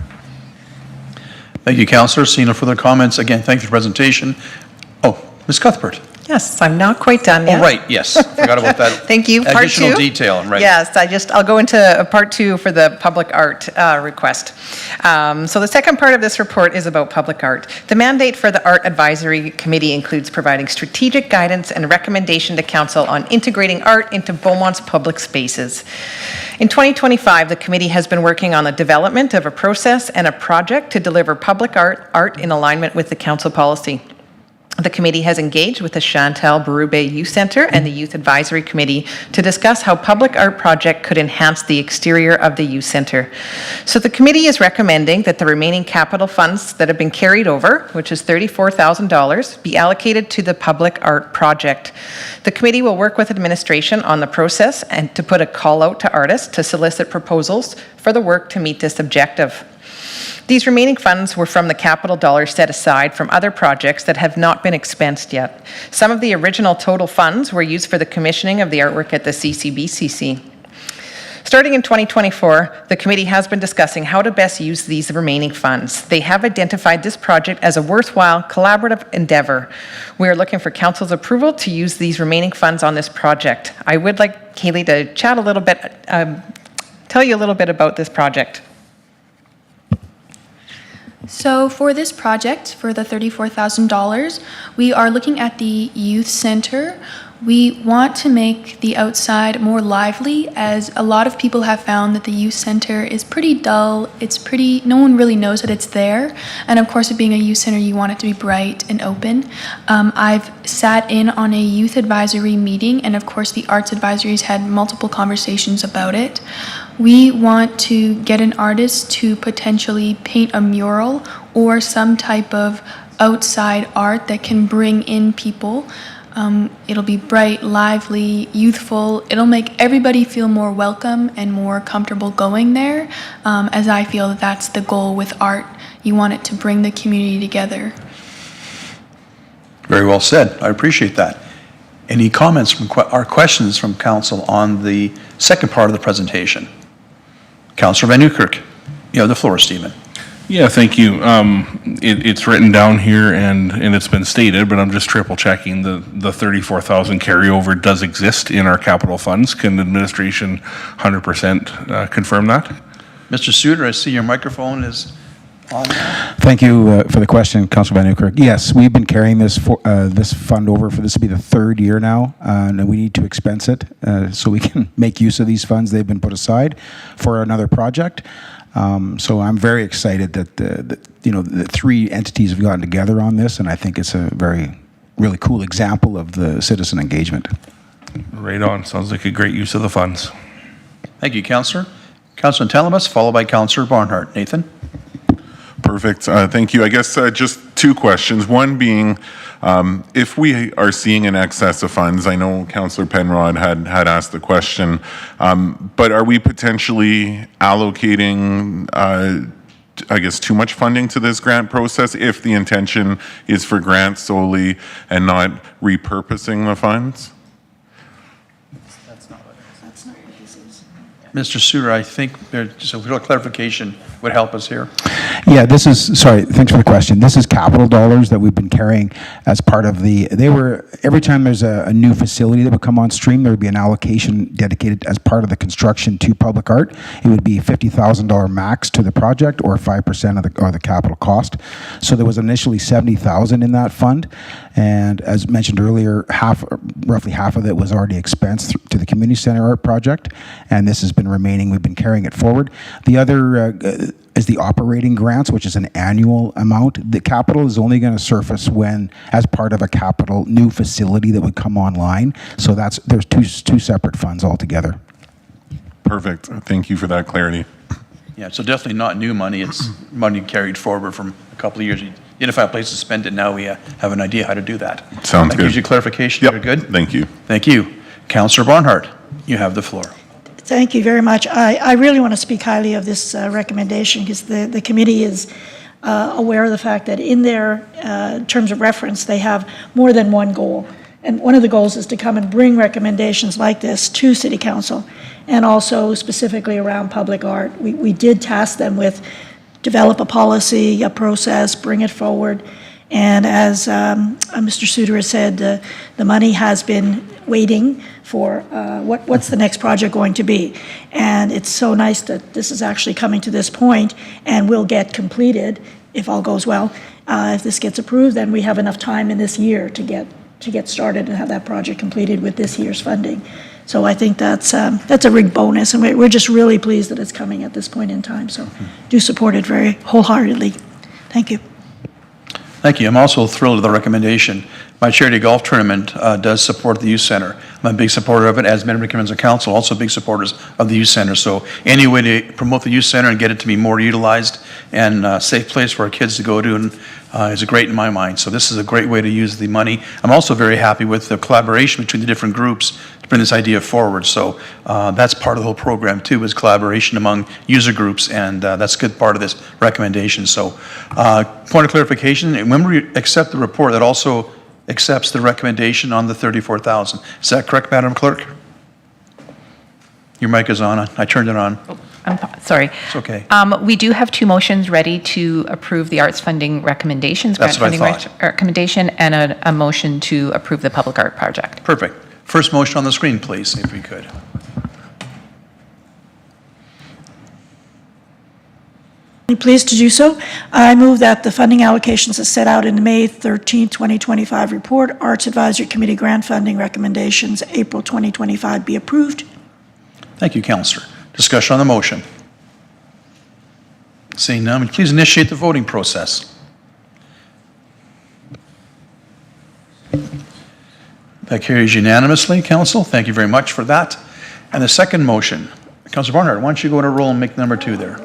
Thank you, Councillor. Seeing no further comments, again, thank you for the presentation. Oh, Ms. Cuthbert. Yes, I'm not quite done yet. Oh, right, yes. Forgot about that. Thank you. Part Additional two. detail, right. Yes, I'll go into part two for the public art request. So the second part of this report is about public art. The mandate for the Art Advisory Committee includes providing strategic guidance and recommendation to Council on integrating art into Beaumont's public spaces. In 2025, the committee has been working on the development of a process and a project to deliver public art in alignment with the Council policy. The committee has engaged with the Chantal Berube Youth Centre and the Youth Advisory Committee to discuss how public art project could enhance the exterior of the youth centre. So the committee is recommending that the remaining capital funds that have been carried over, which is $34,000, be allocated to the public art project. The committee will work with administration on the process and to put a call out to artists to solicit proposals for the work to meet this objective. These remaining funds were from the capital dollars set aside from other projects that have not been expensed yet. Some of the original total funds were used for the commissioning of the artwork at the CCBCC. Starting in 2024, the committee has been discussing how to best use these remaining funds. They have identified this project as a worthwhile collaborative endeavor. We are looking for Council's approval to use these remaining funds on this project. I would like Kaylee to chat a little bit, tell you a little bit about this project. So for this project, for the $34,000, we are looking at the youth center. We want to make the outside more lively, as a lot of people have found that the youth center is pretty dull. No one really knows that it's there. And of course, it being a youth center, you want it to be bright and open. I've sat in on a youth advisory meeting, and of course, the arts advisories had multiple conversations about it. We want to get an artist to potentially paint a mural or some type of outside art that can bring in people. It'll be bright, lively, youthful. It'll make everybody feel more welcome and more comfortable going there, as I feel that that's the goal with art. You want it to bring the community together. Very well said. I appreciate that. Any comments or questions from Council on the second part of the presentation? Councillor Van Nieuwkerk, you have the floor, Stephen. Yeah, thank you. It's written down here and it's been stated, but I'm just triple checking the 34,000 carryover does exist in our capital funds. Can the administration 100% confirm that? Mr. Suter, I see your microphone is on. Thank you for the question, Councilor Van Nieuwkerk. Yes, we've been carrying this fund over for this will be the third year now, and we need to expense it so we can make use of these funds. They've been put aside for another project. So I'm very excited that the three entities have gotten together on this, and I think it's a really cool example of the citizen engagement. Right on. Sounds like a great use of the funds. Thank you, Councillor. Councillor Telebus, followed by Councillor Barnhart. Nathan? Perfect. Thank you. I guess just two questions. One being, if we are seeing an excess of funds, I know Councillor Penrod had asked the question, but are we potentially allocating, I guess, too much funding to this grant process if the intention is for grants solely and not repurposing the funds? Mr. Suter, I think just a little clarification would help us here. Yeah, this is, sorry, thanks for the question. This is capital dollars that we've been carrying as part of every time there's a new facility that would come on stream, there would be an allocation dedicated as part of the construction to public art. It would be $50,000 max to the project or 5% of the capital cost. So there was initially $70,000 in that fund. And as mentioned earlier, roughly half of it was already expensed to the community center art project. And this has been remaining, we've been carrying it forward. The other is the operating grants, which is an annual amount. The capital is only going to surface when, as part of a capital new facility that would come online. So there's two separate funds altogether. Perfect. Thank you for that clarity. Yeah, so definitely not new money. It's money carried forward from a couple of years. You identify a place to spend it. Now we have an idea how to do that. Sounds That good. gives you clarification. Yep. You're good? Thank you. Thank you. Councillor Barnhart, you have the floor. Thank you very much. I really want to speak highly of this recommendation because the committee is aware of the fact that in their terms of reference, they have more than one goal. And one of the goals is to come and bring recommendations like this to City Council, and also specifically around public art. We did task them with develop a policy, a process, bring it forward. And as Mr. Suter has said, the money has been waiting for what's the next project going to be. And it's so nice that this is actually coming to this point and will get completed if all goes well. If this gets approved, then we have enough time in this year to get started and have that project completed with this year's funding. So I think that's a big bonus, and we're just really pleased that it's coming at this point in time. So do support it very wholeheartedly. Thank you. Thank you. I'm also thrilled with the recommendation. My charity golf tournament does support the youth center. I'm a big supporter of it, as many members of council, also big supporters of the youth center. So any way to promote the youth center and get it to be more utilized and a safe place for our kids to go to is great in my mind. So this is a great way to use the money. I'm also very happy with the collaboration between the different groups to bring this idea forward. So that's part of the whole program too, is collaboration among user groups, and that's a good part of this recommendation. So point of clarification, when we accept the report, that also accepts the recommendation on the 34,000. Is that correct, Madam Clerk? Your mic is on. I turned it on. Sorry. It's okay. We do have two motions ready to approve the arts funding recommendations. That's grant what I funding thought. recommendation, and a motion to approve the public art project. Perfect. First motion on the screen, please, if we could. Pleased to do so. I move that the funding allocations as set out in the May 13, 2025 report, Arts Advisory Committee grant funding recommendations, April 2025, be approved. Thank you, Councillor. Discussion on the motion. Seeing none, would you please initiate the voting process? That carries unanimously, Council. Thank you very much for that. And the second motion, Councillor Barnhart, why don't you go in a roll and make number 2 there?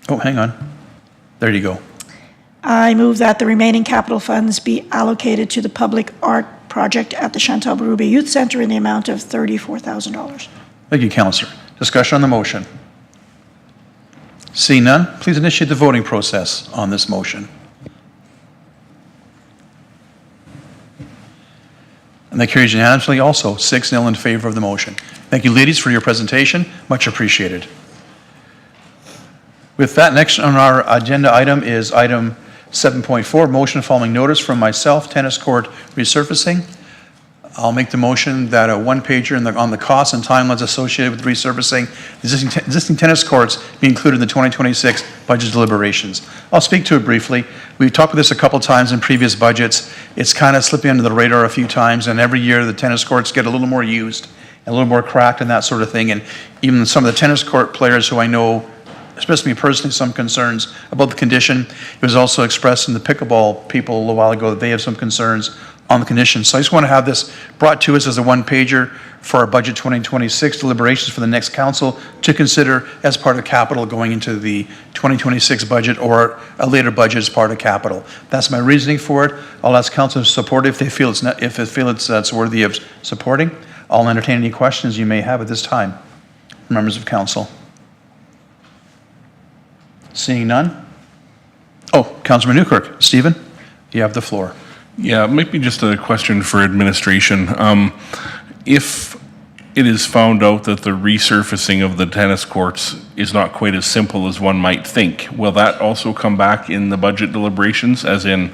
Oh, hang on. There you go. I move that the remaining capital funds be allocated to the public art project at the Chantal Berube Youth Center in the amount of $34,000. Thank you, Councillor. Discussion on the motion. Seeing none, please initiate the voting process on this motion. And that carries unanimously also, 6-0 in favor of the motion. Thank you, ladies, for your presentation. Much appreciated. With that, next on our agenda item is item 7.4, motion following notice from myself, tennis court resurfacing. I'll make the motion that a one-pager on the costs and timelines associated with resurfacing existing tennis courts be included in the 2026 budget deliberations. I'll speak to it briefly. We've talked about this a couple times in previous budgets. It's kind of slipping under the radar a few times, and every year the tennis courts get a little more used, and a little more cracked and that sort of thing. And even some of the tennis court players who I know, especially me personally, some concerns about the condition. It was also expressed in the pickleball people a little while ago that they have some concerns on the condition. So I just want to have this brought to us as a one-pager for our budget 2026 deliberations for the next council to consider as part of capital going into the 2026 budget or a later budget as part of capital. That's my reasoning for it. I'll ask council to support it if they feel it's worthy of supporting. I'll entertain any questions you may have at this time, members of council. Seeing none? Oh, Councilman Newkirk. Stephen, you have the floor. Yeah, maybe just a question for administration. if it is found out that the resurfacing of the tennis courts is not quite as simple as one might think, will that also come back in the budget deliberations, as in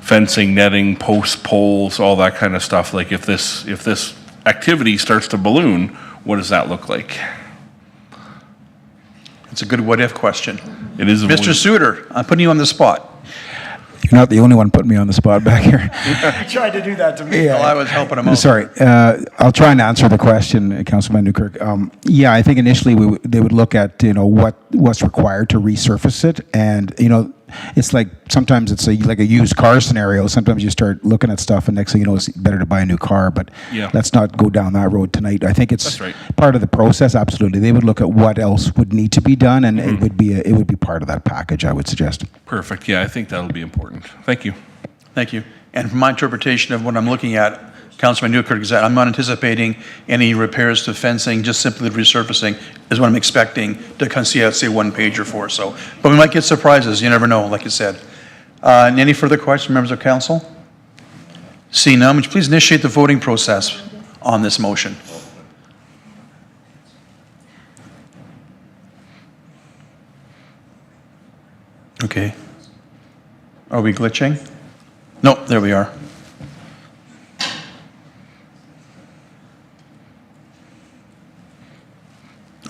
fencing, netting, posts, poles, all that kind of stuff? Like if this activity starts to balloon, what does that look like? It's a good what-if question. It is. Mr. Suter, I'm putting you on the spot. You're not the only one putting me on the spot back here. You tried to do that to me. Well, I was helping him out. Sorry. I'll try and answer the question, Councilman Newkirk. Yeah, I think initially they would look at, what's required to resurface it. And, it's like, sometimes it's like a used car scenario. Sometimes you start looking at stuff and next thing you know, it's better to buy a new car. But Yeah. let's not go down that road tonight. I think it's That's right. part of the process, absolutely. They would look at what else would need to be done, and it would be part of that package, I would suggest. Perfect. Yeah, I think that'll be important. Thank you. Thank you. And from my interpretation of what I'm looking at, Councilman Newkirk, is that I'm not anticipating any repairs to fencing, just simply the resurfacing is what I'm expecting to kind of see, say, one pager for. So, but we might get surprises. You never know, like you said. And any further questions, members of council? Seeing none, would you please initiate the voting process on this motion? Okay. Are we glitching? No, there we are.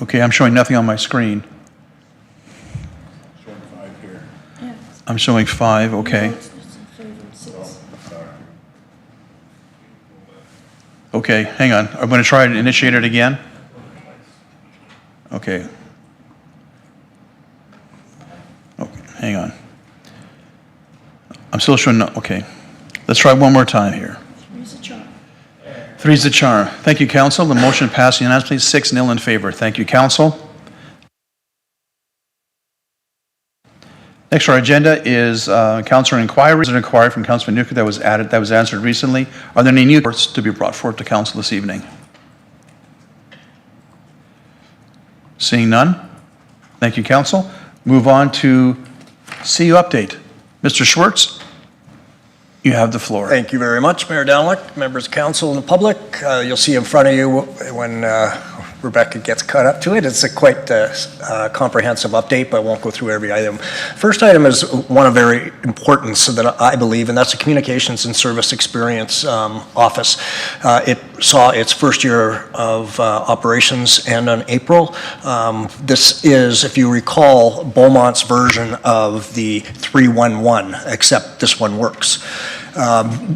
Okay, I'm showing nothing on my screen. I'm showing 5, okay. Okay, hang on. I'm going to try to initiate it again. Okay. Okay, hang on. I'm still showing no, okay. Let's try one more time here. 3's the charm. Thank you, council. The motion passed unanimously, 6-0 in favor. Thank you, council. Next on our agenda is councilor inquiry. There's an inquiry from Councilman Newkirk that was added, that was answered recently. Are there any new reports to be brought forth to council this evening? Seeing none. Thank you, council. Move on to CU update. Mr. Schwartz, you have the floor. Thank you very much, Mayor Danlick, members of council and the public. You'll see in front of you when Rebecca gets caught up to it. It's a quite comprehensive update, but I won't go through every item. First item is one of very importance that I believe, and that's the Communications and Service Experience Office. It saw its first year of operations end in April. This is, if you recall, Beaumont's version of the 311, except this one works.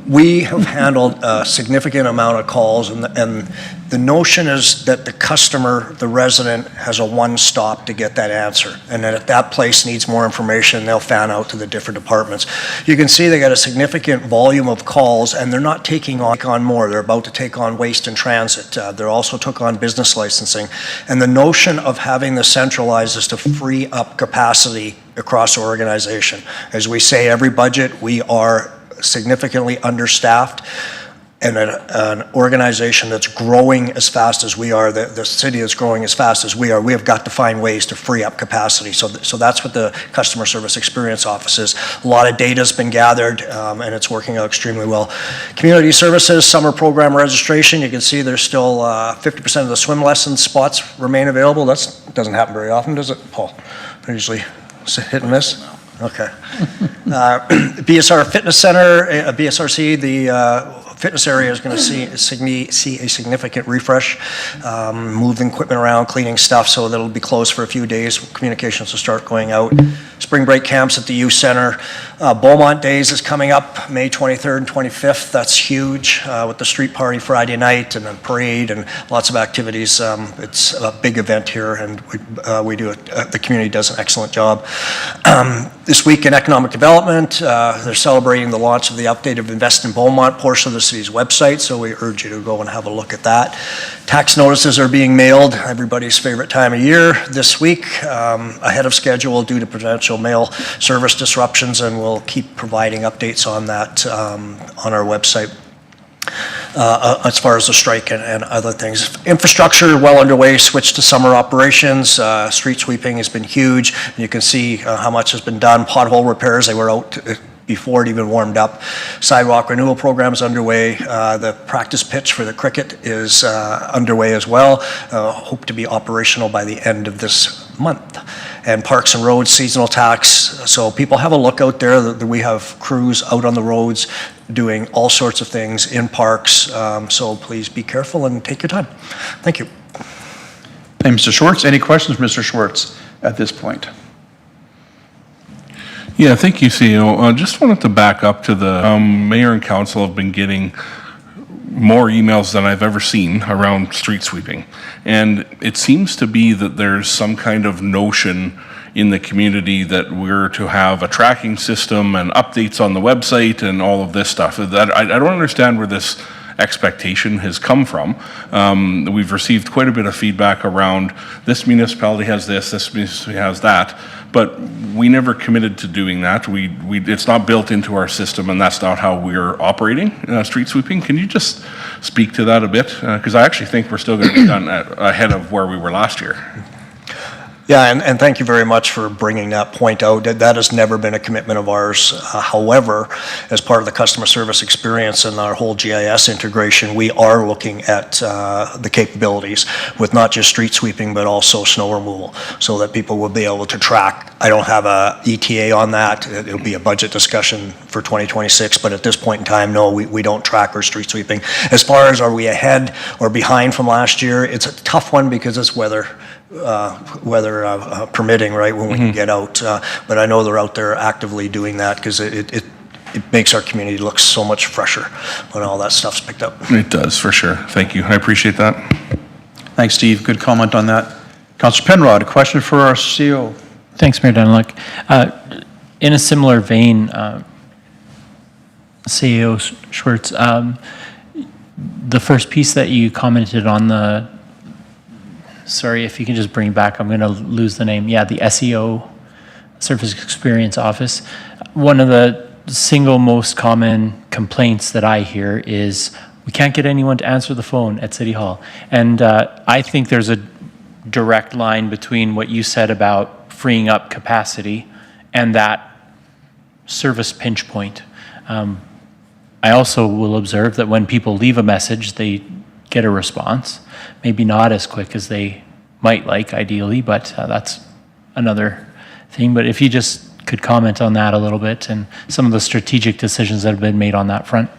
We have handled a significant amount of calls, and the notion is that the customer, the resident, has a one-stop to get that answer. And then if that place needs more information, they'll fan out to the different departments. You can see they got a significant volume of calls, and they're not taking on more. They're about to take on waste and transit. They also took on business licensing. And the notion of having this centralized is to free up capacity across the organization. As we say every budget, we are significantly understaffed, and an organization that's growing as fast as we are, the city is growing as fast as we are, we have got to find ways to free up capacity. So that's what the Customer Service Experience Office is. A lot of data has been gathered, and it's working out extremely well. Community Services, summer program registration, you can see there's still 50% of the swim lesson spots remain available. That doesn't happen very often, does it, Paul? They're usually hit and miss. Okay. BSR Fitness Center, BSRC, the fitness area is going to see a significant refresh, moving equipment around, cleaning stuff, so that'll be closed for a few days. Communications will start going out. Spring break camps at the youth center. Beaumont Days is coming up May 23rd and 25th. That's huge, with the street party Friday night and then parade and lots of activities. It's a big event here, and we do it. The community does an excellent job. This week in economic development, they're celebrating the launch of the updated Invest in Beaumont portion of the city's website, so we urge you to go and have a look at that. Tax notices are being mailed, everybody's favorite time of year, this week, ahead of schedule due to potential mail service disruptions, and we'll keep providing updates on that on our website. As far as the strike and other things. Infrastructure well underway, switch to summer operations. Street sweeping has been huge. You can see how much has been done. Pothole repairs, they were out before it even warmed up. Sidewalk renewal program is underway. The practice pitch for the cricket is underway as well. Hope to be operational by the end of this month. And Parks and Roads seasonal tax. So people have a look out there. That we have crews out on the roads doing all sorts of things in parks. So please be careful and take your time. Thank you. Thank you, Mr. Schwartz. Any questions, Mr. Schwartz, at this point? Yeah, thank you, CEO. Just wanted to back up to the mayor and council have been getting more emails than I've ever seen around street sweeping. And it seems to be that there's some kind of notion in the community that we're to have a tracking system and updates on the website and all of this stuff. That I don't understand where this expectation has come from. We've received quite a bit of feedback around this municipality has this municipality has that, but we never committed to doing that. It's not built into our system, and that's not how we're operating street sweeping. Can you just speak to that a bit? Because I actually think we're still going to be done ahead of where we were last year. Yeah, and thank you very much for bringing that point out. That has never been a commitment of ours. However, as part of the customer service experience and our whole GIS integration, we are looking at the capabilities with not just street sweeping, but also snow removal, so that people will be able to track. I don't have a ETA on that. It'll be a budget discussion for 2026, but at this point in time, no, we don't track our street sweeping. As far as are we ahead or behind from last year, it's a tough one because it's weather permitting, right, when we can get out. But I know they're out there actively doing that because it makes our community look so much fresher when all that stuff's picked up. It does, for sure. Thank you. I appreciate that. Thanks, Steve. Good comment on that. Councillor Penrod, a question for our CEO. Thanks, Mayor Dunlop. In a similar vein, CEO Schwartz, the first piece that you commented on sorry, if you can just bring back, I'm going to lose the name. Yeah, the SEO, Surface Experience Office. One of the single most common complaints that I hear is we can't get anyone to answer the phone at City Hall. And I think there's a direct line between what you said about freeing up capacity and that service pinch point. I also will observe that when people leave a message, they get a response. Maybe not as quick as they might like, ideally, but that's another thing. But if you just could comment on that a little bit and some of the strategic decisions that have been made on that front.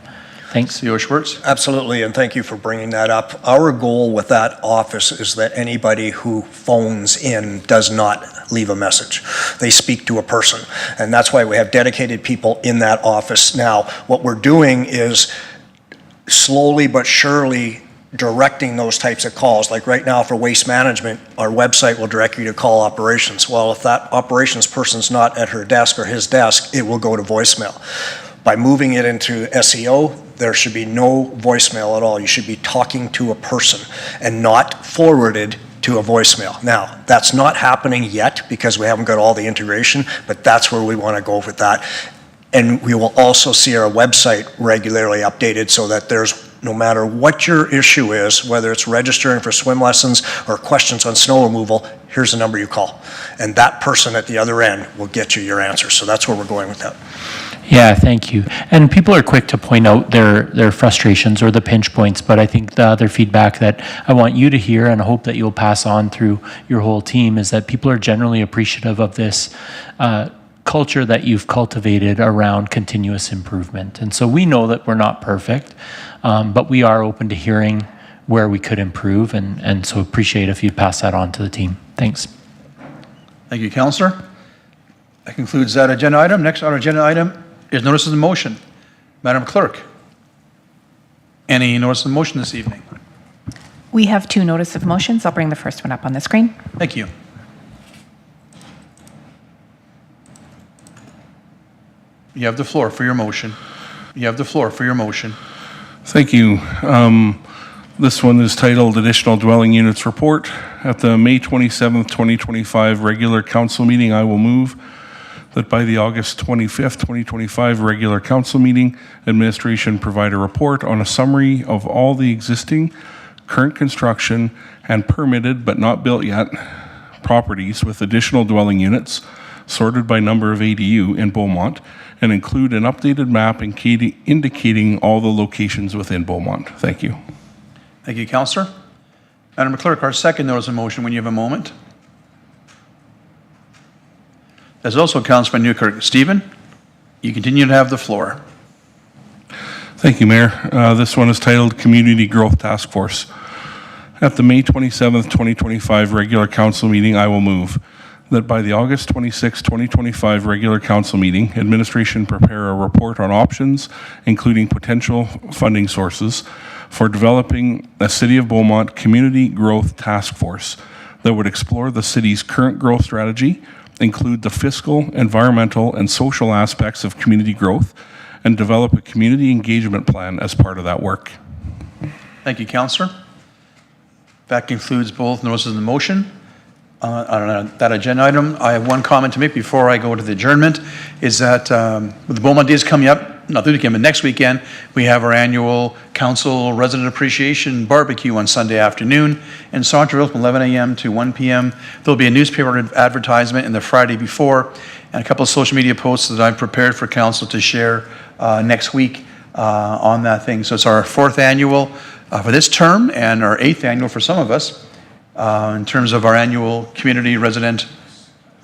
Thanks. CEO Schwartz. Absolutely, and thank you for bringing that up. Our goal with that office is that anybody who phones in does not leave a message. They speak to a person, and that's why we have dedicated people in that office. Now, what we're doing is slowly but surely directing those types of calls. Like right now for waste management, our website will direct you to call operations. Well, if that operations person's not at her desk or his desk, it will go to voicemail. By moving it into SEO, there should be no voicemail at all. You should be talking to a person and not forwarded to a voicemail. Now, that's not happening yet because we haven't got all the integration, but that's where we want to go with that. And we will also see our website regularly updated so that there's, no matter what your issue is, whether it's registering for swim lessons or questions on snow removal, here's the number you call. And that person at the other end will get you your answer. So that's where we're going with that. Yeah, thank you. And people are quick to point out their frustrations or the pinch points, but I think the other feedback that I want you to hear and hope that you'll pass on through your whole team is that people are generally appreciative of this culture that you've cultivated around continuous improvement. And so we know that we're not perfect, but we are open to hearing where we could improve, and so appreciate if you pass that on to the team. Thanks. Thank you, Councillor. That concludes that agenda item. Next on our agenda item is notices of motion. Madam Clerk, any notice of motion this evening? We have two notice of motions. I'll bring the first one up on the screen. Thank you. You have the floor for your motion. You have the floor for your motion. Thank you. This one is titled Additional Dwelling Units Report. At the May 27th, 2025 regular council meeting, I will move that by the August 25th, 2025 regular council meeting, administration provide a report on a summary of all the existing, current construction, and permitted but not built yet properties with additional dwelling units sorted by number of ADU in Beaumont, and include an updated map indicating all the locations within Beaumont. Thank you. Thank you, Councillor. Madam Clerk, our second notice of motion, when you have a moment. There's also Councillor Newkirk. Stephen, you continue to have the floor. Thank you, Mayor. This one is titled Community Growth Task Force. At the May 27th, 2025 regular council meeting, I will move that by the August 26, 2025 regular council meeting, administration prepare a report on options, including potential funding sources, for developing a City of Beaumont Community Growth Task Force that would explore the city's current growth strategy, include the fiscal, environmental, and social aspects of community growth, and develop a community engagement plan as part of that work. Thank you, Councillor. That concludes both notices of the motion. On that agenda item, I have one comment to make before I go to the adjournment, is that with the Beaumont Days coming up, not this weekend, but next weekend, we have our annual Council Resident Appreciation Barbecue on Sunday afternoon in Centreville from 11 a.m. to 1 p.m. There'll be a newspaper advertisement in the Friday before and a couple of social media posts that I've prepared for Council to share next week on that thing. So it's our 4th annual for this term and our 8th annual for some of us. In terms of our annual community resident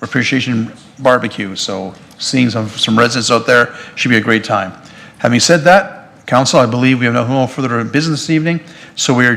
appreciation barbecue. So seeing some residents out there should be a great time. Having said that, Council, I believe we have no further business this evening, so we are